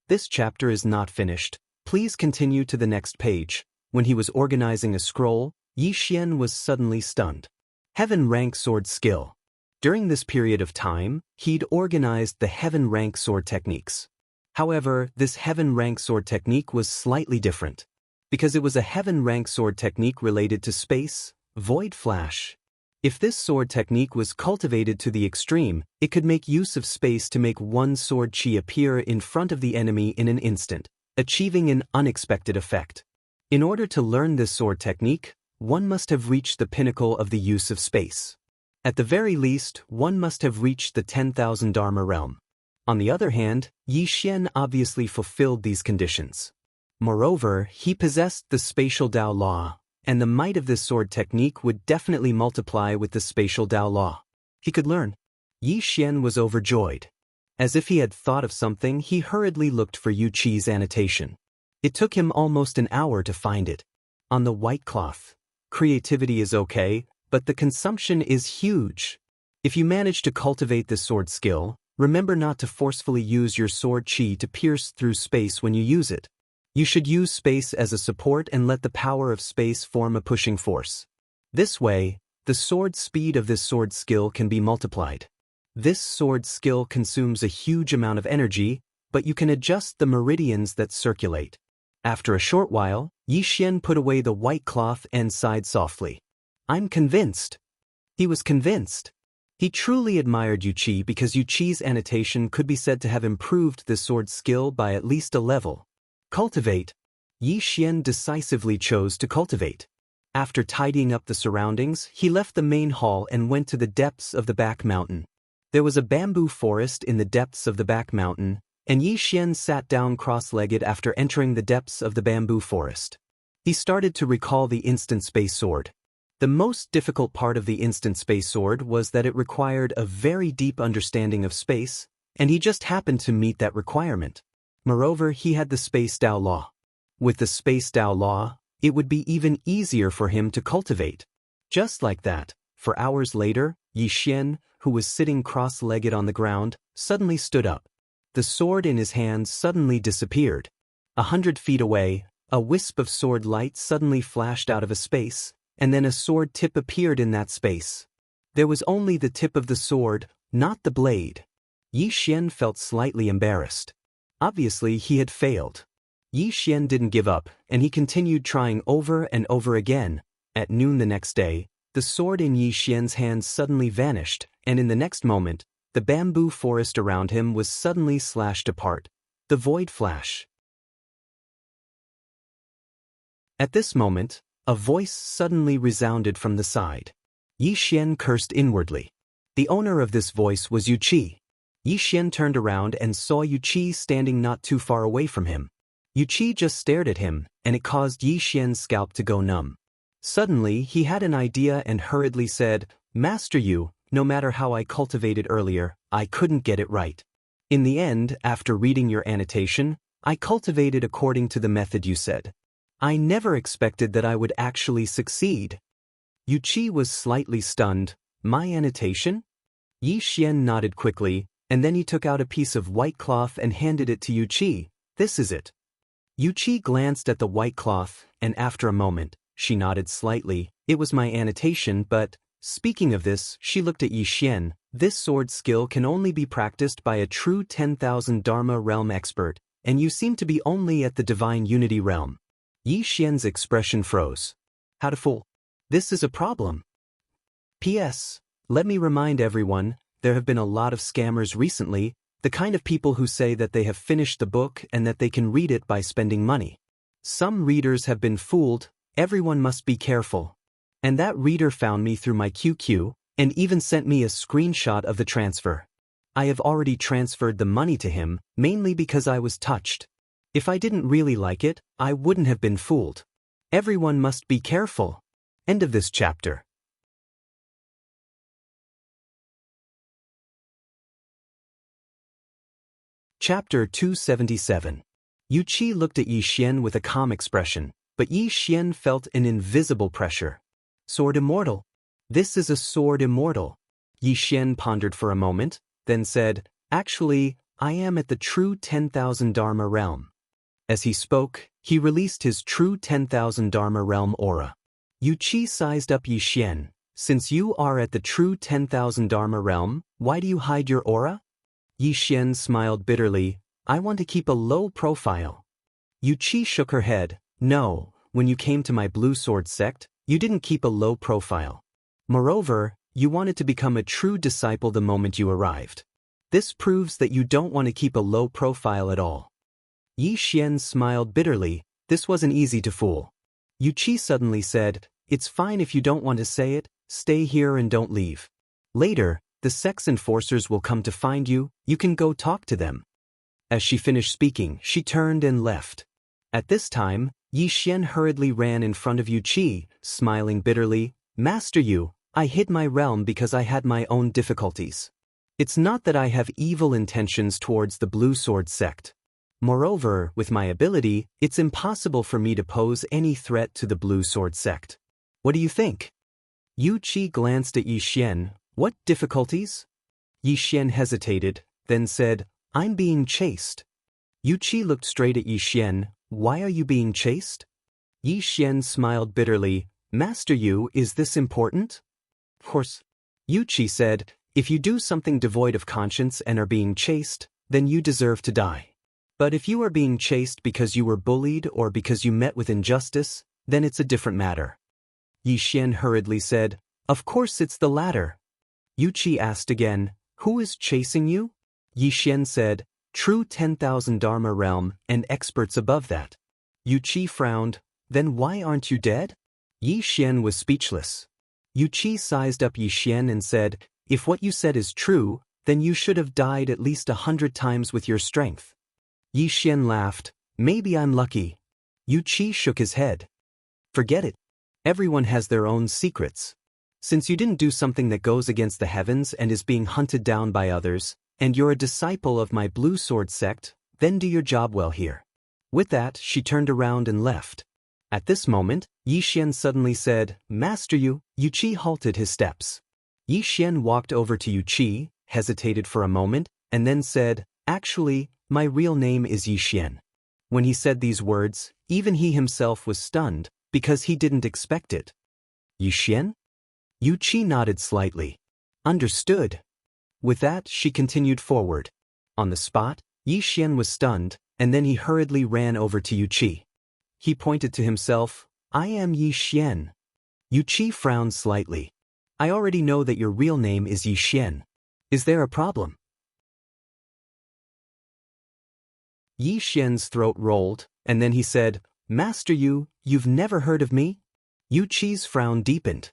This chapter is not finished. Please continue to the next page. When he was organizing a scroll, Yi Xian was suddenly stunned. Heaven rank sword skill. During this period of time, he'd organized the heaven rank sword techniques. However, this heaven rank sword technique was slightly different. Because it was a heaven rank sword technique related to space, void flash. If this sword technique was cultivated to the extreme, it could make use of space to make one sword chi appear in front of the enemy in an instant, achieving an unexpected effect. In order to learn this sword technique, one must have reached the pinnacle of the use of space. At the very least, one must have reached the 10,000 Dharma realm. On the other hand, Yi Xian obviously fulfilled these conditions. Moreover, he possessed the spatial Dao law, and the might of this sword technique would definitely multiply with the spatial Dao law. He could learn. Yi Xian was overjoyed. As if he had thought of something, he hurriedly looked for Yu Qi's annotation. It took him almost an hour to find it. On the white cloth. Creativity is okay, but the consumption is huge. If you manage to cultivate this sword skill, remember not to forcefully use your sword chi to pierce through space when you use it. You should use space as a support and let the power of space form a pushing force. This way, the sword speed of this sword skill can be multiplied. This sword skill consumes a huge amount of energy, but you can adjust the meridians that circulate. After a short while, Yi Xian put away the white cloth and sighed softly. I'm convinced. He was convinced. He truly admired Yu Qi because Yu Qi's annotation could be said to have improved the sword skill by at least a level. Cultivate. Yi Xian decisively chose to cultivate. After tidying up the surroundings, he left the main hall and went to the depths of the back mountain. There was a bamboo forest in the depths of the back mountain, and Yi Xian sat down cross-legged after entering the depths of the bamboo forest. He started to recall the instant space sword. The most difficult part of the instant space sword was that it required a very deep understanding of space, and he just happened to meet that requirement. Moreover, he had the space Dao law. With the space Dao law, it would be even easier for him to cultivate. Just like that, for hours later, Yi Xian, who was sitting cross-legged on the ground, suddenly stood up. The sword in his hand suddenly disappeared. 100 feet away, a wisp of sword light suddenly flashed out of a space, and then a sword tip appeared in that space. There was only the tip of the sword, not the blade. Yi Xian felt slightly embarrassed. Obviously, he had failed. Yi Xian didn't give up, and he continued trying over and over again. At noon the next day, the sword in Yi Xian's hand suddenly vanished, and in the next moment, the bamboo forest around him was suddenly slashed apart. The void flash. At this moment, a voice suddenly resounded from the side. Yi Xian cursed inwardly. The owner of this voice was Yu Qi. Yi Xian turned around and saw Yu Qi standing not too far away from him. Yu Qi just stared at him, and it caused Yi Xian's scalp to go numb. Suddenly, he had an idea and hurriedly said, "Master Yu, no matter how I cultivated earlier, I couldn't get it right. In the end, after reading your annotation, I cultivated according to the method you said. I never expected that I would actually succeed." Yu Qi was slightly stunned. My annotation? Yi Xian nodded quickly, and then he took out a piece of white cloth and handed it to Yu Qi. This is it. Yu Qi glanced at the white cloth, and after a moment, she nodded slightly. It was my annotation, but, speaking of this, she looked at Yi Xian. This sword skill can only be practiced by a true 10,000 Dharma realm expert, and you seem to be only at the divine unity realm. Yi Xian's expression froze. How to fool? This is a problem. P.S. Let me remind everyone, there have been a lot of scammers recently, the kind of people who say that they have finished the book and that they can read it by spending money. Some readers have been fooled, everyone must be careful. And that reader found me through my QQ, and even sent me a screenshot of the transfer. I have already transferred the money to him, mainly because I was touched. If I didn't really like it, I wouldn't have been fooled. Everyone must be careful. End of this chapter. Chapter 277. Yu Qi looked at Yi Xian with a calm expression, but Yi Xian felt an invisible pressure. Sword immortal. This is a sword immortal. Yi Xian pondered for a moment, then said, actually, I am at the true 10,000 Dharma realm. As he spoke, he released his true 10,000 Dharma realm aura. Yu Qi sized up Yi Xian. Since you are at the true 10,000 Dharma realm, why do you hide your aura? Yi Xian smiled bitterly, I want to keep a low profile. Yu Qi shook her head, no, when you came to my blue sword sect, you didn't keep a low profile. Moreover, you wanted to become a true disciple the moment you arrived. This proves that you don't want to keep a low profile at all. Yi Xian smiled bitterly, this wasn't easy to fool. Yu Qi suddenly said, it's fine if you don't want to say it, stay here and don't leave. Later, the sect's enforcers will come to find you, you can go talk to them. As she finished speaking, she turned and left. At this time, Yi Xian hurriedly ran in front of Yu Qi, smiling bitterly, Master Yu, I hid my realm because I had my own difficulties. It's not that I have evil intentions towards the Blue Sword sect. Moreover, with my ability, it's impossible for me to pose any threat to the Blue Sword sect. What do you think? Yu Qi glanced at Yi Xian. What difficulties? Yi Xian hesitated, then said, I'm being chased. Yu Qi looked straight at Yi Xian. Why are you being chased? Yi Xian smiled bitterly. Master Yu, is this important? Of course. Yu Qi said, if you do something devoid of conscience and are being chased, then you deserve to die. But if you are being chased because you were bullied or because you met with injustice, then it's a different matter. Yi Xian hurriedly said, of course it's the latter. Yu Qi asked again, who is chasing you? Yi Xian said, true 10,000 Dharma realm and experts above that. Yu Qi frowned, then why aren't you dead? Yi Xian was speechless. Yu Qi sized up Yi Xian and said, if what you said is true, then you should have died at least 100 times with your strength. Yi Xian laughed, maybe I'm lucky. Yu Qi shook his head. Forget it. Everyone has their own secrets. Since you didn't do something that goes against the heavens and is being hunted down by others, and you're a disciple of my Blue Sword sect, then do your job well here. With that, she turned around and left. At this moment, Yi Xian suddenly said, Master Yu. Yu Qi halted his steps. Yi Xian walked over to Yu Qi, hesitated for a moment, and then said, actually, my real name is Yi Xian. When he said these words, even he himself was stunned, because he didn't expect it. Yi Xian? Yu Qi nodded slightly. Understood. With that, she continued forward. On the spot, Yi Xian was stunned, and then he hurriedly ran over to Yu Qi. He pointed to himself, I am Yi Xian. Yu Qi frowned slightly. I already know that your real name is Yi Xian. Is there a problem? Yi Xian's throat rolled, and then he said, Master Yu, you've never heard of me? Yu Qi's frown deepened.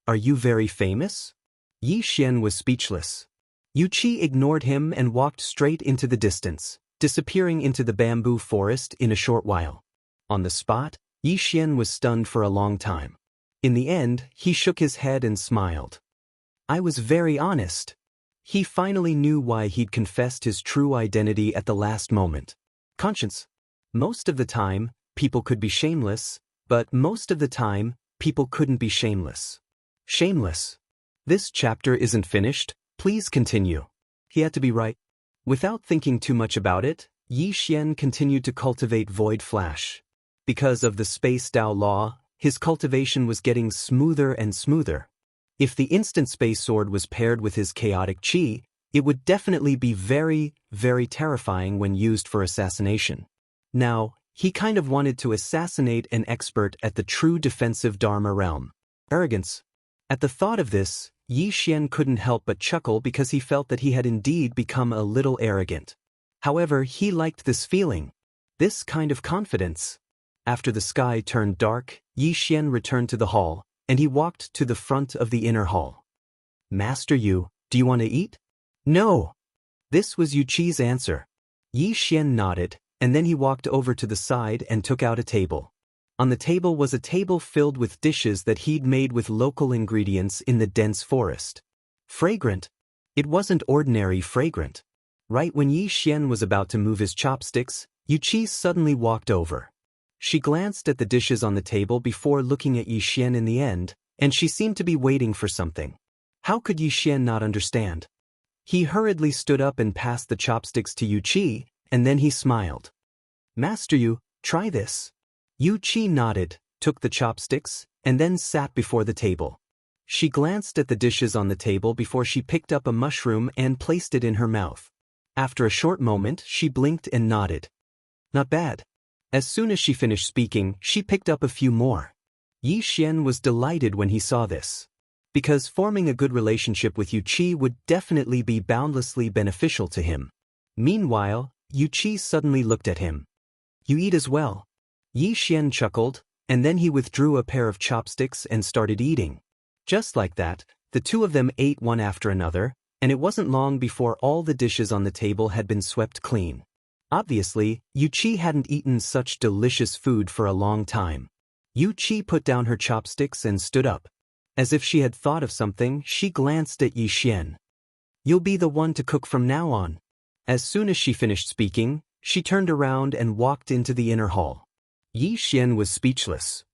Are you very famous? Yi Xian was speechless. Yu Qi ignored him and walked straight into the distance, disappearing into the bamboo forest in a short while. On the spot, Yi Xian was stunned for a long time. In the end, he shook his head and smiled. I was very honest. He finally knew why he'd confessed his true identity at the last moment. Conscience. Most of the time, people could be shameless, but most of the time, people couldn't be shameless. Shameless. This chapter isn't finished, please continue. He had to be right. Without thinking too much about it, Yi Xian continued to cultivate Void Flash. Because of the Space Dao law, his cultivation was getting smoother and smoother. If the instant space sword was paired with his chaotic chi, it would definitely be very, very terrifying when used for assassination. Now, he kind of wanted to assassinate an expert at the true defensive Dharma realm. arrogance. At the thought of this, Yi Xian couldn't help but chuckle because he felt that he had indeed become a little arrogant. However, he liked this feeling. This kind of confidence. After the sky turned dark, Yi Xian returned to the hall, and he walked to the front of the inner hall. Master Yu, do you want to eat? No. This was Yu Qi's answer. Yi Xian nodded, and then he walked over to the side and took out a table. On the table was a table filled with dishes that he'd made with local ingredients in the dense forest. Fragrant. It wasn't ordinary fragrant. Right when Yi Xian was about to move his chopsticks, Yu Qi suddenly walked over. She glanced at the dishes on the table before looking at Yi Xian in the end, and she seemed to be waiting for something. How could Yi Xian not understand? He hurriedly stood up and passed the chopsticks to Yu Qi, and then he smiled. Master Yu, try this. Yu Qi nodded, took the chopsticks, and then sat before the table. She glanced at the dishes on the table before she picked up a mushroom and placed it in her mouth. After a short moment, she blinked and nodded. Not bad. As soon as she finished speaking, she picked up a few more. Yi Xian was delighted when he saw this. Because forming a good relationship with Yu Qi would definitely be boundlessly beneficial to him. Meanwhile, Yu Qi suddenly looked at him. You eat as well. Yi Xian chuckled, and then he withdrew a pair of chopsticks and started eating. Just like that, the two of them ate one after another, and it wasn't long before all the dishes on the table had been swept clean. Obviously, Yu Qi hadn't eaten such delicious food for a long time. Yu Qi put down her chopsticks and stood up. As if she had thought of something, she glanced at Yi Xian. You'll be the one to cook from now on. As soon as she finished speaking, she turned around and walked into the inner hall. Yi Xian was speechless.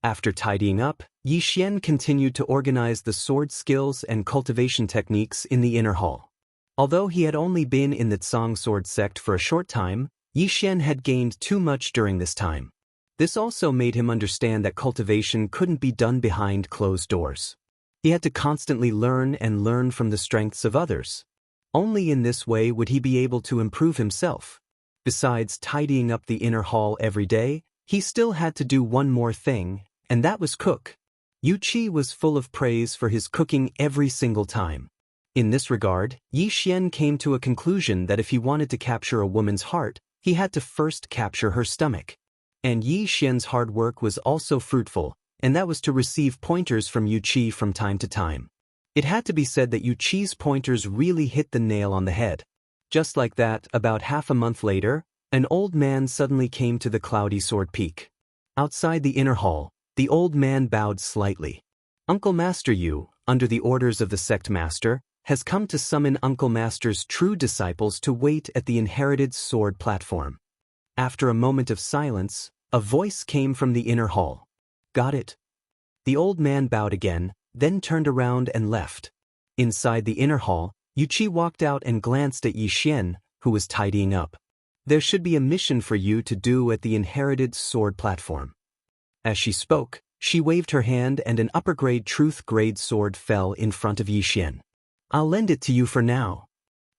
After tidying up, Yi Xian continued to organize the sword skills and cultivation techniques in the inner hall. Although he had only been in the Tsang sword sect for a short time, Yi Xian had gained too much during this time. This also made him understand that cultivation couldn't be done behind closed doors. He had to constantly learn and learn from the strengths of others. Only in this way would he be able to improve himself. Besides tidying up the inner hall every day, he still had to do one more thing, and that was cook. Yu Qi was full of praise for his cooking every single time. In this regard, Yi Xian came to a conclusion that if he wanted to capture a woman's heart, he had to first capture her stomach. And Yi Xian's hard work was also fruitful, and that was to receive pointers from Yu Qi from time to time. It had to be said that Yu Qi's pointers really hit the nail on the head. Just like that, about half a month later, an old man suddenly came to the cloudy sword peak. Outside the inner hall, the old man bowed slightly. Uncle Master Yu, under the orders of the sect master, has come to summon Uncle Master's true disciples to wait at the inherited sword platform. After a moment of silence, a voice came from the inner hall. Got it. The old man bowed again, then turned around and left. Inside the inner hall, Yu Qi walked out and glanced at Yi Xian, who was tidying up. There should be a mission for you to do at the inherited sword platform. As she spoke, she waved her hand and an upper-grade truth-grade sword fell in front of Yi Xian. I'll lend it to you for now.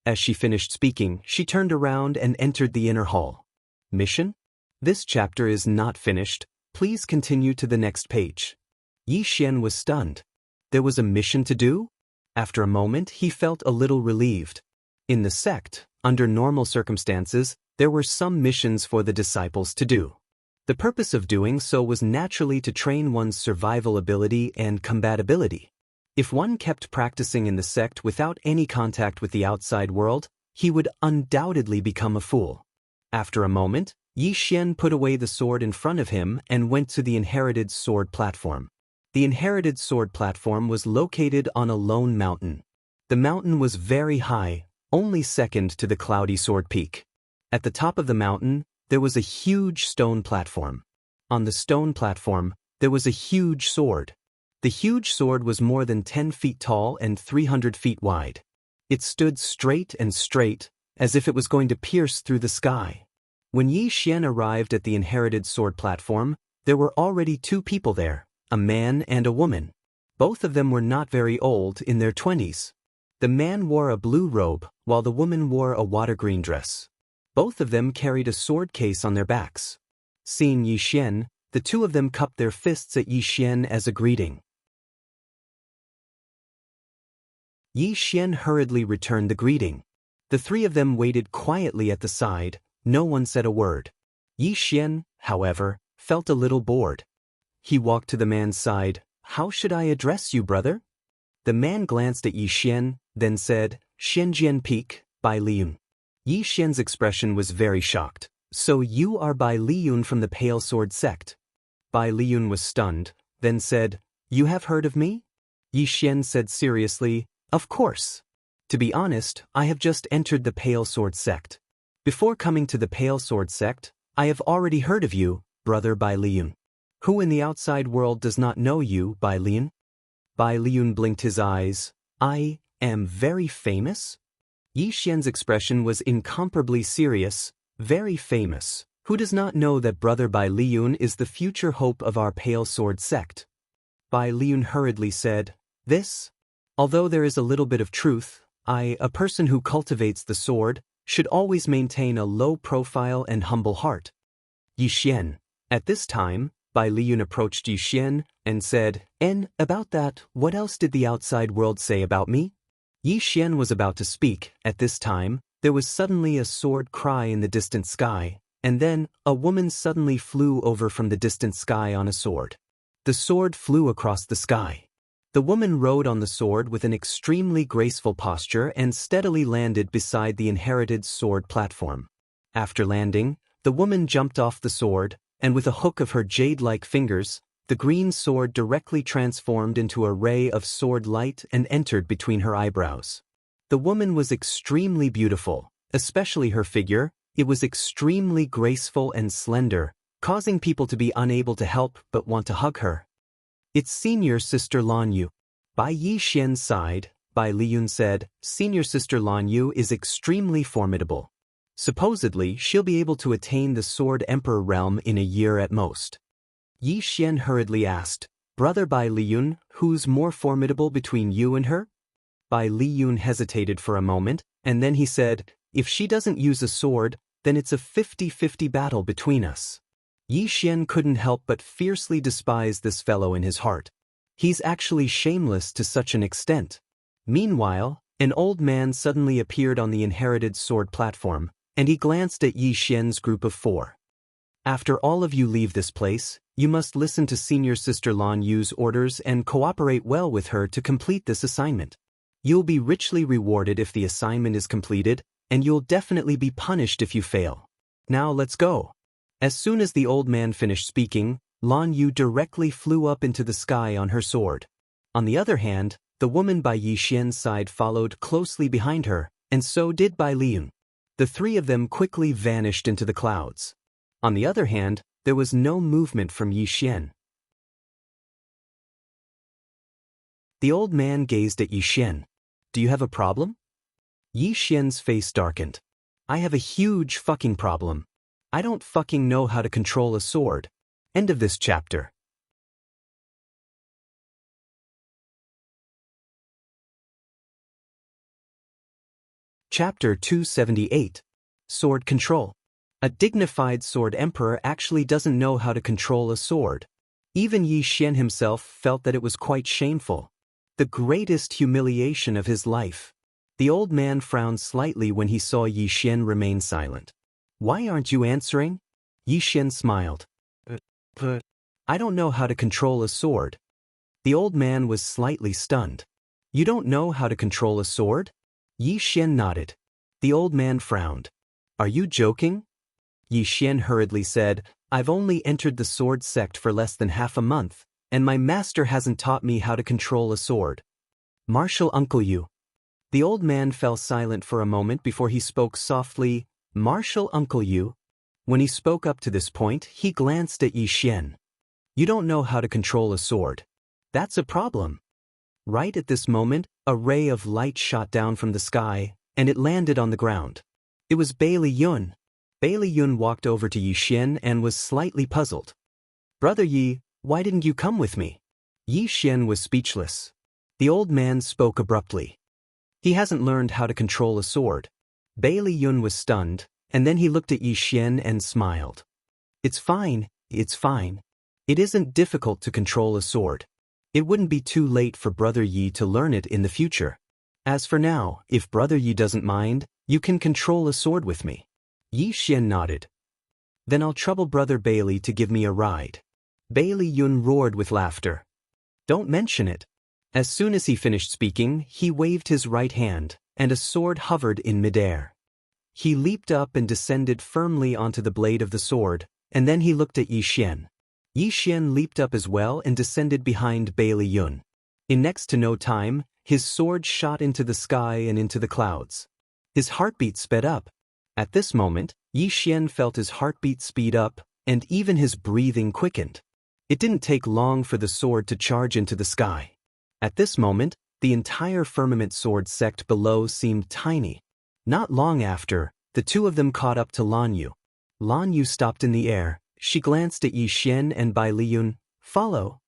As she finished speaking, she turned around and entered the inner hall. Mission? This chapter is not finished. Please continue to the next page. Yi Xian was stunned. There was a mission to do? After a moment, he felt a little relieved. In the sect, under normal circumstances, there were some missions for the disciples to do. The purpose of doing so was naturally to train one's survival ability and combatability. If one kept practicing in the sect without any contact with the outside world, he would undoubtedly become a fool. After a moment, Yi Xian put away the sword in front of him and went to the inherited sword platform. The inherited sword platform was located on a lone mountain. The mountain was very high, only second to the cloudy sword peak. At the top of the mountain, there was a huge stone platform. On the stone platform, there was a huge sword. The huge sword was more than 10 feet tall and 300 feet wide. It stood straight, as if it was going to pierce through the sky. When Yi Xian arrived at the inherited sword platform, there were already two people there, a man and a woman. Both of them were not very old, in their 20s. The man wore a blue robe, while the woman wore a water-green dress. Both of them carried a sword case on their backs. Seeing Yi Xian, The two of them cupped their fists at Yi Xian as a greeting. Yi Xian hurriedly returned the greeting. The three of them waited quietly at the side, no one said a word. Yi Xian, however, felt a little bored. He walked to the man's side. "How should I address you, brother?" The man glanced at Yi Xian, then said, "Xianjian Peak, Bai Liyun." Yi Xian's expression was very shocked. "So you are Bai Liyun from the Pale Sword sect?" Bai Liyun was stunned, then said, "You have heard of me?" Yi Xian said seriously, "Of course. To be honest, I have just entered the Pale Sword sect. Before coming to the Pale Sword sect, I have already heard of you, brother Bai Liyun. Who in the outside world does not know you, Bai Liyun?" Bai Liyun blinked his eyes. "I am very famous?" Yi Xian's expression was incomparably serious. "Very famous. Who does not know that brother Bai Liyun is the future hope of our Pale Sword sect?" Bai Liyun hurriedly said, "This? Although there is a little bit of truth, a person who cultivates the sword, should always maintain a low profile and humble heart." Yi Xian. At this time, Bai Liyun approached Yi Xian and said, "And about that, what else did the outside world say about me?" Yi Xian was about to speak. At this time, there was suddenly a sword cry in the distant sky, and then a woman suddenly flew over from the distant sky on a sword. The sword flew across the sky. The woman rode on the sword with an extremely graceful posture and steadily landed beside the inherited sword platform. After landing, the woman jumped off the sword, and with a hook of her jade-like fingers, the green sword directly transformed into a ray of sword light and entered between her eyebrows. The woman was extremely beautiful, especially her figure. It was extremely graceful and slender, causing people to be unable to help but want to hug her. "It's senior sister Lan Yu." By Yi Xian's side, Bai Liyun said, "Senior sister Lan Yu is extremely formidable. Supposedly, she'll be able to attain the Sword Emperor realm in a year at most." Yi Xian hurriedly asked, "Brother Bai Liyun, who's more formidable between you and her?" Bai Liyun hesitated for a moment, and then he said, "If she doesn't use a sword, then it's a 50-50 battle between us." Yi Xian couldn't help but fiercely despise this fellow in his heart. He's actually shameless to such an extent. Meanwhile, an old man suddenly appeared on the inherited sword platform, and he glanced at Yi Xian's group of four. "After all of you leave this place, you must listen to senior sister Lan Yu's orders and cooperate well with her to complete this assignment. You'll be richly rewarded if the assignment is completed, and you'll definitely be punished if you fail. Now let's go." As soon as the old man finished speaking, Lan Yu directly flew up into the sky on her sword. On the other hand, the woman by Yi Xian's side followed closely behind her, and so did Bai Liyun. The three of them quickly vanished into the clouds. On the other hand, there was no movement from Yi Xian. The old man gazed at Yi Xian. "Do you have a problem?" Yi Xian's face darkened. "I have a huge fucking problem. I don't fucking know how to control a sword." End of this chapter. Chapter 278. Sword Control. A dignified sword emperor actually doesn't know how to control a sword. Even Yi Xian himself felt that it was quite shameful. The greatest humiliation of his life. The old man frowned slightly when he saw Yi Xian remain silent. "Why aren't you answering?" Yi Xian smiled. But I don't know how to control a sword." The old man was slightly stunned. "You don't know how to control a sword?" Yi Xian nodded. The old man frowned. "Are you joking?" Yi Xian hurriedly said, "I've only entered the sword sect for less than half a month, and my master hasn't taught me how to control a sword." "Martial Uncle Yu." The old man fell silent for a moment before he spoke softly, "Martial Uncle Yu." When he spoke up to this point, he glanced at Yi Xian. "You don't know how to control a sword. That's a problem." Right at this moment, a ray of light shot down from the sky, and it landed on the ground. It was Bai Liyun. Bai Liyun walked over to Yi Xian and was slightly puzzled. "Brother Yi, why didn't you come with me?" Yi Xian was speechless. The old man spoke abruptly. "He hasn't learned how to control a sword." Bai Liyun was stunned, and then he looked at Yi Xian and smiled. It's fine. It isn't difficult to control a sword. It wouldn't be too late for Brother Yi to learn it in the future. As for now, if Brother Yi doesn't mind, you can control a sword with me. Yi Xian nodded. Then I'll trouble Brother Bailey to give me a ride. Bailey Yun roared with laughter. Don't mention it. As soon as he finished speaking, he waved his right hand, and a sword hovered in midair. He leaped up and descended firmly onto the blade of the sword, and then he looked at Yi Xian. Yi Xian leaped up as well and descended behind Bailey Yun. In next to no time, his sword shot into the sky and into the clouds. His heartbeat sped up. At this moment, Yi Xian felt his heartbeat speed up, and even his breathing quickened. It didn't take long for the sword to charge into the sky. At this moment, the entire firmament sword sect below seemed tiny. Not long after, the two of them caught up to Lan Yu. Lan Yu stopped in the air. She glanced at Yi Xian and Bai Liyun. Follow.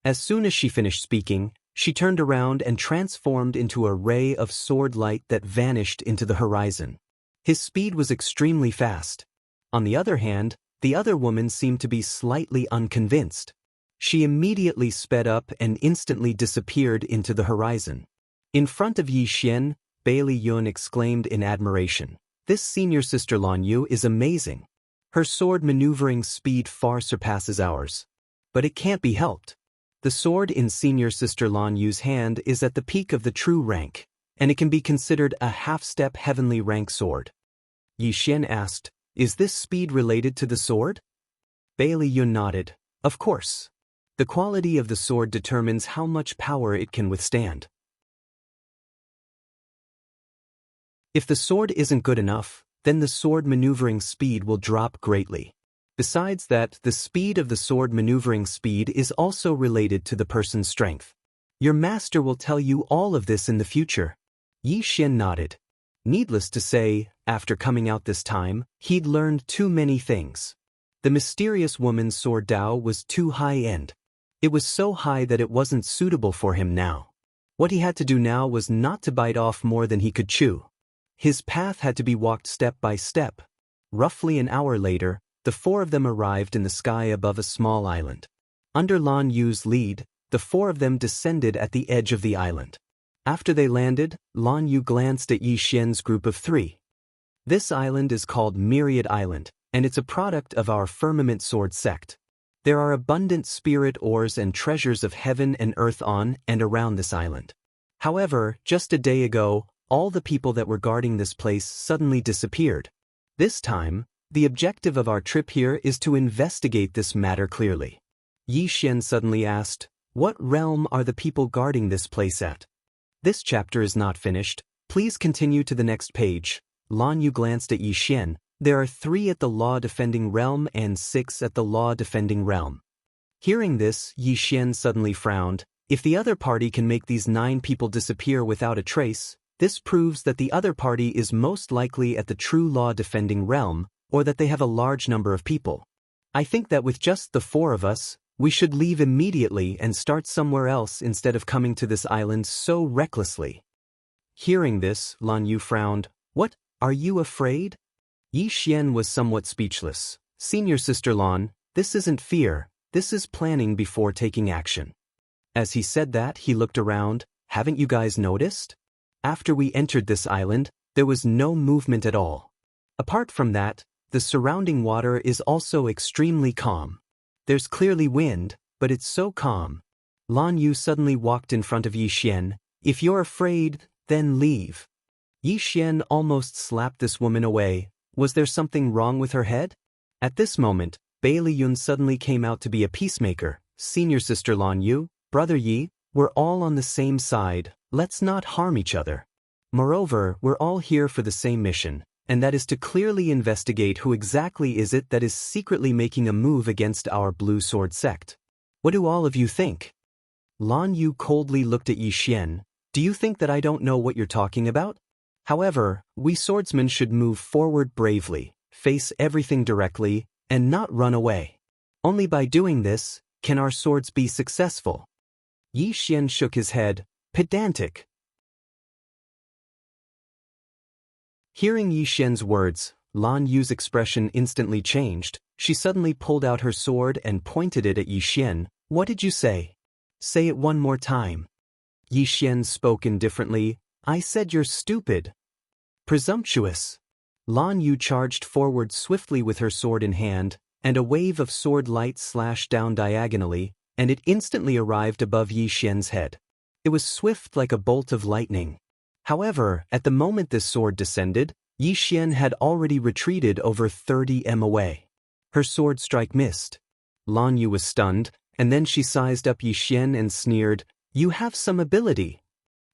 As soon as she finished speaking, she turned around and transformed into a ray of sword light that vanished into the horizon. His speed was extremely fast. On the other hand, the other woman seemed to be slightly unconvinced. She immediately sped up and instantly disappeared into the horizon. In front of Yi Xian, Bailey Yun exclaimed in admiration. This senior sister Lan Yu is amazing. Her sword maneuvering speed far surpasses ours. But it can't be helped. The sword in senior sister Lan Yu's hand is at the peak of the true rank, and it can be considered a half-step heavenly rank sword. Yi Xian asked, is this speed related to the sword? Bailey Yun nodded. Of course. The quality of the sword determines how much power it can withstand. If the sword isn't good enough, then the sword maneuvering speed will drop greatly. Besides that, the speed of the sword maneuvering speed is also related to the person's strength. Your master will tell you all of this in the future. Yi Xian nodded. Needless to say, after coming out this time, he'd learned too many things. The mysterious woman's sword Dao was too high-end. It was so high that it wasn't suitable for him now. What he had to do now was not to bite off more than he could chew. His path had to be walked step by step. Roughly an hour later, the four of them arrived in the sky above a small island. Under Lan Yu's lead, the four of them descended at the edge of the island. After they landed, Lan Yu glanced at Yi Xian's group of three. This island is called Myriad Island, and it's a product of our firmament sword sect. There are abundant spirit ores and treasures of heaven and earth on and around this island. However, just a day ago, all the people that were guarding this place suddenly disappeared. This time, the objective of our trip here is to investigate this matter clearly. Yi Xian suddenly asked, what realm are the people guarding this place at? This chapter is not finished. Please continue to the next page. Lan Yu glanced at Yi Xian. There are 3 at the law-defending realm and 6 at the law-defending realm. Hearing this, Yi Xian suddenly frowned. If the other party can make these 9 people disappear without a trace, this proves that the other party is most likely at the true law-defending realm, or that they have a large number of people. I think that with just the 4 of us, we should leave immediately and start somewhere else instead of coming to this island so recklessly. Hearing this, Lan Yu frowned. What, are you afraid? Yi Xian was somewhat speechless. Senior sister Lan, this isn't fear, this is planning before taking action. As he said that, he looked around. Haven't you guys noticed? After we entered this island, there was no movement at all. Apart from that, the surrounding water is also extremely calm. There's clearly wind, but it's so calm. Lan Yu suddenly walked in front of Yi Xian. If you're afraid, then leave. Yi Xian almost slapped this woman away. Was there something wrong with her head? At this moment, Bailey Yun suddenly came out to be a peacemaker. Senior sister Lan Yu, brother Yi, we're all on the same side. Let's not harm each other. Moreover, we're all here for the same mission, and that is to clearly investigate who exactly is it that is secretly making a move against our Blue Sword sect. What do all of you think? Lan Yu coldly looked at Yi Xian. Do you think that I don't know what you're talking about? However, we swordsmen should move forward bravely, face everything directly, and not run away. Only by doing this, can our swords be successful. Yi Xian shook his head. Pedantic. Hearing Yi Xian's words, Lan Yu's expression instantly changed. she suddenly pulled out her sword and pointed it at Yi Xian. "What did you say? Say it one more time." Yi Xian spoke indifferently. "I said you're stupid. Presumptuous." Lan Yu charged forward swiftly with her sword in hand, and a wave of sword light slashed down diagonally, and it instantly arrived above Yi Xian's head. It was swift like a bolt of lightning. However, at the moment this sword descended, Yi Xian had already retreated over 30 m away. Her sword strike missed. Lan Yu was stunned, and then she sized up Yi Xian and sneered, "You have some ability."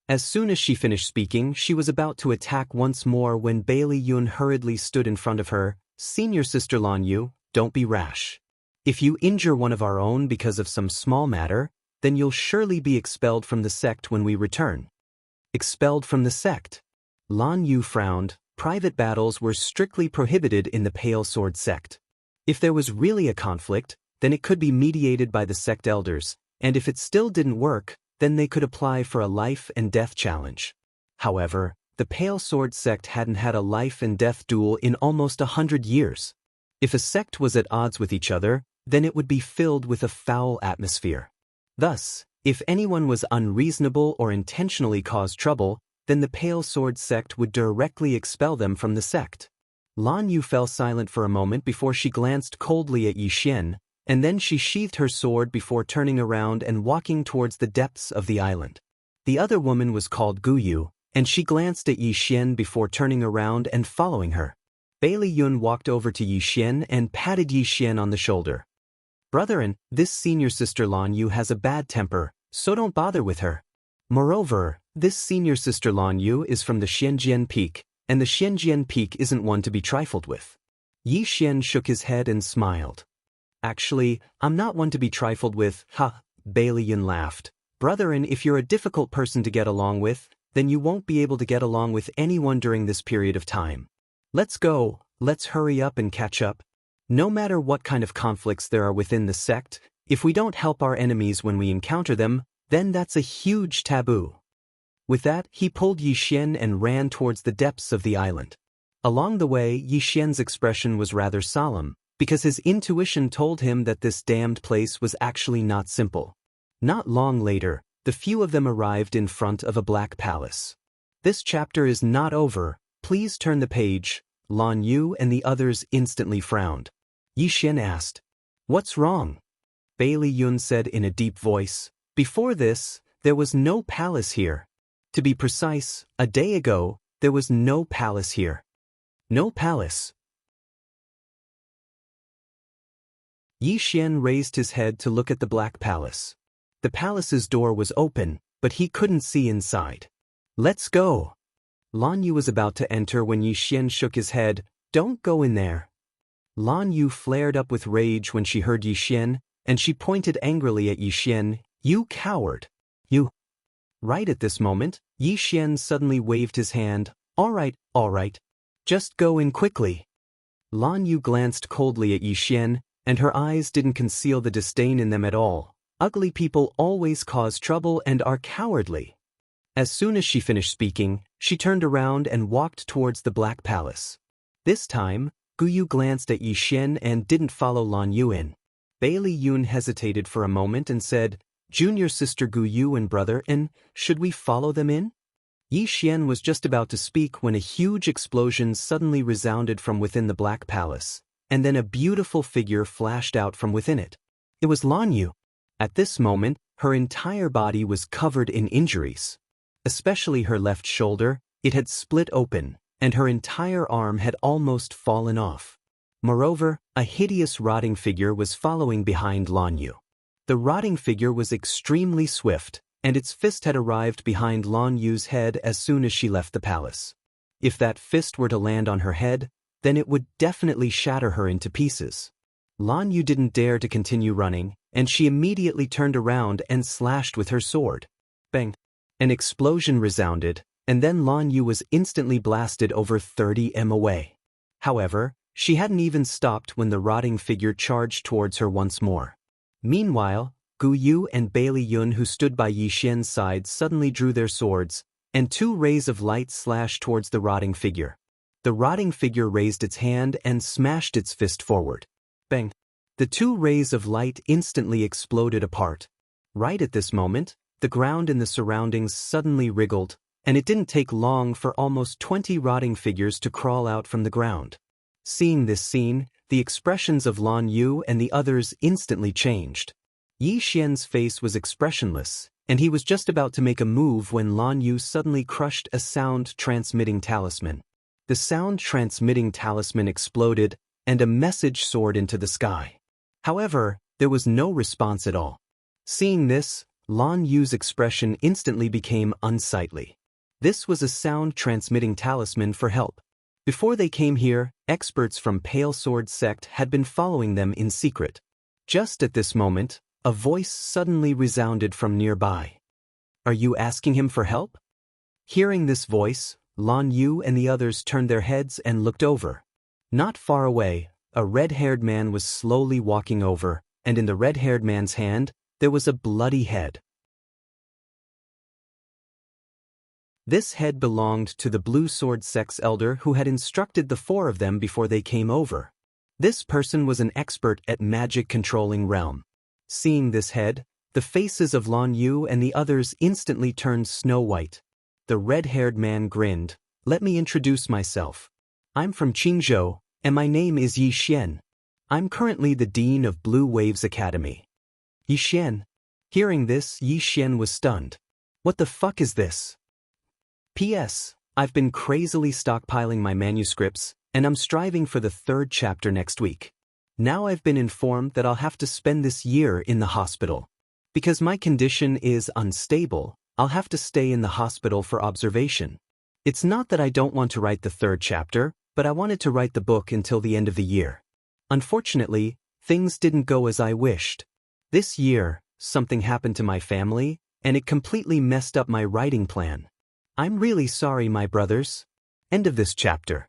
As soon as she finished speaking, she was about to attack once more when Bailey Yun hurriedly stood in front of her. "Senior Sister Lan Yu, don't be rash. If you injure one of our own because of some small matter, then you'll surely be expelled from the sect when we return." Expelled from the sect? Lan Yu frowned. Private battles were strictly prohibited in the Pale Sword sect. If there was really a conflict, then it could be mediated by the sect elders, and if it still didn't work, then they could apply for a life and death challenge. However, the Pale Sword sect hadn't had a life and death duel in almost 100 years. If a sect was at odds with each other, then it would be filled with a foul atmosphere. Thus, if anyone was unreasonable or intentionally caused trouble, then the Pale Sword sect would directly expel them from the sect. Lan Yu fell silent for a moment before she glanced coldly at Yi Xian, and then she sheathed her sword before turning around and walking towards the depths of the island. The other woman was called Gu Yu, and she glanced at Yi Xian before turning around and following her. Bailey Yun walked over to Yi Xian and patted Yi Xian on the shoulder. "Brethren, this senior sister Lan Yu has a bad temper, so don't bother with her. Moreover, this senior sister Lan Yu is from the Xianjian Peak, and the Xianjian Peak isn't one to be trifled with." Yi Xian shook his head and smiled. "Actually, I'm not one to be trifled with, ha," Bailey Yun laughed. "Brethren, if you're a difficult person to get along with, then you won't be able to get along with anyone during this period of time. Let's go, let's hurry up and catch up. No matter what kind of conflicts there are within the sect, if we don't help our enemies when we encounter them, then that's a huge taboo." With that, he pulled Yi Xian and ran towards the depths of the island. Along the way, Yi Xian's expression was rather solemn, because his intuition told him that this damned place was actually not simple. Not long later, the few of them arrived in front of a black palace. "This chapter is not over, please turn the page." Lan Yu and the others instantly frowned. Yi Xian asked, "What's wrong?" Bailey Yun said in a deep voice, "Before this, there was no palace here. To be precise, a day ago, there was no palace here." "No palace?" Yi Xian raised his head to look at the black palace. The palace's door was open, but he couldn't see inside. "Let's go." Lan Yu was about to enter when Yi Xian shook his head. "Don't go in there." Lan Yu flared up with rage when she heard Yi Xian, and she pointed angrily at Yi Xian. "You coward! You!" Right at this moment, Yi Xian suddenly waved his hand. All right. Just go in quickly." Lan Yu glanced coldly at Yi Xian, and her eyes didn't conceal the disdain in them at all. Ugly people always cause trouble and are cowardly. As soon as she finished speaking, she turned around and walked towards the Black Palace. This time, Gu Yu glanced at Yi Xian and didn't follow Lan Yu in. Bailey Yun hesitated for a moment and said, "Junior sister Gu Yu and brother In, should we follow them in?" Yi Xian was just about to speak when a huge explosion suddenly resounded from within the Black Palace, and then a beautiful figure flashed out from within it. It was Lan Yu. At this moment, her entire body was covered in injuries. Especially her left shoulder, it had split open, and her entire arm had almost fallen off. Moreover, a hideous rotting figure was following behind Lan Yu. The rotting figure was extremely swift, and its fist had arrived behind Lan Yu's head as soon as she left the palace. If that fist were to land on her head, then it would definitely shatter her into pieces. Lan Yu didn't dare to continue running, and she immediately turned around and slashed with her sword. Bang! An explosion resounded, and then Lan Yu was instantly blasted over 30 m away. However, she hadn't even stopped when the rotting figure charged towards her once more. Meanwhile, Gu Yu and Bailey Yun, who stood by Yi Xian's side, suddenly drew their swords, and two rays of light slashed towards the rotting figure. The rotting figure raised its hand and smashed its fist forward. Bang! The two rays of light instantly exploded apart. Right at this moment, the ground in the surroundings suddenly wriggled, and it didn't take long for almost 20 rotting figures to crawl out from the ground. Seeing this scene, the expressions of Lan Yu and the others instantly changed. Yi Xian's face was expressionless, and he was just about to make a move when Lan Yu suddenly crushed a sound-transmitting talisman. The sound-transmitting talisman exploded, and a message soared into the sky. However, there was no response at all. Seeing this, Lan Yu's expression instantly became unsightly. This was a sound-transmitting talisman for help. Before they came here, experts from Pale Sword Sect had been following them in secret. Just at this moment, a voice suddenly resounded from nearby. "Are you asking him for help?" Hearing this voice, Lan Yu and the others turned their heads and looked over. Not far away, a red-haired man was slowly walking over, and in the red-haired man's hand, there was a bloody head. This head belonged to the Blue Sword Sect's elder who had instructed the four of them before they came over. This person was an expert at magic controlling realm. Seeing this head, the faces of Lan Yu and the others instantly turned snow-white. The red-haired man grinned. "Let me introduce myself. I'm from Qingzhou, and my name is Yi Xian. I'm currently the Dean of Blue Waves Academy." Yi Xian. Hearing this, Yi Xian was stunned. "What the fuck is this?" P.S. I've been crazily stockpiling my manuscripts, and I'm striving for the 3rd chapter next week. Now I've been informed that I'll have to spend this year in the hospital. Because my condition is unstable, I'll have to stay in the hospital for observation. It's not that I don't want to write the 3rd chapter, but I wanted to write the book until the end of the year. Unfortunately, things didn't go as I wished. This year, something happened to my family, and it completely messed up my writing plan. I'm really sorry, my brothers. End of this chapter.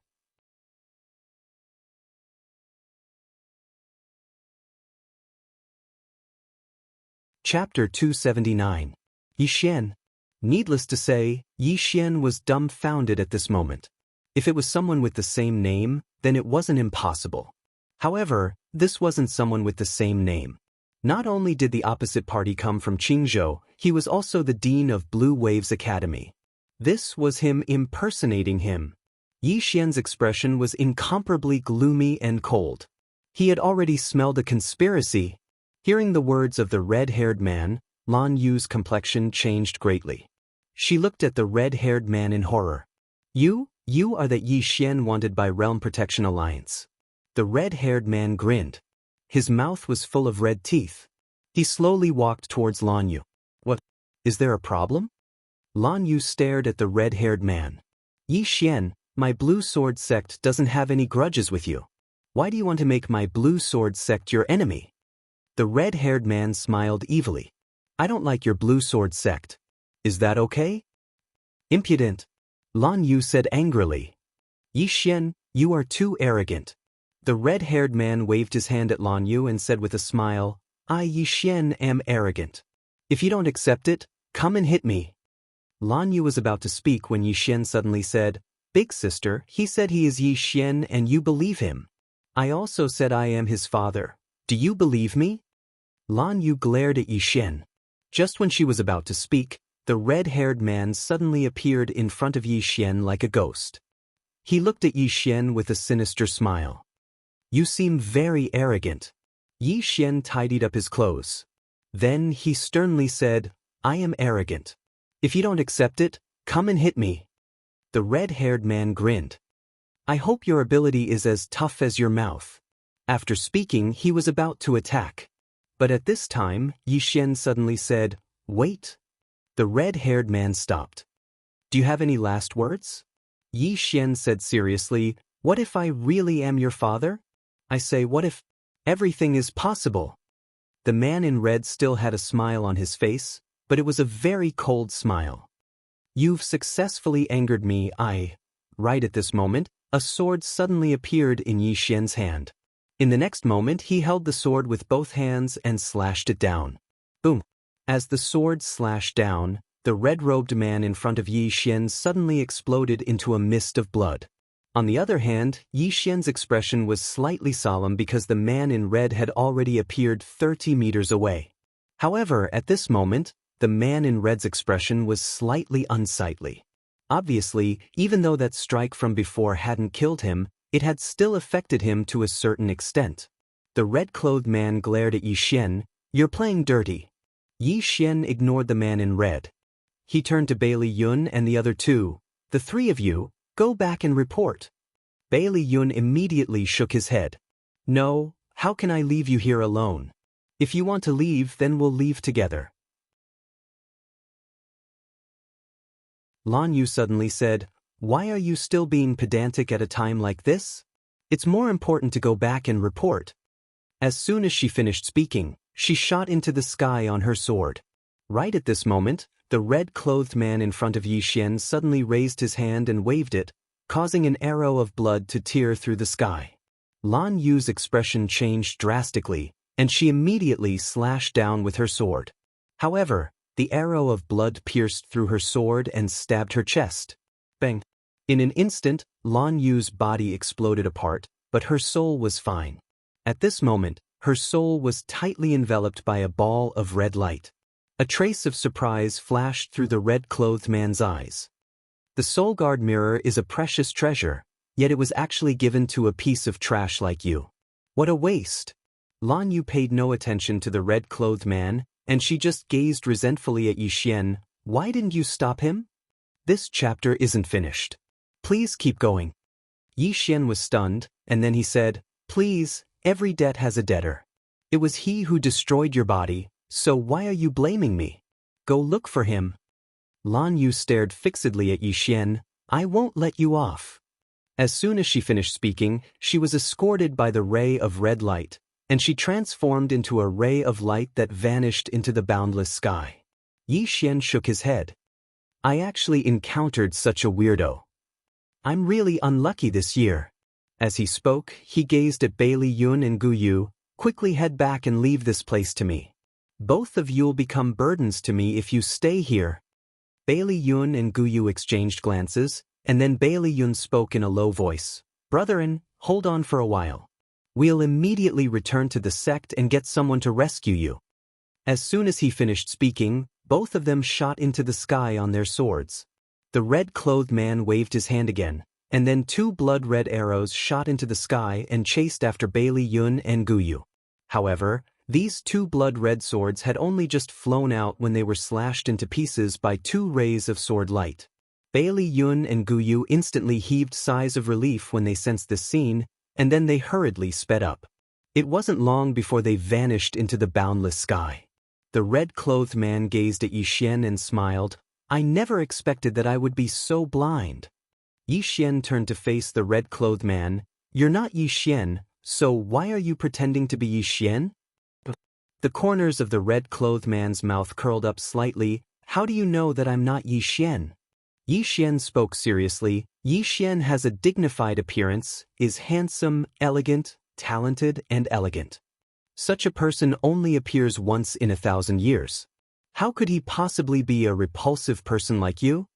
Chapter 279. Yi Xian. Needless to say, Yi Xian was dumbfounded at this moment. If it was someone with the same name, then it wasn't impossible. However, this wasn't someone with the same name. Not only did the opposite party come from Qingzhou, he was also the Dean of Blue Waves Academy. This was him impersonating him. Yi Xian's expression was incomparably gloomy and cold. He had already smelled a conspiracy. Hearing the words of the red-haired man, Lan Yu's complexion changed greatly. She looked at the red-haired man in horror. You are that Yi Xian wanted by Realm Protection Alliance." The red-haired man grinned. His mouth was full of red teeth. He slowly walked towards Lan Yu. "What? Is there a problem?" Lan Yu stared at the red-haired man. "Yi Xian, my Blue Sword Sect doesn't have any grudges with you. Why do you want to make my Blue Sword Sect your enemy?" The red-haired man smiled evilly. "I don't like your Blue Sword Sect. Is that okay?" "Impudent," Lan Yu said angrily. "Yi Xian, you are too arrogant." The red-haired man waved his hand at Lan Yu and said with a smile, "I, Yi Xian, am arrogant. If you don't accept it, come and hit me." Lan Yu was about to speak when Yi Xian suddenly said, "Big sister, he said he is Yi Xian and you believe him. I also said I am his father. Do you believe me?" Lan Yu glared at Yi Xian. Just when she was about to speak, the red-haired man suddenly appeared in front of Yi Xian like a ghost. He looked at Yi Xian with a sinister smile. "You seem very arrogant." Yi Xian tidied up his clothes. Then he sternly said, "I am arrogant. If you don't accept it, come and hit me." The red-haired man grinned. "I hope your ability is as tough as your mouth." After speaking, he was about to attack. But at this time, Yi Xian suddenly said, "Wait." The red-haired man stopped. "Do you have any last words?" Yi Xian said seriously, "What if I really am your father? I say, what if everything is possible?" The man in red still had a smile on his face, but it was a very cold smile. "You've successfully angered me, Right at this moment, a sword suddenly appeared in Yi Xian's hand. In the next moment he held the sword with both hands and slashed it down. Boom! As the sword slashed down, the red-robed man in front of Yi Xian suddenly exploded into a mist of blood. On the other hand, Yi Xian's expression was slightly solemn because the man in red had already appeared 30 meters away. However, at this moment, the man in red's expression was slightly unsightly. Obviously, even though that strike from before hadn't killed him, it had still affected him to a certain extent. The red-clothed man glared at Yi Xian. "You're playing dirty." Yi Xian ignored the man in red. He turned to Bailey Yun and the other two. "The three of you, go back and report." Bailey Yun immediately shook his head. "No, how can I leave you here alone? If you want to leave, then we'll leave together." Lan Yu suddenly said, "Why are you still being pedantic at a time like this? It's more important to go back and report." As soon as she finished speaking, she shot into the sky on her sword. Right at this moment, the red-clothed man in front of Yi Xian suddenly raised his hand and waved it, causing an arrow of blood to tear through the sky. Lan Yu's expression changed drastically, and she immediately slashed down with her sword. However, the arrow of blood pierced through her sword and stabbed her chest. Bang! In an instant, Lan Yu's body exploded apart, but her soul was fine. At this moment, her soul was tightly enveloped by a ball of red light. A trace of surprise flashed through the red-clothed man's eyes. The Soul Guard mirror is a precious treasure, yet it was actually given to a piece of trash like you. What a waste! Lan Yu paid no attention to the red-clothed man, and she just gazed resentfully at Yi Xian. "Why didn't you stop him?" "This chapter isn't finished. Please keep going." Yi Xian was stunned, and then he said, "Please, every debt has a debtor. It was he who destroyed your body, so why are you blaming me? Go look for him." Lan Yu stared fixedly at Yi Xian. "I won't let you off." As soon as she finished speaking, she was escorted by the ray of red light, and she transformed into a ray of light that vanished into the boundless sky. Yi Xian shook his head. "I actually encountered such a weirdo. I'm really unlucky this year." As he spoke, he gazed at Bailey Yun and Gu Yu. "Quickly head back and leave this place to me. Both of you'll become burdens to me if you stay here." Bailey Yun and Gu Yu exchanged glances, and then Bailey Yun spoke in a low voice. "Brethren, hold on for a while. We'll immediately return to the sect and get someone to rescue you." As soon as he finished speaking, both of them shot into the sky on their swords. The red-clothed man waved his hand again, and then two blood-red arrows shot into the sky and chased after Bailey Yun and Gu Yu. However, these two blood-red swords had only just flown out when they were slashed into pieces by two rays of sword light. Bailey Yun and Gu Yu instantly heaved sighs of relief when they sensed this scene, and then they hurriedly sped up. It wasn't long before they vanished into the boundless sky. The red-clothed man gazed at Yi Xian and smiled. "I never expected that I would be so blind." Yi Xian turned to face the red-clothed man. "You're not Yi Xian, so why are you pretending to be Yi Xian?" The corners of the red-clothed man's mouth curled up slightly. "How do you know that I'm not Yi Xian?" Yi Xian spoke seriously. "Yi Xian has a dignified appearance, is handsome, elegant, talented, and elegant. Such a person only appears once in 1,000 years. How could he possibly be a repulsive person like you?"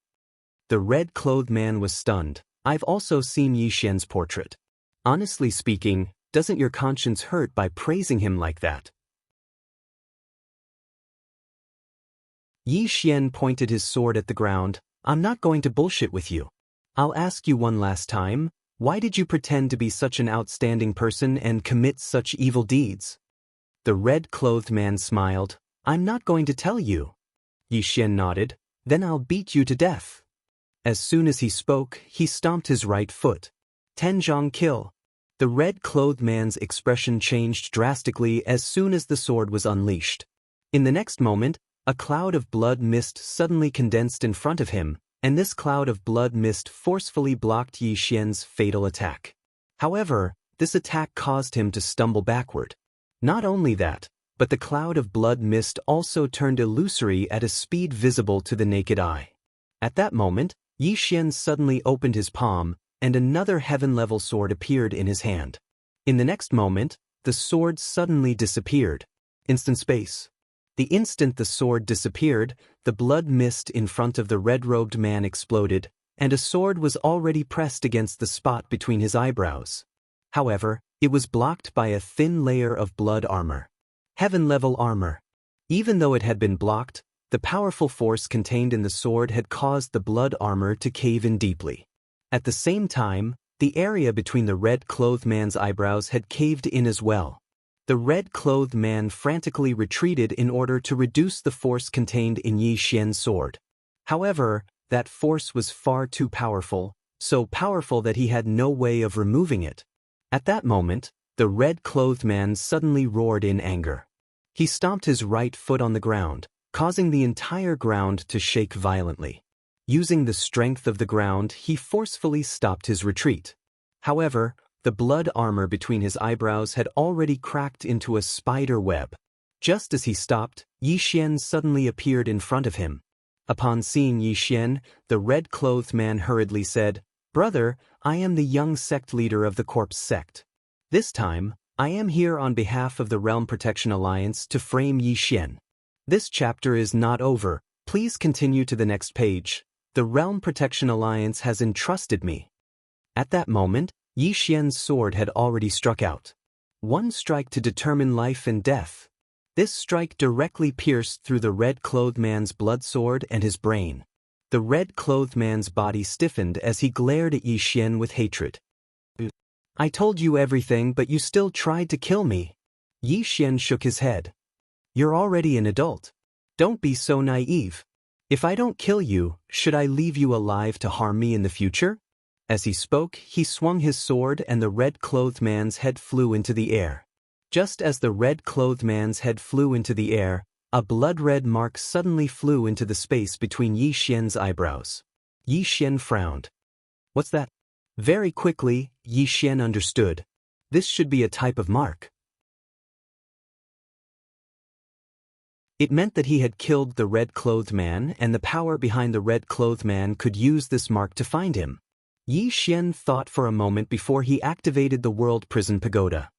The red-clothed man was stunned. "I've also seen Yi Xian's portrait. Honestly speaking, doesn't your conscience hurt by praising him like that?" Yi Xian pointed his sword at the ground. "I'm not going to bullshit with you. I'll ask you one last time, why did you pretend to be such an outstanding person and commit such evil deeds?" The red-clothed man smiled. "I'm not going to tell you." Yi Xian nodded. "Then I'll beat you to death." As soon as he spoke, he stomped his right foot. "Tenjong kill." The red-clothed man's expression changed drastically as soon as the sword was unleashed. In the next moment, a cloud of blood mist suddenly condensed in front of him, and this cloud of blood mist forcefully blocked Yi Xian's fatal attack. However, this attack caused him to stumble backward. Not only that, but the cloud of blood mist also turned illusory at a speed visible to the naked eye. At that moment, Yi Xian suddenly opened his palm, and another heaven-level sword appeared in his hand. In the next moment, the sword suddenly disappeared. Instant space. The instant the sword disappeared, the blood mist in front of the red-robed man exploded, and a sword was already pressed against the spot between his eyebrows. However, it was blocked by a thin layer of blood armor. Heaven-level armor. Even though it had been blocked, the powerful force contained in the sword had caused the blood armor to cave in deeply. At the same time, the area between the red-clothed man's eyebrows had caved in as well. The red-clothed man frantically retreated in order to reduce the force contained in Yi Xian's sword. However, that force was far too powerful, so powerful that he had no way of removing it. At that moment, the red-clothed man suddenly roared in anger. He stomped his right foot on the ground, causing the entire ground to shake violently. Using the strength of the ground, he forcefully stopped his retreat. However, the blood armor between his eyebrows had already cracked into a spider web. Just as he stopped, Yi Xian suddenly appeared in front of him. Upon seeing Yi Xian, the red-clothed man hurriedly said, "Brother, I am the young sect leader of the Corpse sect. This time, I am here on behalf of the Realm Protection Alliance to frame Yi Xian. This chapter is not over, please continue to the next page. The Realm Protection Alliance has entrusted me." At that moment, Yi Xian's sword had already struck out. One strike to determine life and death. This strike directly pierced through the red-clothed man's blood sword and his brain. The red-clothed man's body stiffened as he glared at Yi Xian with hatred. "I told you everything, but you still tried to kill me." Yi Xian shook his head. "You're already an adult. Don't be so naive. If I don't kill you, should I leave you alive to harm me in the future?" As he spoke, he swung his sword and the red-clothed man's head flew into the air. Just as the red-clothed man's head flew into the air, a blood-red mark suddenly flew into the space between Yi Xian's eyebrows. Yi Xian frowned. "What's that?" Very quickly, Yi Xian understood. This should be a type of mark. It meant that he had killed the red-clothed man, and the power behind the red-clothed man could use this mark to find him. Yi Xian thought for a moment before he activated the World Prison Pagoda.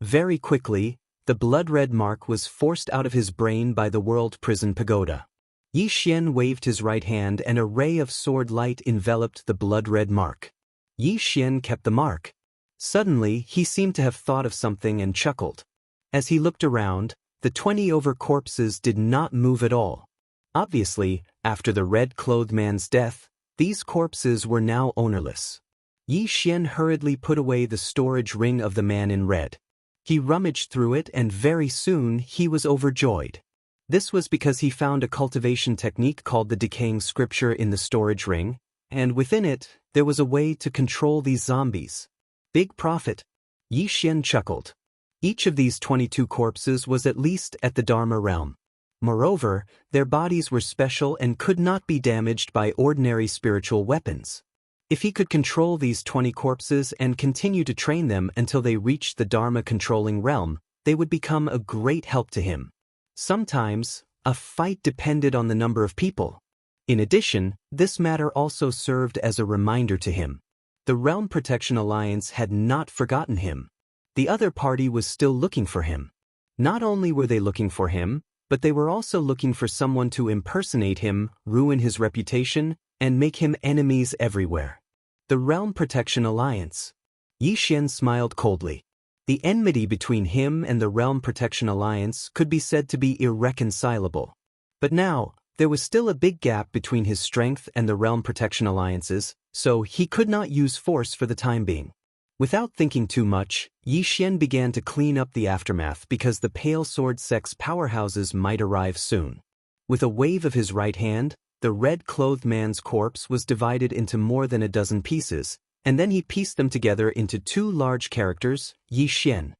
Very quickly, the blood-red mark was forced out of his brain by the World Prison Pagoda. Yi Xian waved his right hand and a ray of sword light enveloped the blood-red mark. Yi Xian kept the mark. Suddenly, he seemed to have thought of something and chuckled. As he looked around, the 20 corpses did not move at all. Obviously, after the red-clothed man's death, these corpses were now ownerless. Yi Xian hurriedly put away the storage ring of the man in red. He rummaged through it and very soon he was overjoyed. This was because he found a cultivation technique called the decaying scripture in the storage ring, and within it, there was a way to control these zombies. Big profit. Yi Xian chuckled. Each of these 22 corpses was at least at the Dharma realm. Moreover, their bodies were special and could not be damaged by ordinary spiritual weapons. If he could control these 20 corpses and continue to train them until they reached the Dharma-controlling realm, they would become a great help to him. Sometimes, a fight depended on the number of people. In addition, this matter also served as a reminder to him. The Realm Protection Alliance had not forgotten him. The other party was still looking for him. Not only were they looking for him, but they were also looking for someone to impersonate him, ruin his reputation, and make him enemies everywhere. The Realm Protection Alliance. Yi Xian smiled coldly. The enmity between him and the Realm Protection Alliance could be said to be irreconcilable. But now, there was still a big gap between his strength and the Realm Protection Alliance's, so he could not use force for the time being. Without thinking too much, Yi Xian began to clean up the aftermath because the Pale Sword Sect's powerhouses might arrive soon. With a wave of his right hand, the red-clothed man's corpse was divided into more than a dozen pieces, and then he pieced them together into two large characters, Yi Xian.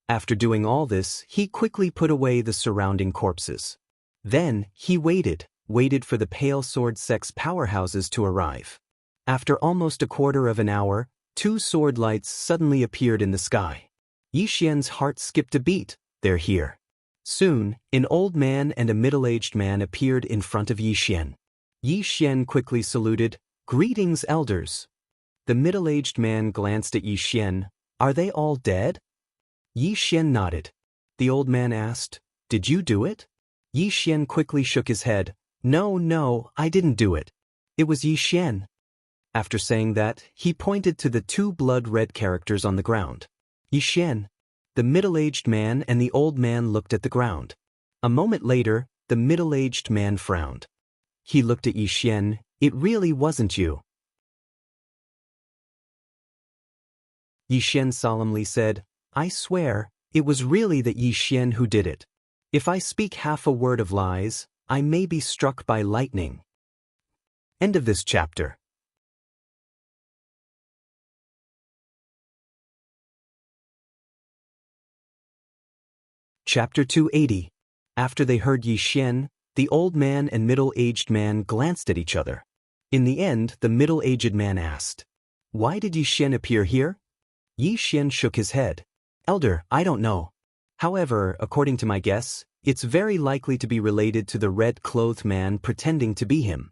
After doing all this, he quickly put away the surrounding corpses. Then, he waited for the Pale Sword Sect's powerhouses to arrive. After almost a quarter of an hour, two sword lights suddenly appeared in the sky. Yi Xian's heart skipped a beat. They're here. Soon, an old man and a middle-aged man appeared in front of Yi Xian. Yi Xian quickly saluted, "Greetings, elders." The middle-aged man glanced at Yi Xian. "Are they all dead?" Yi Xian nodded. The old man asked, "Did you do it?" Yi Xian quickly shook his head. No, I didn't do it. It was Yi Xian." After saying that, he pointed to the two blood-red characters on the ground. Yixian. The middle-aged man and the old man looked at the ground. A moment later, the middle-aged man frowned. He looked at Yixian. It really wasn't you. Yixian solemnly said, I swear, it was really that Yixian who did it. If I speak half a word of lies, I may be struck by lightning. End of this chapter. Chapter 280. After they heard Yixian, the old man and middle-aged man glanced at each other. In the end, the middle-aged man asked, Why did Yixian appear here? Yixian shook his head. Elder, I don't know. However, according to my guess, it's very likely to be related to the red-clothed man pretending to be him.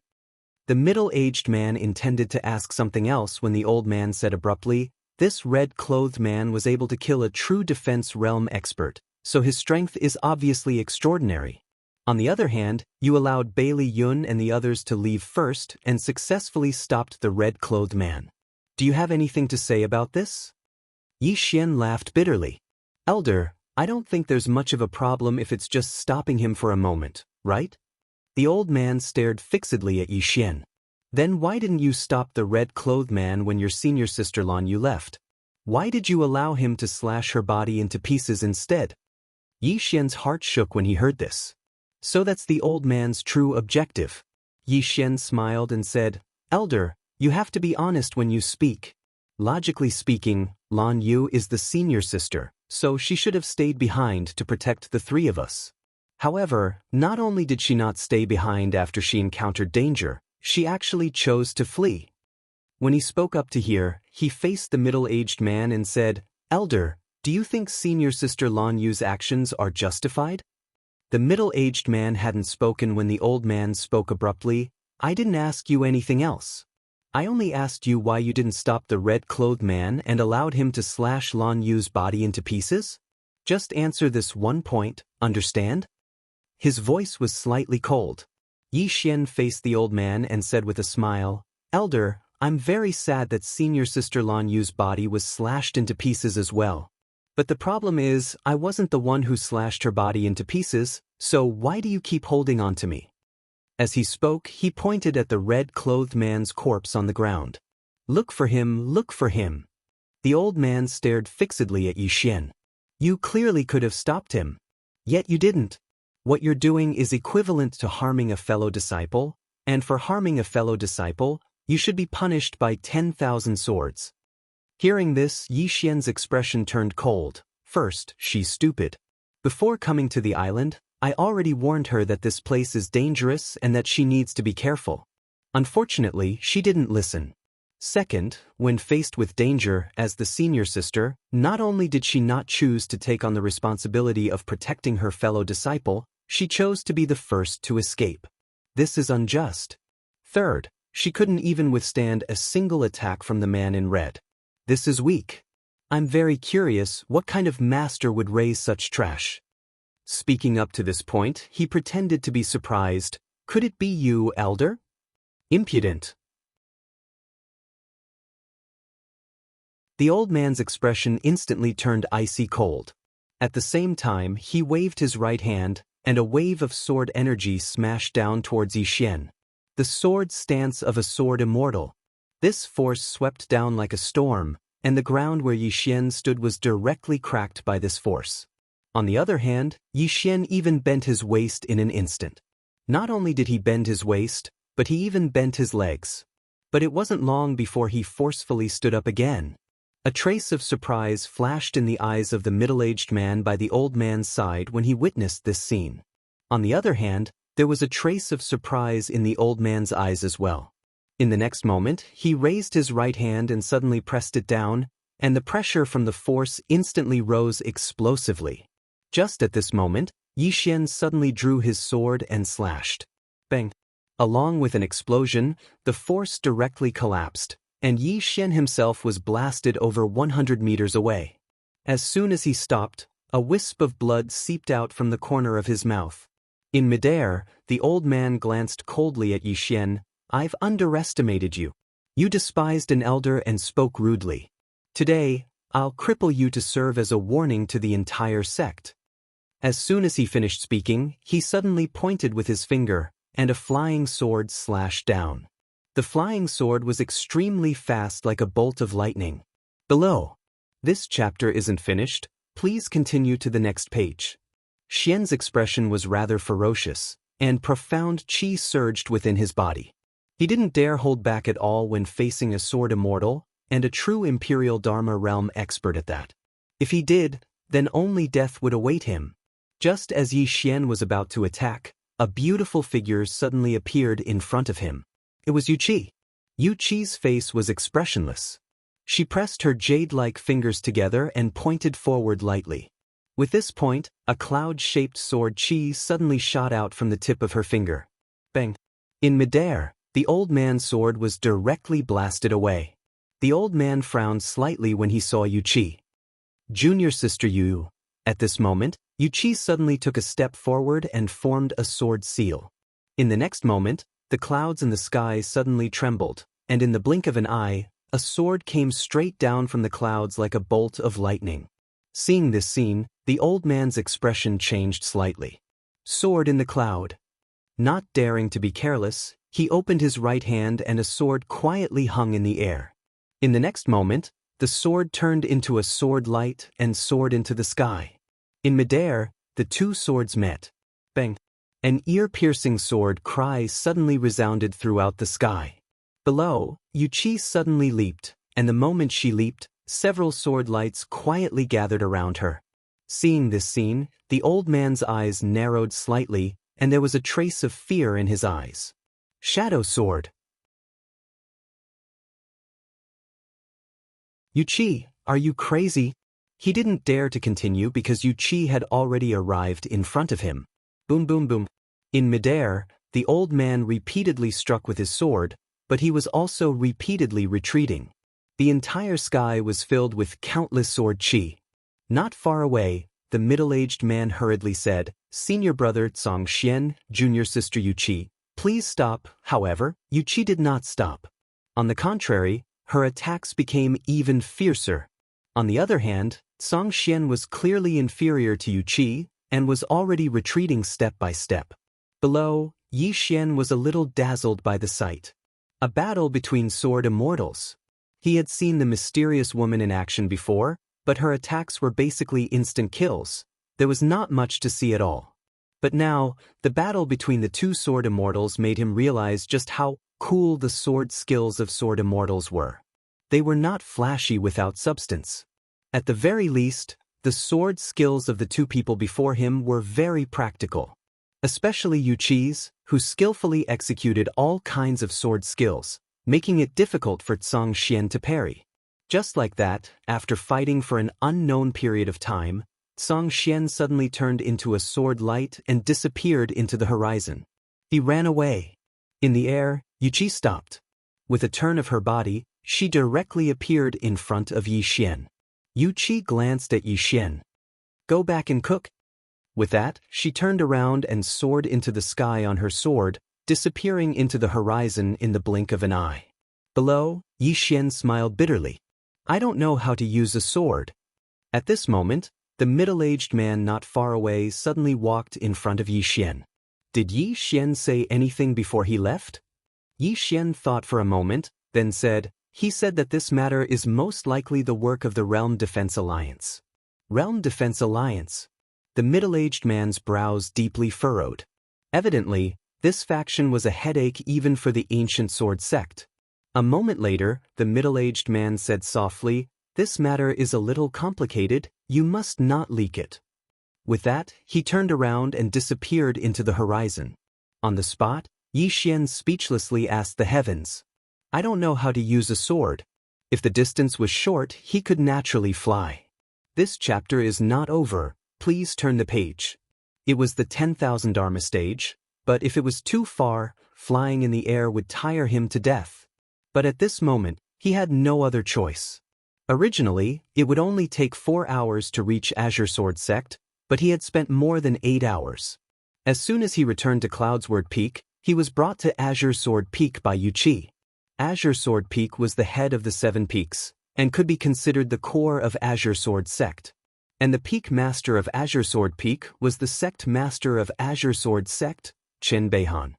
The middle-aged man intended to ask something else when the old man said abruptly, This red-clothed man was able to kill a true defense realm expert, so his strength is obviously extraordinary. On the other hand, you allowed Bailey Yun and the others to leave first and successfully stopped the red-clothed man. Do you have anything to say about this? Yixian laughed bitterly. Elder, I don't think there's much of a problem if it's just stopping him for a moment, right? The old man stared fixedly at Yixian. Then why didn't you stop the red-clothed man when your senior sister Lan Yu left? Why did you allow him to slash her body into pieces instead? Yixian's heart shook when he heard this. So that's the old man's true objective. Yixian smiled and said, Elder, you have to be honest when you speak. Logically speaking, Lan Yu is the senior sister, so she should have stayed behind to protect the three of us. However, not only did she not stay behind after she encountered danger, she actually chose to flee. When he spoke up to hear, he faced the middle-aged man and said, Elder, do you think senior sister Lan Yu's actions are justified? The middle-aged man hadn't spoken when the old man spoke abruptly. I didn't ask you anything else. I only asked you why you didn't stop the red-clothed man and allowed him to slash Lan Yu's body into pieces? Just answer this one point, understand? His voice was slightly cold. Yixian faced the old man and said with a smile, Elder, I'm very sad that senior sister Lan Yu's body was slashed into pieces as well. But the problem is, I wasn't the one who slashed her body into pieces, so why do you keep holding on to me? As he spoke, he pointed at the red-clothed man's corpse on the ground. Look for him, look for him. The old man stared fixedly at Yixian. You clearly could have stopped him. Yet you didn't. What you're doing is equivalent to harming a fellow disciple, and for harming a fellow disciple, you should be punished by 10,000 swords. Hearing this, Yixian's expression turned cold. First, she's stupid. Before coming to the island, I already warned her that this place is dangerous and that she needs to be careful. Unfortunately, she didn't listen. Second, when faced with danger as the senior sister, not only did she not choose to take on the responsibility of protecting her fellow disciple, she chose to be the first to escape. This is unjust. Third, she couldn't even withstand a single attack from the man in red. This is weak. I'm very curious what kind of master would raise such trash. Speaking up to this point, he pretended to be surprised. Could it be you, Elder? Impudent. The old man's expression instantly turned icy cold. At the same time, he waved his right hand, and a wave of sword energy smashed down towards Yixian. The sword stance of a sword immortal. This force swept down like a storm, and the ground where Yixian stood was directly cracked by this force. On the other hand, Yixian even bent his waist in an instant. Not only did he bend his waist, but he even bent his legs. But it wasn't long before he forcefully stood up again. A trace of surprise flashed in the eyes of the middle-aged man by the old man's side when he witnessed this scene. On the other hand, there was a trace of surprise in the old man's eyes as well. In the next moment, he raised his right hand and suddenly pressed it down, and the pressure from the force instantly rose explosively. Just at this moment, Yixian suddenly drew his sword and slashed. Bang! Along with an explosion, the force directly collapsed, and Yixian himself was blasted over 100 meters away. As soon as he stopped, a wisp of blood seeped out from the corner of his mouth. In midair, the old man glanced coldly at Yixian. I've underestimated you. You despised an elder and spoke rudely. Today, I'll cripple you to serve as a warning to the entire sect. As soon as he finished speaking, he suddenly pointed with his finger, and a flying sword slashed down. The flying sword was extremely fast like a bolt of lightning. Below. This chapter isn't finished, please continue to the next page. Xian's expression was rather ferocious, and profound qi surged within his body. He didn't dare hold back at all when facing a sword immortal, and a true Imperial Dharma realm expert at that. If he did, then only death would await him. Just as Yi Xian was about to attack, a beautiful figure suddenly appeared in front of him. It was Yu Qi. Yu Qi's face was expressionless. She pressed her jade-like fingers together and pointed forward lightly. With this point, a cloud-shaped sword qi suddenly shot out from the tip of her finger. Bang! In midair, the old man's sword was directly blasted away. The old man frowned slightly when he saw Yu Qi. Junior sister Yu. At this moment, Yu Qi suddenly took a step forward and formed a sword seal. In the next moment, the clouds in the sky suddenly trembled, and in the blink of an eye, a sword came straight down from the clouds like a bolt of lightning. Seeing this scene, the old man's expression changed slightly. Sword in the cloud. Not daring to be careless, he opened his right hand and a sword quietly hung in the air. In the next moment, the sword turned into a sword light and soared into the sky. In midair, the two swords met. Bang! An ear-piercing sword cry suddenly resounded throughout the sky. Below, Yu Qi suddenly leaped, and the moment she leaped, several sword lights quietly gathered around her. Seeing this scene, the old man's eyes narrowed slightly, and there was a trace of fear in his eyes. Shadow sword. Yu Qi, are you crazy? He didn't dare to continue because Yu Qi had already arrived in front of him. Boom boom boom. In midair, the old man repeatedly struck with his sword, but he was also repeatedly retreating. The entire sky was filled with countless sword qi. Not far away, the middle-aged man hurriedly said, "Senior brother Zhang Xian, junior sister Yu Qi, please stop." However, Yu Qi did not stop. On the contrary, her attacks became even fiercer. On the other hand, Zhang Xian was clearly inferior to Yu Qi and was already retreating step by step. Below, Yi Xian was a little dazzled by the sight. A battle between sword immortals. He had seen the mysterious woman in action before, but her attacks were basically instant kills. There was not much to see at all. But now, the battle between the two sword immortals made him realize just how cool the sword skills of sword immortals were. They were not flashy without substance. At the very least, the sword skills of the two people before him were very practical. Especially Yu Qi's, who skillfully executed all kinds of sword skills, making it difficult for Zhang Xian to parry. Just like that, after fighting for an unknown period of time, Zhang Xian suddenly turned into a sword light and disappeared into the horizon. He ran away. In the air, Yu Qi stopped. With a turn of her body, she directly appeared in front of Yi Xian. Yu Qi glanced at Yi Xian. "Go back and cook." With that, she turned around and soared into the sky on her sword, disappearing into the horizon in the blink of an eye. Below, Yi Xian smiled bitterly. "I don't know how to use a sword." At this moment, the middle-aged man not far away suddenly walked in front of Yi Xian. Did Yi Xian say anything before he left? Yi Xian thought for a moment, then said, "He said that this matter is most likely the work of the Realm Defense Alliance." Realm Defense Alliance. The middle-aged man's brows deeply furrowed. Evidently, this faction was a headache even for the ancient sword sect. A moment later, the middle-aged man said softly, "This matter is a little complicated, you must not leak it." With that, he turned around and disappeared into the horizon. On the spot, Yi Xian speechlessly asked the heavens, "I don't know how to use a sword." If the distance was short, he could naturally fly. This chapter is not over. Please turn the page. It was the 10,000 Dharma stage, but if it was too far, flying in the air would tire him to death. But at this moment, he had no other choice. Originally, it would only take 4 hours to reach Azure Sword Sect, but he had spent more than 8 hours. As soon as he returned to Cloudsword Peak, he was brought to Azure Sword Peak by Yu Qi. Azure Sword Peak was the head of the 7 peaks, and could be considered the core of Azure Sword Sect. And the peak master of Azure Sword Peak was the sect master of Azure Sword Sect, Chen Beihan.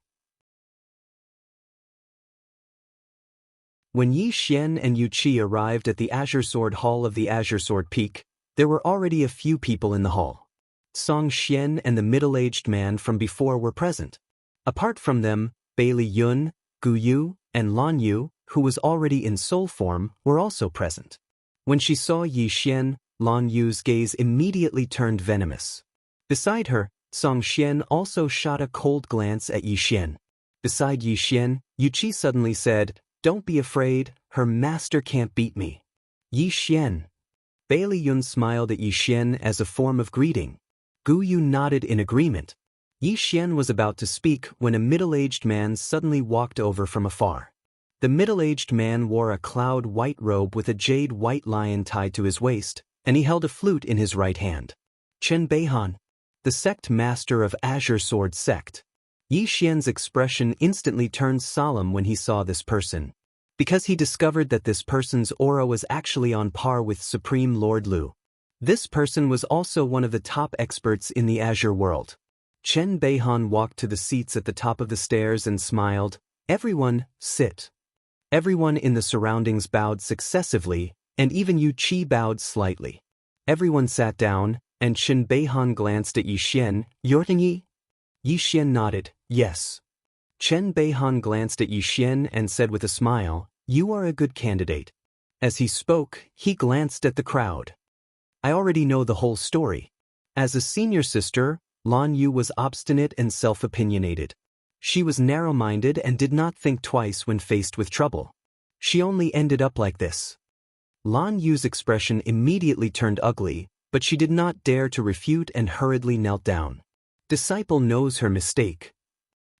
When Yi Xian and Yu Qi arrived at the Azure Sword Hall of the Azure Sword Peak, there were already a few people in the hall. Song Xian and the middle-aged man from before were present. Apart from them, Bailey Yun, Gu Yu, and Lan Yu, who was already in soul form, were also present. When she saw Yi Xian, Lan Yu's gaze immediately turned venomous. Beside her, Song Xian also shot a cold glance at Yi Xian. Beside Yi Xian, Yu Qi suddenly said, "Don't be afraid, her master can't beat me." Yi Xian. Bailey Yun smiled at Yi Xian as a form of greeting. Gu Yu nodded in agreement. Yi Xian was about to speak when a middle-aged man suddenly walked over from afar. The middle-aged man wore a cloud-white robe with a jade-white lion tied to his waist, and he held a flute in his right hand. Chen Beihan, the sect master of Azure Sword Sect. Yi Xian's expression instantly turned solemn when he saw this person, because he discovered that this person's aura was actually on par with Supreme Lord Lu. This person was also one of the top experts in the Azure world. Chen Beihan walked to the seats at the top of the stairs and smiled. "Everyone, sit." Everyone in the surroundings bowed successively, and even Yu Qi bowed slightly. Everyone sat down, and Chen Beihan glanced at Yi Xian. "Yortingyi?" Yi Xian nodded, "Yes." Chen Beihan glanced at Yi Xian and said with a smile, "You are a good candidate." As he spoke, he glanced at the crowd. "I already know the whole story." As a senior sister, Lan Yu was obstinate and self-opinionated. She was narrow-minded and did not think twice when faced with trouble. She only ended up like this. Lan Yu's expression immediately turned ugly, but she did not dare to refute and hurriedly knelt down. Disciple knows her mistake.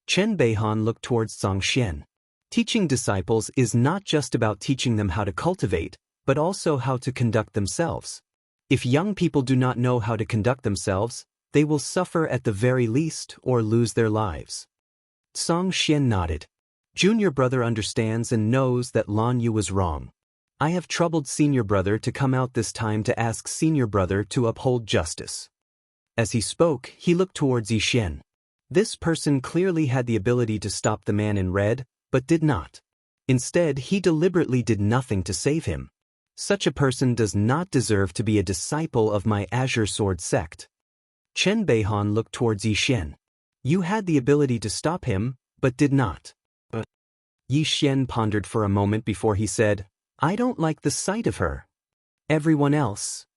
Chen Beihan looked towards Song Xian. Teaching disciples is not just about teaching them how to cultivate, but also how to conduct themselves. If young people do not know how to conduct themselves, they will suffer at the very least or lose their lives. Song Xian nodded. Junior brother understands and knows that Lan Yu was wrong. I have troubled senior brother to come out this time to ask senior brother to uphold justice. As he spoke, he looked towards Yi Xian. This person clearly had the ability to stop the man in red, but did not. Instead, he deliberately did nothing to save him. Such a person does not deserve to be a disciple of my Azure Sword Sect. Chen Beihan looked towards Yi Xian. You had the ability to stop him, but did not. Yi Xian pondered for a moment before he said, I don't like the sight of her. Everyone else.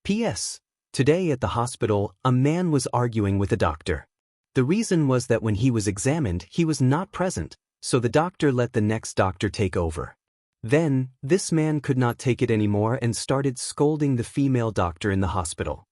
P.S. Today at the hospital, a man was arguing with a doctor. The reason was that when he was examined, he was not present, so the doctor let the next doctor take over. Then, this man could not take it anymore and started scolding the female doctor in the hospital.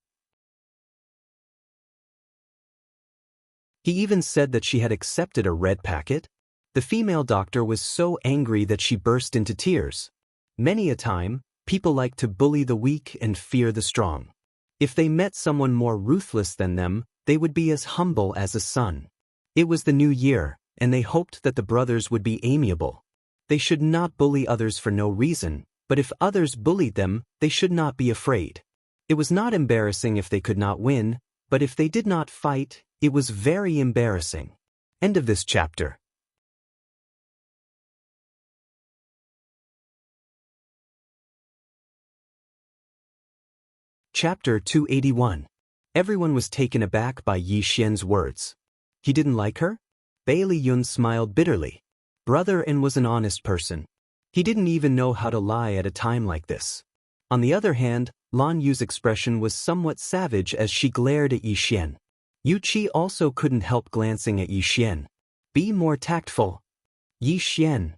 He even said that she had accepted a red packet. The female doctor was so angry that she burst into tears. Many a time, people like to bully the weak and fear the strong. If they met someone more ruthless than them, they would be as humble as a sun. It was the new year, and they hoped that the brothers would be amiable. They should not bully others for no reason, but if others bullied them, they should not be afraid. It was not embarrassing if they could not win, but if they did not fight, it was very embarrassing. End of this chapter. Chapter 281. Everyone was taken aback by Yi Xian's words. He didn't like her? Bailey Yun smiled bitterly. Brother N was an honest person. He didn't even know how to lie at a time like this. On the other hand, Lan Yu's expression was somewhat savage as she glared at Yi Xian. Yu Qi also couldn't help glancing at Yi Xian. Be more tactful. Yi Xian.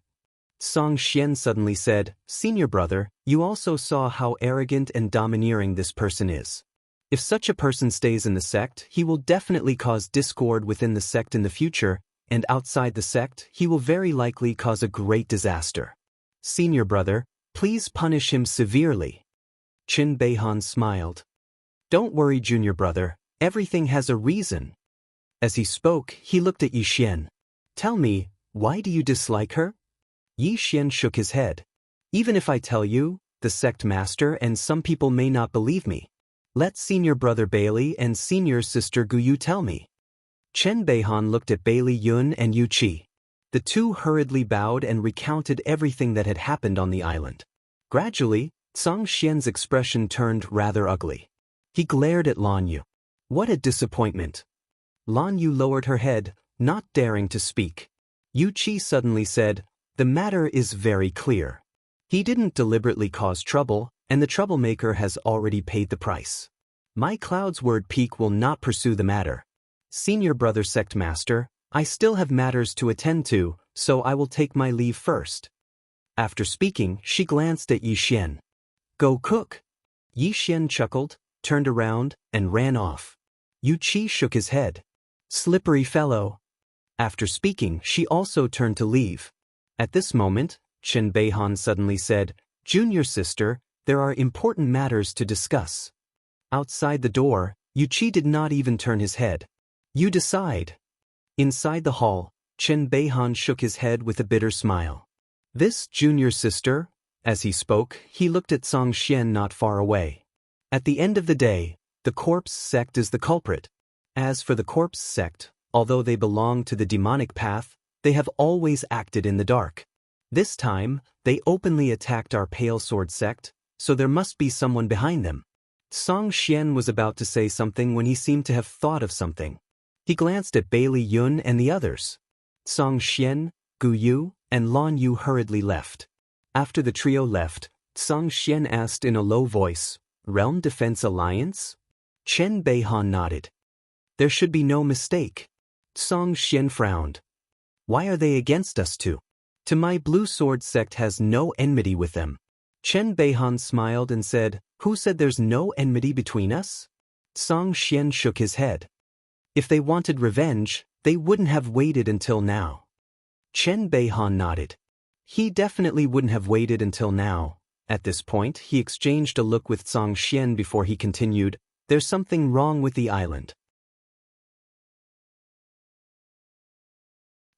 Song Xian suddenly said, Senior brother, you also saw how arrogant and domineering this person is. If such a person stays in the sect, he will definitely cause discord within the sect in the future, and outside the sect, he will very likely cause a great disaster. Senior brother, please punish him severely. Chen Beihan smiled. Don't worry, junior brother, everything has a reason. As he spoke, he looked at Yi Xian. Tell me, why do you dislike her? Yi Xian shook his head. Even if I tell you, the sect master and some people may not believe me. Let senior brother Bailey and senior sister Guyu tell me. Chen Beihan looked at Bailey Yun and Yu Qi. The two hurriedly bowed and recounted everything that had happened on the island. Gradually, Song Xian's expression turned rather ugly. He glared at Lan Yu. What a disappointment. Lan Yu lowered her head, not daring to speak. Yu Qi suddenly said, "The matter is very clear. He didn't deliberately cause trouble, and the troublemaker has already paid the price. My Cloud's Word Peak will not pursue the matter. Senior brother sect master, I still have matters to attend to, so I will take my leave first." After speaking, she glanced at Yi Xian. "Go cook." Yi Xian chuckled, turned around, and ran off. Yu Qi shook his head. "Slippery fellow." After speaking, she also turned to leave. At this moment, Chen Beihan suddenly said, "Junior sister, there are important matters to discuss." Outside the door, Yu Qi did not even turn his head. "You decide." Inside the hall, Chen Beihan shook his head with a bitter smile. "This junior sister," as he spoke, he looked at Song Xian not far away. "At the end of the day, the corpse sect is the culprit. As for the corpse sect, although they belong to the demonic path, they have always acted in the dark. This time, they openly attacked our Pale Sword sect, so there must be someone behind them." Song Xian was about to say something when he seemed to have thought of something. He glanced at Bailey Yun and the others. Song Xian, Gu Yu, and Lan Yu hurriedly left. After the trio left, Song Xian asked in a low voice, "Realm Defense Alliance?" Chen Beihan nodded. "There should be no mistake." Song Xian frowned. "Why are they against us too? To my Blue Sword sect has no enmity with them." Chen Beihan smiled and said, "Who said there's no enmity between us?" Song Xian shook his head. "If they wanted revenge, they wouldn't have waited until now." Chen Beihan nodded. He definitely wouldn't have waited until now. At this point, he exchanged a look with Song Xian before he continued, "There's something wrong with the island.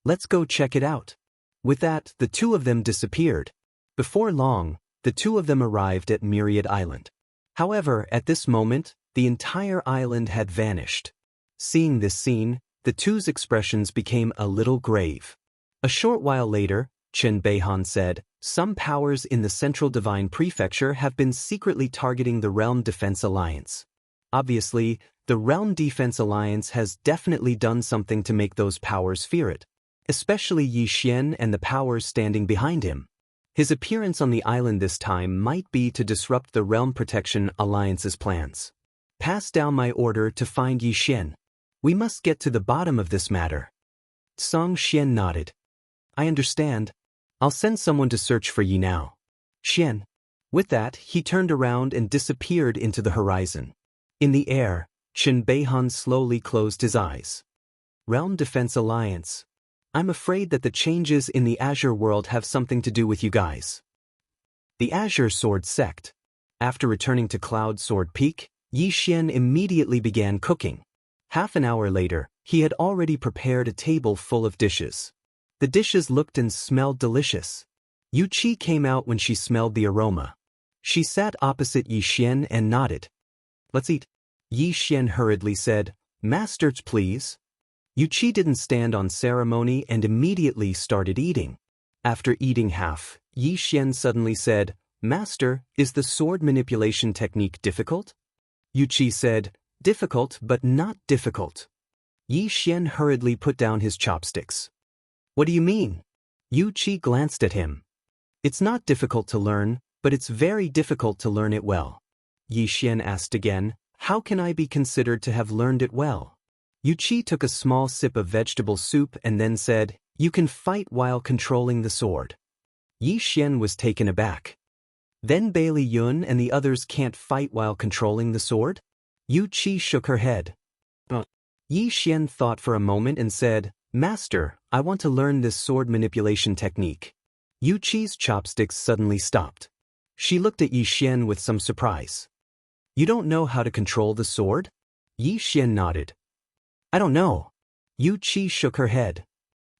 Let's go check it out." With that, the two of them disappeared. Before long, the two of them arrived at Myriad Island. However, at this moment, the entire island had vanished. Seeing this scene, the two's expressions became a little grave. A short while later, Chen Beihan said, "Some powers in the Central Divine Prefecture have been secretly targeting the Realm Defense Alliance. Obviously, the Realm Defense Alliance has definitely done something to make those powers fear it, especially Yi Xian and the powers standing behind him. His appearance on the island this time might be to disrupt the Realm Protection Alliance's plans. Pass down my order to find Yi Xian. We must get to the bottom of this matter." Song Xian nodded. "I understand. I'll send someone to search for Yi now. Xian." With that, he turned around and disappeared into the horizon. In the air, Chen Beihan slowly closed his eyes. Realm Defense Alliance. I'm afraid that the changes in the Azure world have something to do with you guys. The Azure Sword Sect. After returning to Cloud Sword Peak, Yi Xian immediately began cooking. Half an hour later, he had already prepared a table full of dishes. The dishes looked and smelled delicious. Yu Qi came out when she smelled the aroma. She sat opposite Yi Xian and nodded. "Let's eat." Yi Xian hurriedly said, "Masters, please." Yu Qi didn't stand on ceremony and immediately started eating. After eating half, Yi Xian suddenly said, "Master, is the sword manipulation technique difficult?" Yu Qi said, "Difficult but not difficult." Yi Xian hurriedly put down his chopsticks. "What do you mean?" Yu Qi glanced at him. "It's not difficult to learn, but it's very difficult to learn it well." Yi Xian asked again, "How can I be considered to have learned it well?" Yu Qi took a small sip of vegetable soup and then said, "You can fight while controlling the sword." Yi Xian was taken aback. "Then Bailey Yun and the others can't fight while controlling the sword?" Yu Qi shook her head. Yi Xian thought for a moment and said, "Master, I want to learn this sword manipulation technique." Yu Qi's chopsticks suddenly stopped. She looked at Yi Xian with some surprise. "You don't know how to control the sword?" Yi Xian nodded. "I don't know." Yu Qi shook her head.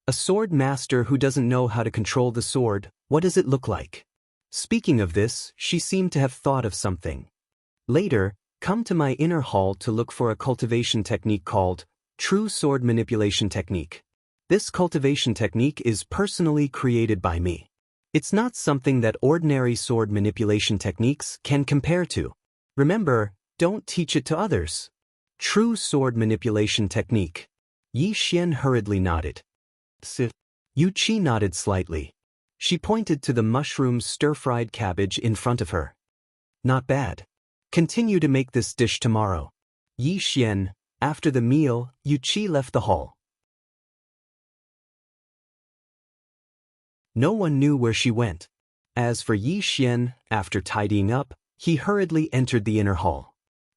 A sword master who doesn't know how to control the sword, what does it look like? Speaking of this, she seemed to have thought of something. Later, come to my inner hall to look for a cultivation technique called True Sword Manipulation Technique. This cultivation technique is personally created by me. It's not something that ordinary sword manipulation techniques can compare to. Remember, don't teach it to others. True sword manipulation technique. Yi Xian hurriedly nodded. Yu Qi nodded slightly. She pointed to the mushroom stir-fried cabbage in front of her. Not bad. Continue to make this dish tomorrow. Yi Xian. After the meal, Yu Qi left the hall. No one knew where she went. As for Yi Xian, after tidying up, he hurriedly entered the inner hall.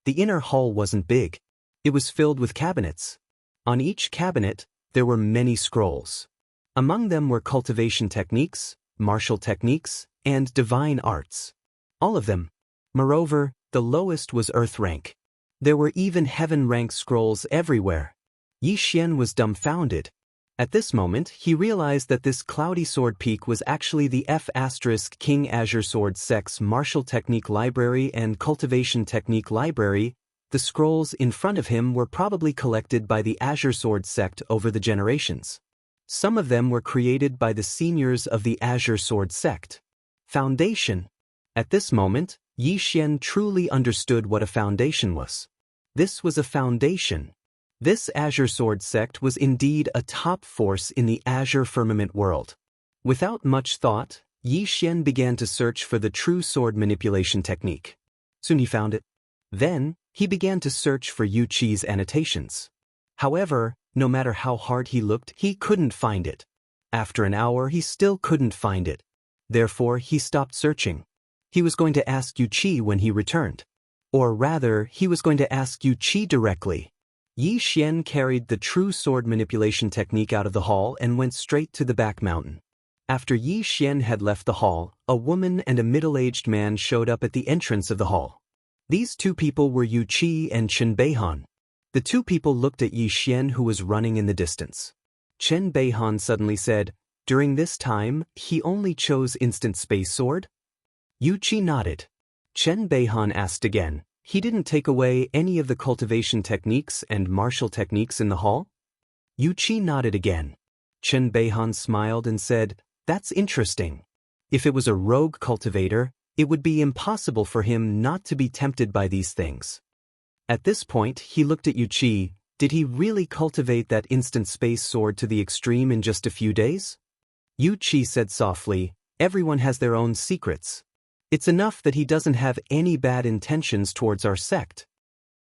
The inner hall wasn't big. It was filled with cabinets. On each cabinet, there were many scrolls. Among them were cultivation techniques, martial techniques, and divine arts. All of them. Moreover, the lowest was earth rank. There were even heaven rank scrolls everywhere. Yi Xian was dumbfounded. At this moment, he realized that this cloudy sword peak was actually the F*King Azure Sword Sect's martial technique library and cultivation technique library. The scrolls in front of him were probably collected by the Azure Sword Sect over the generations. Some of them were created by the seniors of the Azure Sword Sect. Foundation. At this moment, Yi Xian truly understood what a foundation was. This was a foundation. This Azure Sword Sect was indeed a top force in the Azure Firmament world. Without much thought, Yi Xian began to search for the true sword manipulation technique. Soon he found it. Then, he began to search for Yu Qi's annotations. However, no matter how hard he looked, he couldn't find it. After an hour, he still couldn't find it. Therefore, he stopped searching. He was going to ask Yu Qi when he returned. Or rather, he was going to ask Yu Qi directly. Yi Xian carried the true sword manipulation technique out of the hall and went straight to the back mountain. After Yi Xian had left the hall, a woman and a middle-aged man showed up at the entrance of the hall. These two people were Yu Qi and Chen Beihan. The two people looked at Yi Xian, who was running in the distance. Chen Beihan suddenly said, "During this time, he only chose instant space sword?" Yu Qi nodded. Chen Beihan asked again, "He didn't take away any of the cultivation techniques and martial techniques in the hall?" Yu Qi nodded again. Chen Beihan smiled and said, "That's interesting. If it was a rogue cultivator, it would be impossible for him not to be tempted by these things." At this point, he looked at Yu Qi. Did he really cultivate that instant space sword to the extreme in just a few days? Yu Qi said softly, "Everyone has their own secrets. It's enough that he doesn't have any bad intentions towards our sect."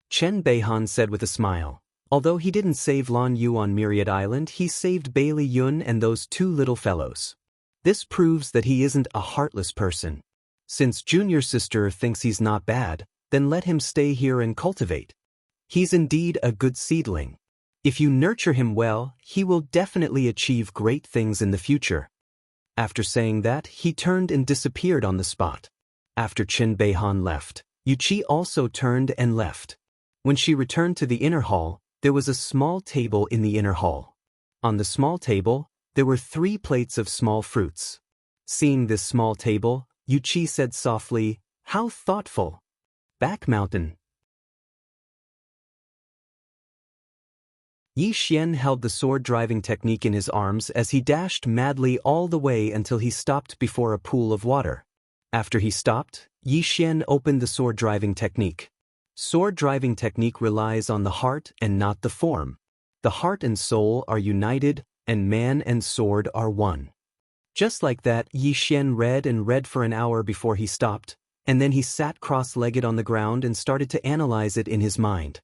Chen Beihan said with a smile, "Although he didn't save Lan Yu on Myriad Island, he saved Bailey Yun and those two little fellows. This proves that he isn't a heartless person. Since Junior Sister thinks he's not bad, then let him stay here and cultivate. He's indeed a good seedling. If you nurture him well, he will definitely achieve great things in the future." After saying that, he turned and disappeared on the spot. After Chen Beihan left, Yu Qi also turned and left. When she returned to the inner hall, there was a small table in the inner hall. On the small table, there were 3 plates of small fruits. Seeing this small table, Yu Qi said softly, "How thoughtful. Back mountain." Yi Xian held the sword-driving technique in his arms as he dashed madly all the way until he stopped before a pool of water. After he stopped, Yi Xian opened the sword-driving technique. Sword-driving technique relies on the heart and not the form. The heart and soul are united, and man and sword are one. Just like that, Yi Xian read and read for an hour before he stopped, and then he sat cross-legged on the ground and started to analyze it in his mind.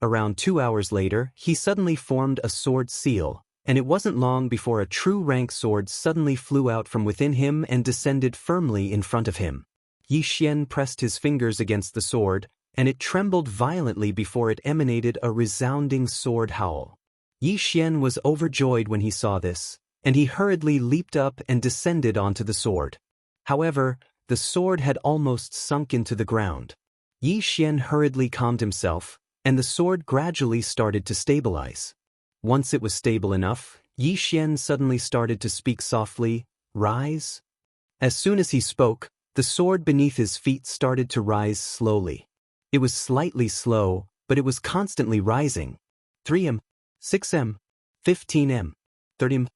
Around 2 hours later, he suddenly formed a sword seal, and it wasn't long before a true rank sword suddenly flew out from within him and descended firmly in front of him. Yi Xian pressed his fingers against the sword, and it trembled violently before it emanated a resounding sword howl. Yi Xian was overjoyed when he saw this, and he hurriedly leaped up and descended onto the sword. However, the sword had almost sunk into the ground. Yi Xian hurriedly calmed himself, and the sword gradually started to stabilize. Once it was stable enough, Yi Xian suddenly started to speak softly, "Rise?" As soon as he spoke, the sword beneath his feet started to rise slowly. It was slightly slow, but it was constantly rising. 3m, 6m, 15m, 30m.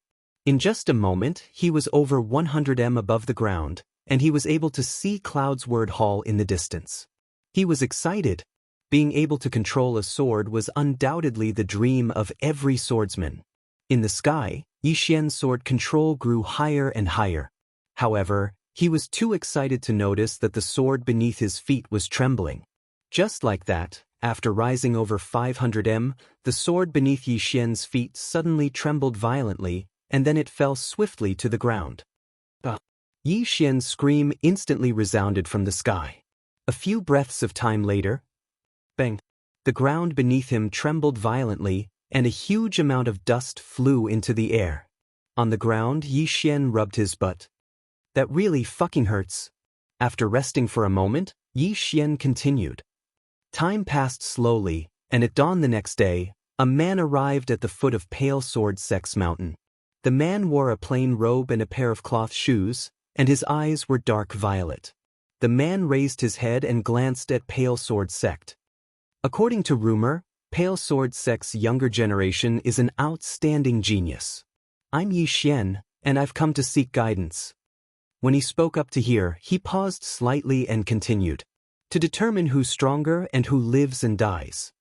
In just a moment, he was over 100m above the ground, and he was able to see Cloudsword Hall in the distance. He was excited. Being able to control a sword was undoubtedly the dream of every swordsman. In the sky, Yi Xian's sword control grew higher and higher. However, he was too excited to notice that the sword beneath his feet was trembling. Just like that, after rising over 500m, the sword beneath Yi Xian's feet suddenly trembled violently, and then it fell swiftly to the ground. Yi Xian's scream instantly resounded from the sky. A few breaths of time later, bang! The ground beneath him trembled violently, and a huge amount of dust flew into the air. On the ground, Yi Xian rubbed his butt. "That really fucking hurts." After resting for a moment, Yi Xian continued. Time passed slowly, and at dawn the next day, a man arrived at the foot of Pale Sword Sect's mountain. The man wore a plain robe and a pair of cloth shoes, and his eyes were dark violet. The man raised his head and glanced at Pale Sword Sect. According to rumor, Pale Sword Sect's younger generation is an outstanding genius. "I'm Yi Xian, and I've come to seek guidance." When he spoke up to hear, he paused slightly and continued. "To determine who's stronger and who lives and dies."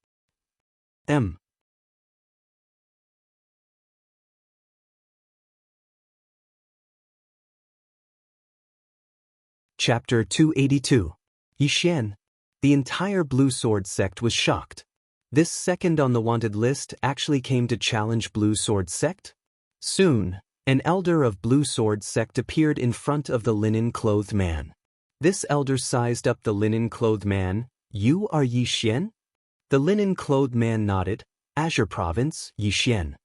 Chapter 282. Yi Xian. The entire Blue Sword Sect was shocked. This second on the wanted list actually came to challenge Blue Sword Sect? Soon, an elder of Blue Sword Sect appeared in front of the linen-clothed man. This elder sized up the linen-clothed man. "You are Yi Xian?" The linen-clothed man nodded. "Azure Province, Yi Xian."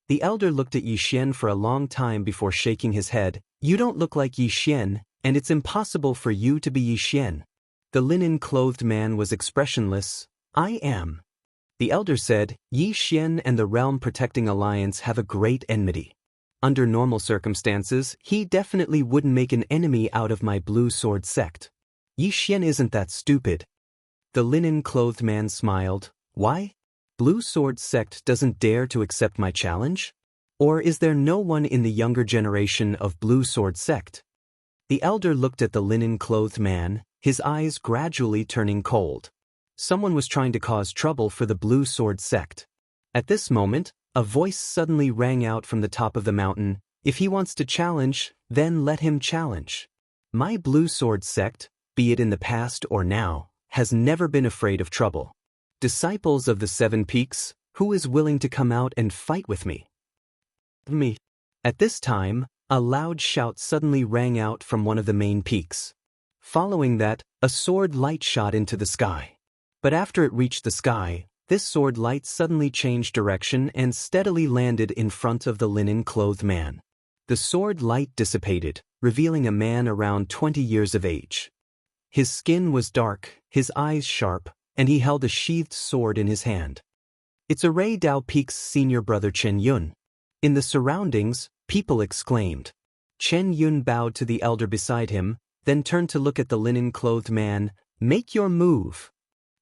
The elder looked at Yi Xian for a long time before shaking his head. "You don't look like Yi Xian, and it's impossible for you to be Yi Xian." The linen-clothed man was expressionless. "I am." The elder said, "Yi Xian and the Realm Protecting Alliance have a great enmity. Under normal circumstances, he definitely wouldn't make an enemy out of my Blue Sword Sect. Yi Xian isn't that stupid." The linen-clothed man smiled. "Why? Blue Sword Sect doesn't dare to accept my challenge? Or is there no one in the younger generation of Blue Sword Sect?" The elder looked at the linen-clothed man, his eyes gradually turning cold. Someone was trying to cause trouble for the Blue Sword Sect. At this moment, a voice suddenly rang out from the top of the mountain. "If he wants to challenge, then let him challenge. My Blue Sword Sect, be it in the past or now, has never been afraid of trouble. Disciples of the Seven Peaks, who is willing to come out and fight with me?" Me. At this time, a loud shout suddenly rang out from one of the main peaks. Following that, a sword light shot into the sky. But after it reached the sky, this sword light suddenly changed direction and steadily landed in front of the linen-clothed man. The sword light dissipated, revealing a man around 20 years of age. His skin was dark, his eyes sharp, and he held a sheathed sword in his hand. "It's Array Dao Peak's senior brother Chen Yun." In the surroundings, people exclaimed. Chen Yun bowed to the elder beside him, then turned to look at the linen-clothed man. "Make your move."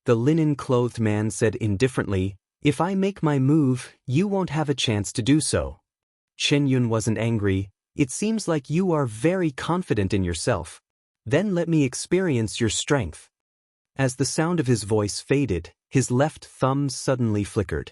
The linen-clothed man said indifferently, "If I make my move, you won't have a chance to do so." Chen Yun wasn't angry. "It seems like you are very confident in yourself. Then let me experience your strength." As the sound of his voice faded, his left thumb suddenly flickered.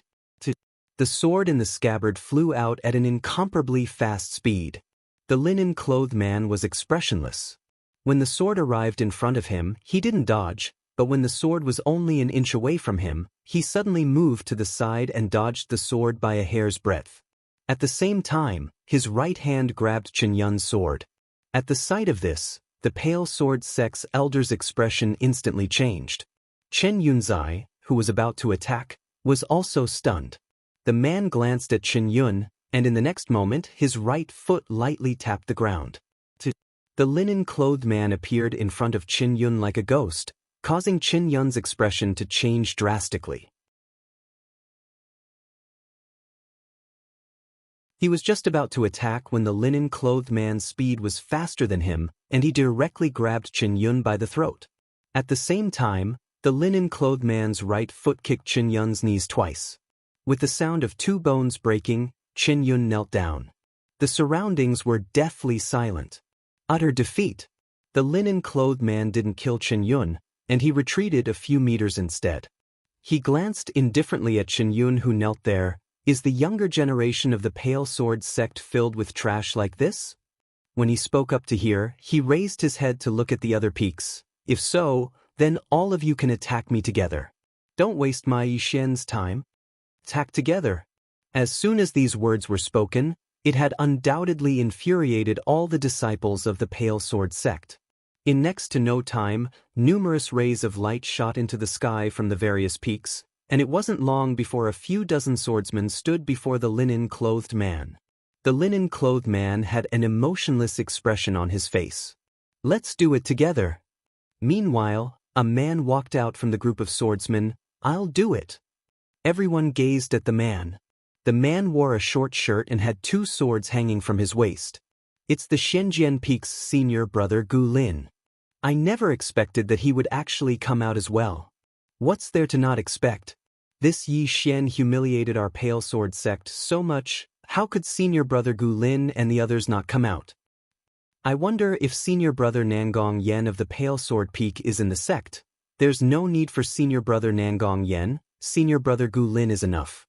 The sword in the scabbard flew out at an incomparably fast speed. The linen-clothed man was expressionless. When the sword arrived in front of him, he didn't dodge, but when the sword was only an inch away from him, he suddenly moved to the side and dodged the sword by a hair's breadth. At the same time, his right hand grabbed Chen Yun's sword. At the sight of this, the Pale Sword Sect's elder's expression instantly changed. Chen Yun's eye, who was about to attack, was also stunned. The man glanced at Chen Yun, and in the next moment his right foot lightly tapped the ground. The linen-clothed man appeared in front of Chen Yun like a ghost, causing Chen Yun's expression to change drastically. He was just about to attack when the linen-clothed man's speed was faster than him, and he directly grabbed Chen Yun by the throat. At the same time, the linen-clothed man's right foot kicked Chen Yun's knees twice. With the sound of two bones breaking, Chen Yun knelt down. The surroundings were deathly silent. Utter defeat. The linen-clothed man didn't kill Chen Yun, and he retreated a few meters instead. He glanced indifferently at Chen Yun, who knelt there. Is the younger generation of the Pale Sword sect filled with trash like this? When he spoke up to hear, he raised his head to look at the other peaks. If so, then all of you can attack me together. Don't waste my Yixian's time. Attack together. As soon as these words were spoken, it had undoubtedly infuriated all the disciples of the Pale Sword sect. In next to no time, numerous rays of light shot into the sky from the various peaks, and it wasn't long before a few dozen swordsmen stood before the linen-clothed man. The linen-clothed man had an emotionless expression on his face. Let's do it together. Meanwhile, a man walked out from the group of swordsmen. I'll do it. Everyone gazed at the man. The man wore a short shirt and had two swords hanging from his waist. It's the Shenzhen Peak's senior brother Gu Lin. I never expected that he would actually come out as well. What's there to not expect? This Yi Xian humiliated our Pale Sword sect so much, how could senior brother Gu Lin and the others not come out? I wonder if senior brother Nangong Yen of the Pale Sword Peak is in the sect. There's no need for senior brother Nangong Yen, senior brother Gu Lin is enough.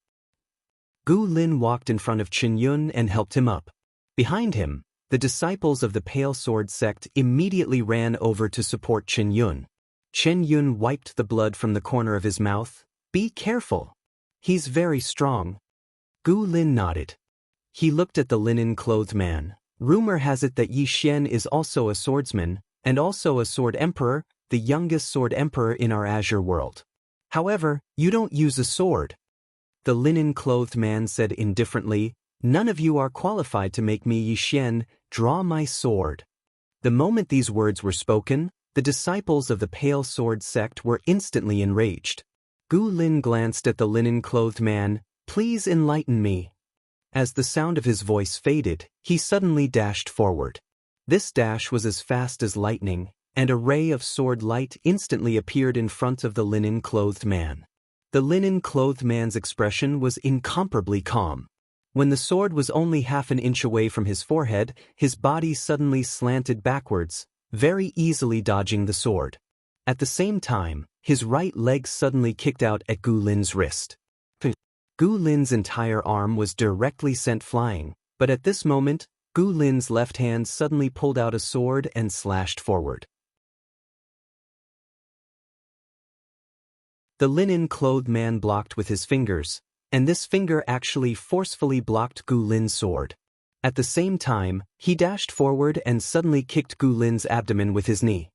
Gu Lin walked in front of Chen Yun and helped him up. Behind him, the disciples of the Pale Sword sect immediately ran over to support Chen Yun. Chen Yun wiped the blood from the corner of his mouth. Be careful. He's very strong. Gu Lin nodded. He looked at the linen-clothed man. Rumor has it that Yi Xian is also a swordsman, and also a sword emperor, the youngest sword emperor in our Azure world. However, you don't use a sword. The linen-clothed man said indifferently, none of you are qualified to make me Yi Xian, draw my sword. The moment these words were spoken, the disciples of the Pale Sword sect were instantly enraged. Gu Lin glanced at the linen-clothed man. Please enlighten me. As the sound of his voice faded, he suddenly dashed forward. This dash was as fast as lightning, and a ray of sword light instantly appeared in front of the linen-clothed man. The linen-clothed man's expression was incomparably calm. When the sword was only half an inch away from his forehead, his body suddenly slanted backwards, very easily dodging the sword. At the same time, his right leg suddenly kicked out at Gu Lin's wrist. Gu Lin's entire arm was directly sent flying, but at this moment, Gu Lin's left hand suddenly pulled out a sword and slashed forward. The linen-clothed man blocked with his fingers, and this finger actually forcefully blocked Gu Lin's sword. At the same time, he dashed forward and suddenly kicked Gu Lin's abdomen with his knee.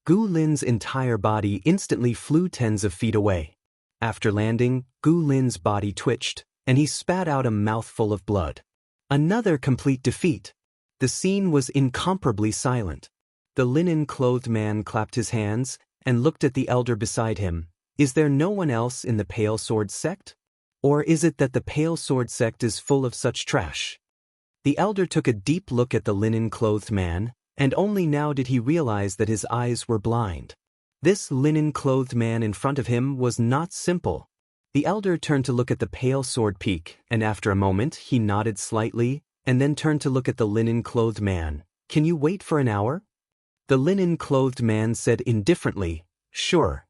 Gu Lin's entire body instantly flew tens of feet away. After landing, Gu Lin's body twitched, and he spat out a mouthful of blood. Another complete defeat. The scene was incomparably silent. The linen-clothed man clapped his hands and looked at the elder beside him. Is there no one else in the Pale Sword sect? Or is it that the Pale Sword sect is full of such trash? The elder took a deep look at the linen-clothed man, and only now did he realize that his eyes were blind. This linen-clothed man in front of him was not simple. The elder turned to look at the Pale Sword Peak, and after a moment he nodded slightly, and then turned to look at the linen-clothed man. Can you wait for an hour? The linen-clothed man said indifferently, sure.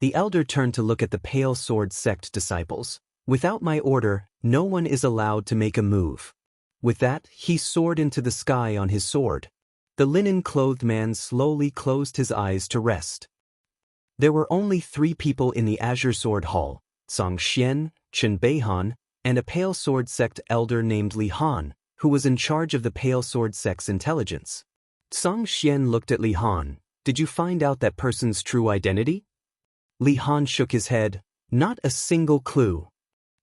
The elder turned to look at the Pale Sword sect disciples. Without my order, no one is allowed to make a move. With that, he soared into the sky on his sword. The linen-clothed man slowly closed his eyes to rest. There were only 3 people in the Azure Sword Hall, Song Xian, Chen Beihan, and a Pale Sword sect elder named Li Han, who was in charge of the Pale Sword sect's intelligence. Song Xian looked at Li Han. Did you find out that person's true identity? Li Han shook his head. Not a single clue.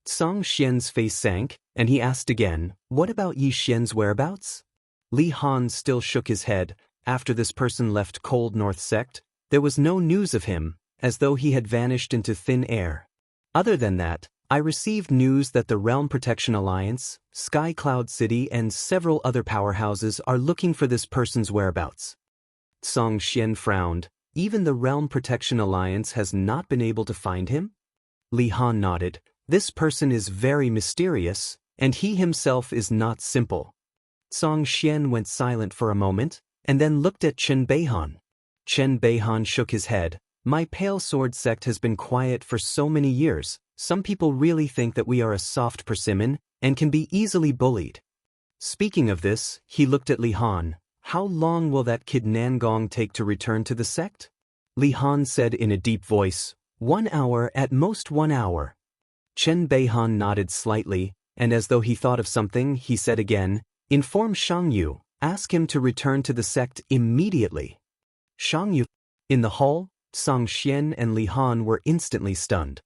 Song Xian's face sank, and he asked again, what about Yi Xian's whereabouts? Li Han still shook his head. After this person left Cold North Sect, there was no news of him, as though he had vanished into thin air. Other than that, I received news that the Realm Protection Alliance, Sky Cloud City and several other powerhouses are looking for this person's whereabouts. Song Xian frowned. Even the Realm Protection Alliance has not been able to find him? Li Han nodded. This person is very mysterious, and he himself is not simple. Song Xian went silent for a moment, and then looked at Chen Beihan. Chen Beihan shook his head. My Pale Sword sect has been quiet for so many years. Some people really think that we are a soft persimmon and can be easily bullied. Speaking of this, he looked at Li Han. How long will that kid Nangong take to return to the sect? Li Han said in a deep voice, 1 hour, at most 1 hour. Chen Beihan nodded slightly, and as though he thought of something, he said again, inform Shang Yu, ask him to return to the sect immediately. Shang Yu. In the hall, Song Xian and Li Han were instantly stunned.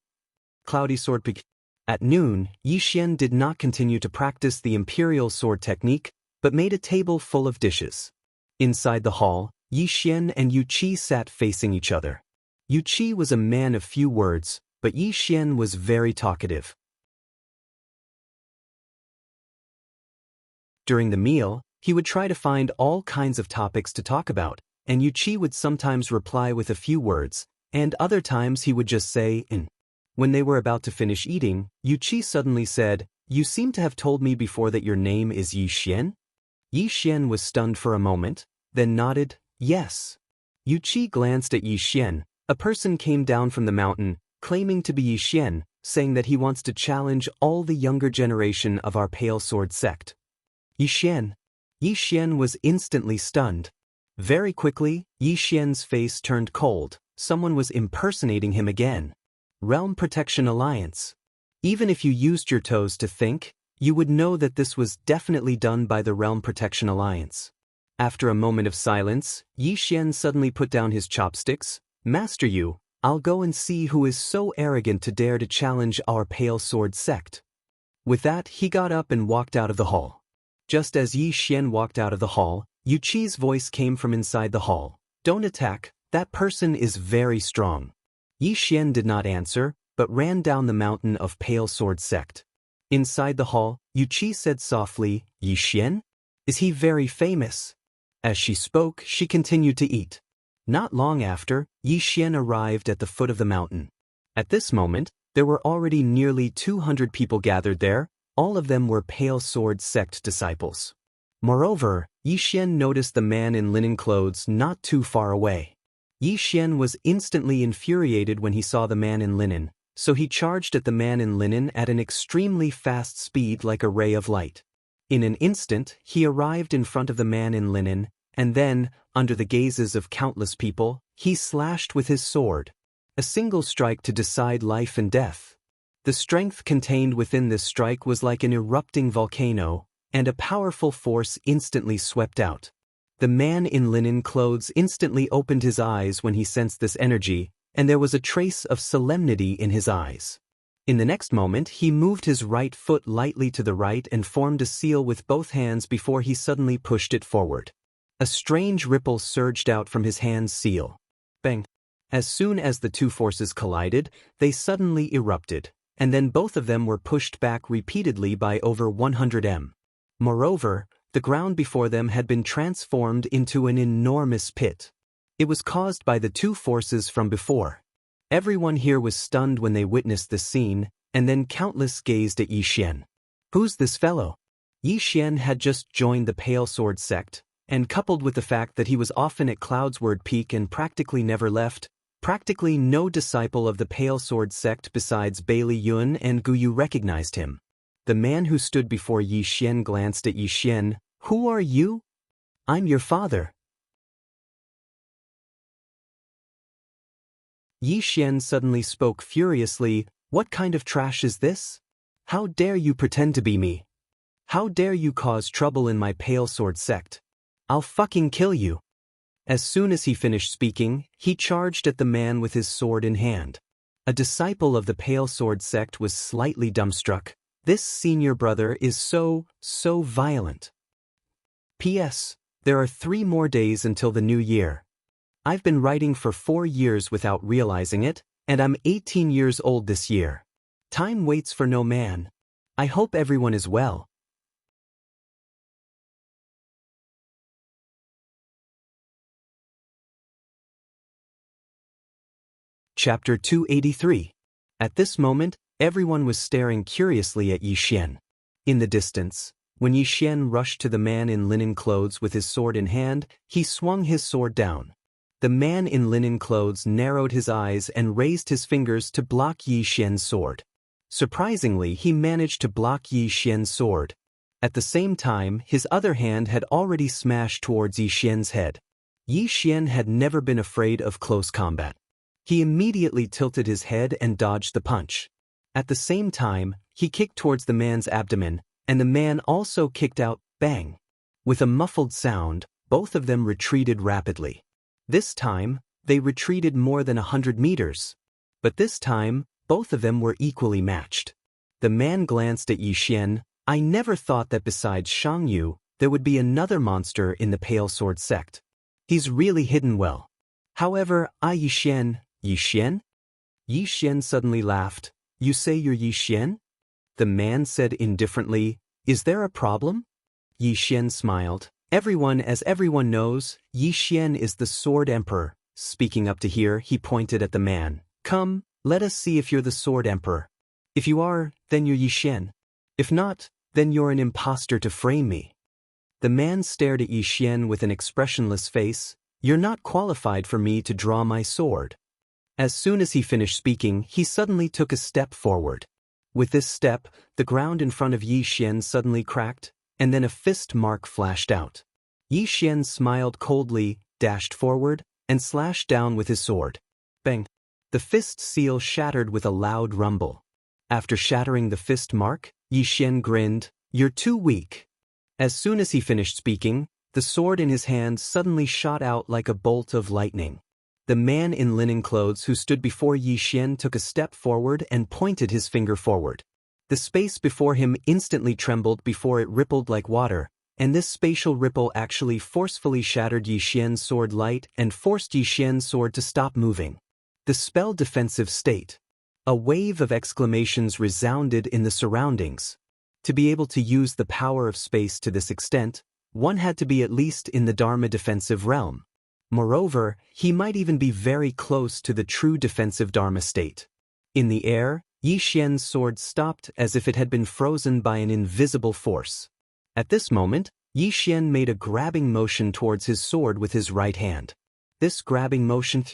Cloudy Sword Peak. At noon, Yi Xian did not continue to practice the imperial sword technique, but made a table full of dishes. Inside the hall, Yi Xian and Yu Qi sat facing each other. Yu Qi was a man of few words, but Yi Xian was very talkative. During the meal, he would try to find all kinds of topics to talk about, and Yu Qi would sometimes reply with a few words, and other times he would just say, "in." When they were about to finish eating, Yu Qi suddenly said, "You seem to have told me before that your name is Yi Xian?" Yi Xian was stunned for a moment, then nodded, "Yes." Yu Qi glanced at Yi Xian. A person came down from the mountain, claiming to be Yi Xian, saying that he wants to challenge all the younger generation of our Pale Sword sect. Yi Xian. Yi Xian was instantly stunned. Very quickly, Yi Xian's face turned cold. Someone was impersonating him again. Realm Protection Alliance. Even if you used your toes to think, you would know that this was definitely done by the Realm Protection Alliance. After a moment of silence, Yi Xian suddenly put down his chopsticks. Master Yu, I'll go and see who is so arrogant to dare to challenge our Pale Sword sect. With that, he got up and walked out of the hall. Just as Yi Xian walked out of the hall, Yu Qi's voice came from inside the hall. Don't attack, that person is very strong. Yi Xian did not answer, but ran down the mountain of Pale Sword sect. Inside the hall, Yu Qi said softly, Yi Xian? Is he very famous? As she spoke, she continued to eat. Not long after, Yi Xian arrived at the foot of the mountain. At this moment, there were already nearly 200 people gathered there. All of them were Pale Sword sect disciples. Moreover, Yi Xian noticed the man in linen clothes not too far away. Yi Xian was instantly infuriated when he saw the man in linen, so he charged at the man in linen at an extremely fast speed like a ray of light. In an instant, he arrived in front of the man in linen, and then, under the gazes of countless people, he slashed with his sword. A single strike to decide life and death. The strength contained within this strike was like an erupting volcano, and a powerful force instantly swept out. The man in linen clothes instantly opened his eyes when he sensed this energy, and there was a trace of solemnity in his eyes. In the next moment, he moved his right foot lightly to the right and formed a seal with both hands before he suddenly pushed it forward. A strange ripple surged out from his hand's seal. Bang! As soon as the two forces collided, they suddenly erupted, and then both of them were pushed back repeatedly by over 100 m. Moreover, the ground before them had been transformed into an enormous pit. It was caused by the two forces from before. Everyone here was stunned when they witnessed this scene, and then countless gazed at Yi Xian. Who's this fellow? Yi Xian had just joined the Pale Sword sect, and coupled with the fact that he was often at Cloudsword Peak and practically never left, practically no disciple of the Pale Sword sect besides Bailey Yun and Gu Yu recognized him. The man who stood before Yi Xian glanced at Yi Xian. Who are you? I'm your father. Yi Xian suddenly spoke furiously. What kind of trash is this? How dare you pretend to be me? How dare you cause trouble in my Pale Sword sect? I'll fucking kill you. As soon as he finished speaking, he charged at the man with his sword in hand. A disciple of the Pale Sword sect was slightly dumbstruck. This senior brother is so violent. P.S. There are 3 more days until the new year. I've been writing for 4 years without realizing it, and I'm 18 years old this year. Time waits for no man. I hope everyone is well. Chapter 283. At this moment, everyone was staring curiously at Yi Xian. In the distance, when Yi Xian rushed to the man in linen clothes with his sword in hand, he swung his sword down. The man in linen clothes narrowed his eyes and raised his fingers to block Yi Xian's sword. Surprisingly, he managed to block Yi Xian's sword. At the same time, his other hand had already smashed towards Yi Xian's head. Yi Xian had never been afraid of close combat. He immediately tilted his head and dodged the punch. At the same time, he kicked towards the man's abdomen, and the man also kicked out, bang. With a muffled sound, both of them retreated rapidly. This time, they retreated more than 100 meters. But this time, both of them were equally matched. The man glanced at Yi Xian. I never thought that besides Shangyu, there would be another monster in the Pale Sword sect. He's really hidden well. However, Yi Xian. Yi Xian? Yi Xian suddenly laughed. You say you're Yi Xian? The man said indifferently, Is there a problem? Yi Xian smiled. As everyone knows, Yi Xian is the Sword Emperor. Speaking up to here, he pointed at the man. Come, let us see if you're the Sword Emperor. If you are, then you're Yi Xian. If not, then you're an impostor to frame me. The man stared at Yi Xian with an expressionless face. You're not qualified for me to draw my sword. As soon as he finished speaking, he suddenly took a step forward. With this step, the ground in front of Yi Xian suddenly cracked, and then a fist mark flashed out. Yi Xian smiled coldly, dashed forward, and slashed down with his sword. Bang! The fist seal shattered with a loud rumble. After shattering the fist mark, Yi Xian grinned, You're too weak. As soon as he finished speaking, the sword in his hand suddenly shot out like a bolt of lightning. The man in linen clothes who stood before Yi Xian took a step forward and pointed his finger forward. The space before him instantly trembled before it rippled like water, and this spatial ripple actually forcefully shattered Yi Xian's sword light and forced Yi Xian's sword to stop moving. The spell defensive state. A wave of exclamations resounded in the surroundings. To be able to use the power of space to this extent, one had to be at least in the Dharma defensive realm. Moreover, he might even be very close to the true defensive Dharma state. In the air, Yi Xian's sword stopped as if it had been frozen by an invisible force. At this moment, Yi Xian made a grabbing motion towards his sword with his right hand. This grabbing motion,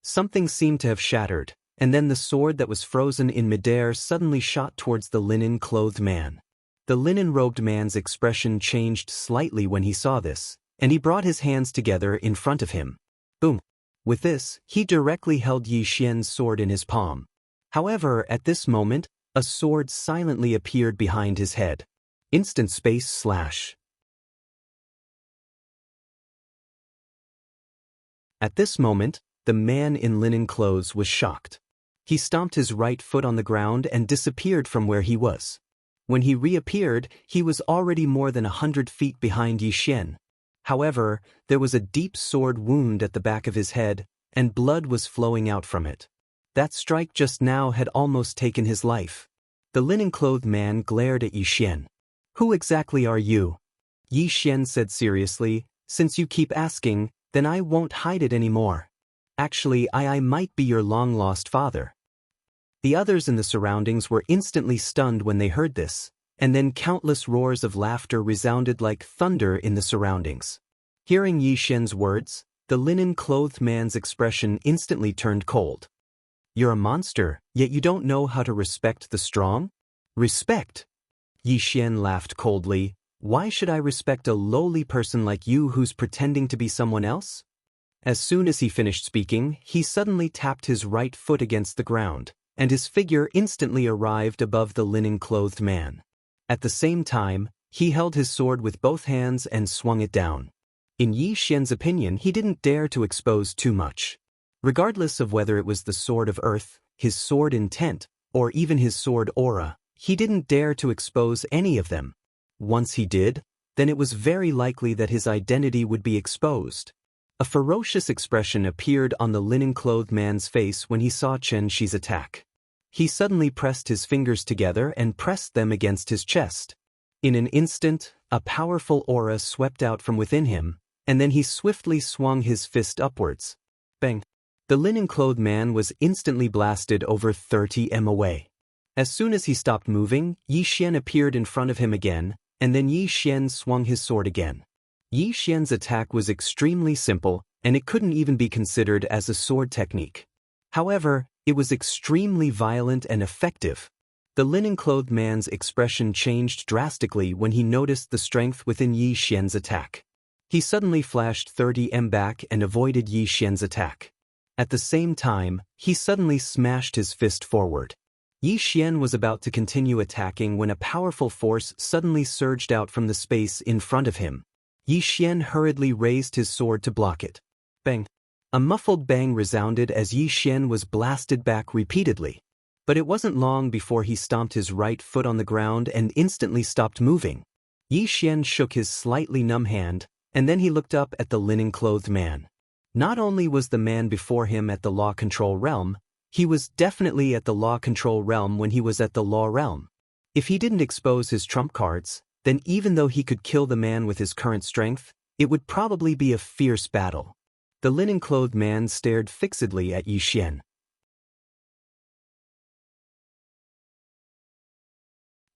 something seemed to have shattered, and then the sword that was frozen in midair suddenly shot towards the linen-clothed man. The linen-robed man's expression changed slightly when he saw this, and he brought his hands together in front of him. Boom! With this, he directly held Yi Xian's sword in his palm. However, at this moment, a sword silently appeared behind his head. Instant space slash. At this moment, the man in linen clothes was shocked. He stomped his right foot on the ground and disappeared from where he was. When he reappeared, he was already more than 100 feet behind Yi Xian. However, there was a deep sword wound at the back of his head, and blood was flowing out from it. That strike just now had almost taken his life. The linen-clothed man glared at Yi Xian. Who exactly are you? Yi Xian said seriously, Since you keep asking, then I won't hide it anymore. Actually, I might be your long-lost father. The others in the surroundings were instantly stunned when they heard this, and then countless roars of laughter resounded like thunder in the surroundings. Hearing Yi Xian's words, the linen-clothed man's expression instantly turned cold. You're a monster, yet you don't know how to respect the strong? Respect? Yi Xian laughed coldly. Why should I respect a lowly person like you who's pretending to be someone else? As soon as he finished speaking, he suddenly tapped his right foot against the ground, and his figure instantly arrived above the linen-clothed man. At the same time, he held his sword with both hands and swung it down. In Yi Xian's opinion, he didn't dare to expose too much. Regardless of whether it was the sword of earth, his sword intent, or even his sword aura, he didn't dare to expose any of them. Once he did, then it was very likely that his identity would be exposed. A ferocious expression appeared on the linen-clothed man's face when he saw Chen Shi's attack. He suddenly pressed his fingers together and pressed them against his chest. In an instant, a powerful aura swept out from within him, and then he swiftly swung his fist upwards. Bang! The linen-clothed man was instantly blasted over 30 m away. As soon as he stopped moving, Yi Xian appeared in front of him again, and then Yi Xian swung his sword again. Yi Xian's attack was extremely simple, and it couldn't even be considered as a sword technique. However, it was extremely violent and effective. The linen-clothed man's expression changed drastically when he noticed the strength within Yi Xian's attack. He suddenly flashed 30 m back and avoided Yi Xian's attack. At the same time, he suddenly smashed his fist forward. Yi Xian was about to continue attacking when a powerful force suddenly surged out from the space in front of him. Yi Xian hurriedly raised his sword to block it. Bang! A muffled bang resounded as Yi Xian was blasted back repeatedly. But it wasn't long before he stomped his right foot on the ground and instantly stopped moving. Yi Xian shook his slightly numb hand, and then he looked up at the linen-clothed man. Not only was the man before him at the law control realm, he was definitely at the law control realm when he was at the law realm. If he didn't expose his trump cards, then even though he could kill the man with his current strength, it would probably be a fierce battle. The linen-clothed man stared fixedly at Yi Xian.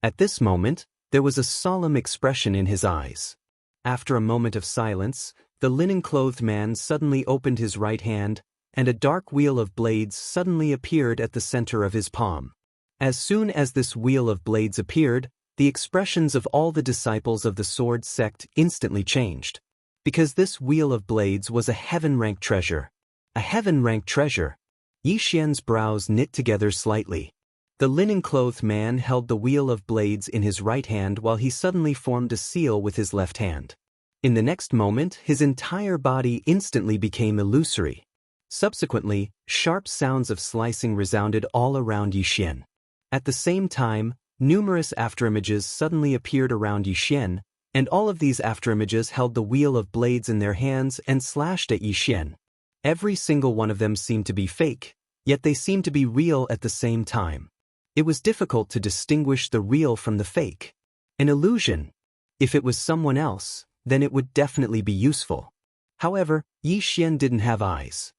At this moment, there was a solemn expression in his eyes. After a moment of silence, the linen-clothed man suddenly opened his right hand, and a dark wheel of blades suddenly appeared at the center of his palm. As soon as this wheel of blades appeared, the expressions of all the disciples of the sword sect instantly changed. Because this wheel of blades was a heaven-ranked treasure. A heaven-ranked treasure. Yi Xian's brows knit together slightly. The linen-clothed man held the wheel of blades in his right hand while he suddenly formed a seal with his left hand. In the next moment, his entire body instantly became illusory. Subsequently, sharp sounds of slicing resounded all around Yi Xian. At the same time, numerous afterimages suddenly appeared around Yi Xian, and all of these afterimages held the wheel of blades in their hands and slashed at Yi Xian. Every single one of them seemed to be fake, yet they seemed to be real at the same time. It was difficult to distinguish the real from the fake. An illusion. If it was someone else, then it would definitely be useful. However, Yi Xian didn't have eyes.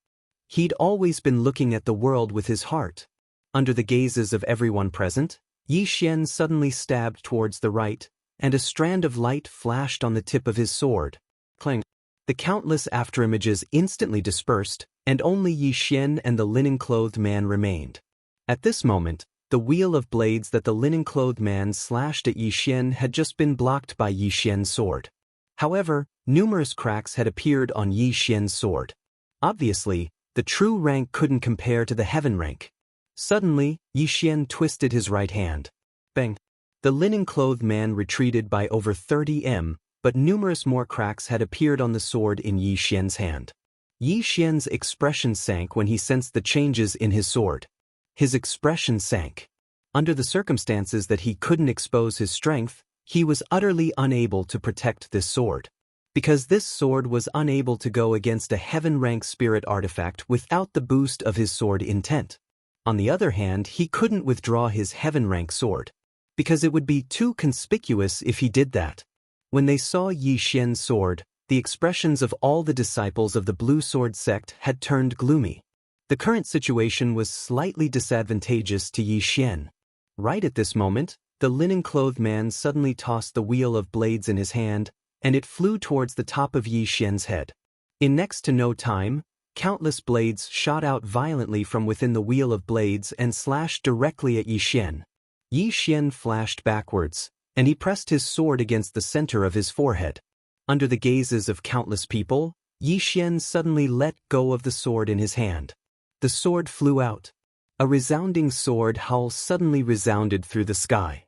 He'd always been looking at the world with his heart. Under the gazes of everyone present, Yi Xian suddenly stabbed towards the right, and a strand of light flashed on the tip of his sword. Clang! The countless afterimages instantly dispersed, and only Yi Xian and the linen-clothed man remained. At this moment, the wheel of blades that the linen-clothed man slashed at Yi Xian had just been blocked by Yi Xian's sword. However, numerous cracks had appeared on Yi Xian's sword. Obviously, the true rank couldn't compare to the heaven rank. Suddenly, Yi Xian twisted his right hand. Bang! The linen-clothed man retreated by over 30 m, but numerous more cracks had appeared on the sword in Yi Xian's hand. Yi Xian's expression sank when he sensed the changes in his sword. His expression sank. Under the circumstances that he couldn't expose his strength, he was utterly unable to protect this sword. Because this sword was unable to go against a heaven-rank spirit artifact without the boost of his sword intent. On the other hand, he couldn't withdraw his heaven-rank sword, because it would be too conspicuous if he did that. When they saw Yi Xian's sword, the expressions of all the disciples of the Blue Sword sect had turned gloomy. The current situation was slightly disadvantageous to Yi Xian. Right at this moment, the linen-clothed man suddenly tossed the wheel of blades in his hand, and it flew towards the top of Yi Xian's head. In next to no time, countless blades shot out violently from within the wheel of blades and slashed directly at Yi Xian. Yi Xian flashed backwards, and he pressed his sword against the center of his forehead. Under the gazes of countless people, Yi Xian suddenly let go of the sword in his hand. The sword flew out. A resounding sword howl suddenly resounded through the sky.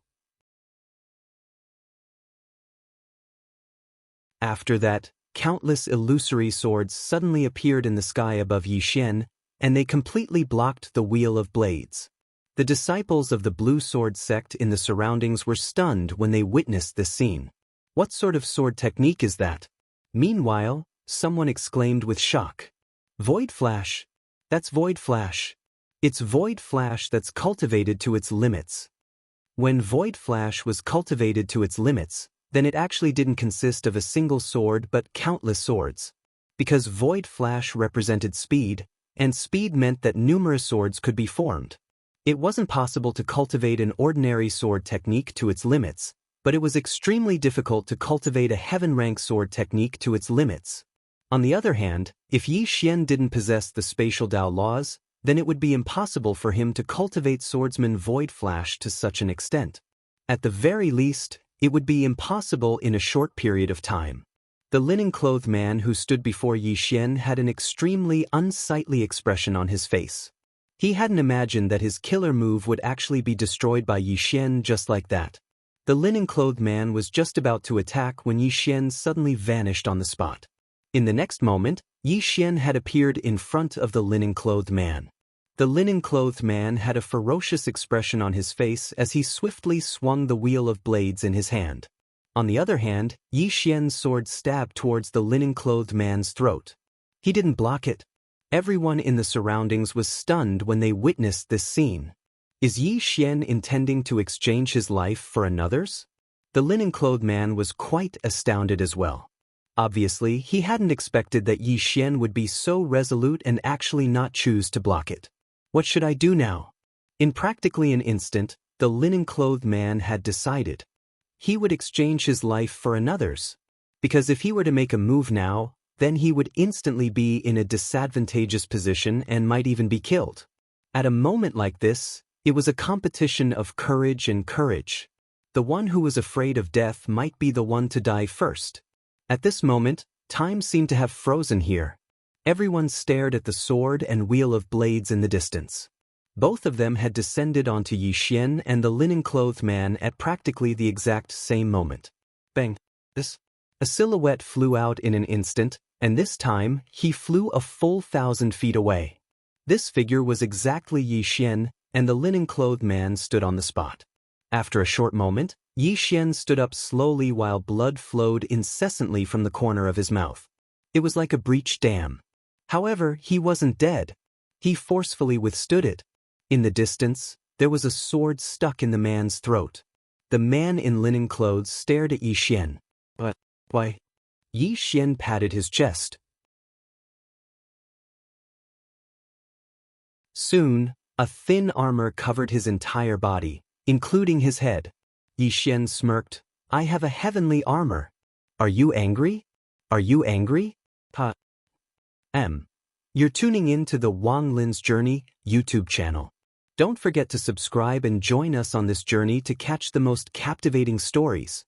After that, countless illusory swords suddenly appeared in the sky above Yi Xian, and they completely blocked the wheel of blades. The disciples of the Blue Sword sect in the surroundings were stunned when they witnessed this scene. What sort of sword technique is that? Meanwhile, someone exclaimed with shock. Void Flash! That's Void Flash! It's Void Flash that's cultivated to its limits. When Void Flash was cultivated to its limits, then it actually didn't consist of a single sword but countless swords. Because Void Flash represented speed, and speed meant that numerous swords could be formed. It wasn't possible to cultivate an ordinary sword technique to its limits, but it was extremely difficult to cultivate a heaven-rank sword technique to its limits. On the other hand, if Yi Xian didn't possess the spatial Dao laws, then it would be impossible for him to cultivate swordsman Void Flash to such an extent. At the very least, it would be impossible in a short period of time. The linen-clothed man who stood before Yi Xian had an extremely unsightly expression on his face. He hadn't imagined that his killer move would actually be destroyed by Yi Xian just like that. The linen-clothed man was just about to attack when Yi Xian suddenly vanished on the spot. In the next moment, Yi Xian had appeared in front of the linen-clothed man. The linen-clothed man had a ferocious expression on his face as he swiftly swung the wheel of blades in his hand. On the other hand, Yi Xian's sword stabbed towards the linen-clothed man's throat. He didn't block it. Everyone in the surroundings was stunned when they witnessed this scene. Is Yi Xian intending to exchange his life for another's? The linen-clothed man was quite astounded as well. Obviously, he hadn't expected that Yi Xian would be so resolute and actually not choose to block it. What should I do now? In practically an instant, the linen-clothed man had decided. He would exchange his life for another's. Because if he were to make a move now, then he would instantly be in a disadvantageous position and might even be killed. At a moment like this, it was a competition of courage and courage. The one who was afraid of death might be the one to die first. At this moment, time seemed to have frozen here. Everyone stared at the sword and wheel of blades in the distance. Both of them had descended onto Yi Xian and the linen-clothed man at practically the exact same moment. Bang! A silhouette flew out in an instant, and this time, he flew a full 1,000 feet away. This figure was exactly Yi Xian, and the linen-clothed man stood on the spot. After a short moment, Yi Xian stood up slowly while blood flowed incessantly from the corner of his mouth. It was like a breached dam. However, he wasn't dead. He forcefully withstood it. In the distance, there was a sword stuck in the man's throat. The man in linen clothes stared at Yi Xian. But, why? Yi Xian patted his chest. Soon, a thin armor covered his entire body, including his head. Yi Xian smirked. I have a heavenly armor. Are you angry? Are you angry? You're tuning in to the Wang Lin's Journey YouTube channel. Don't forget to subscribe and join us on this journey to catch the most captivating stories.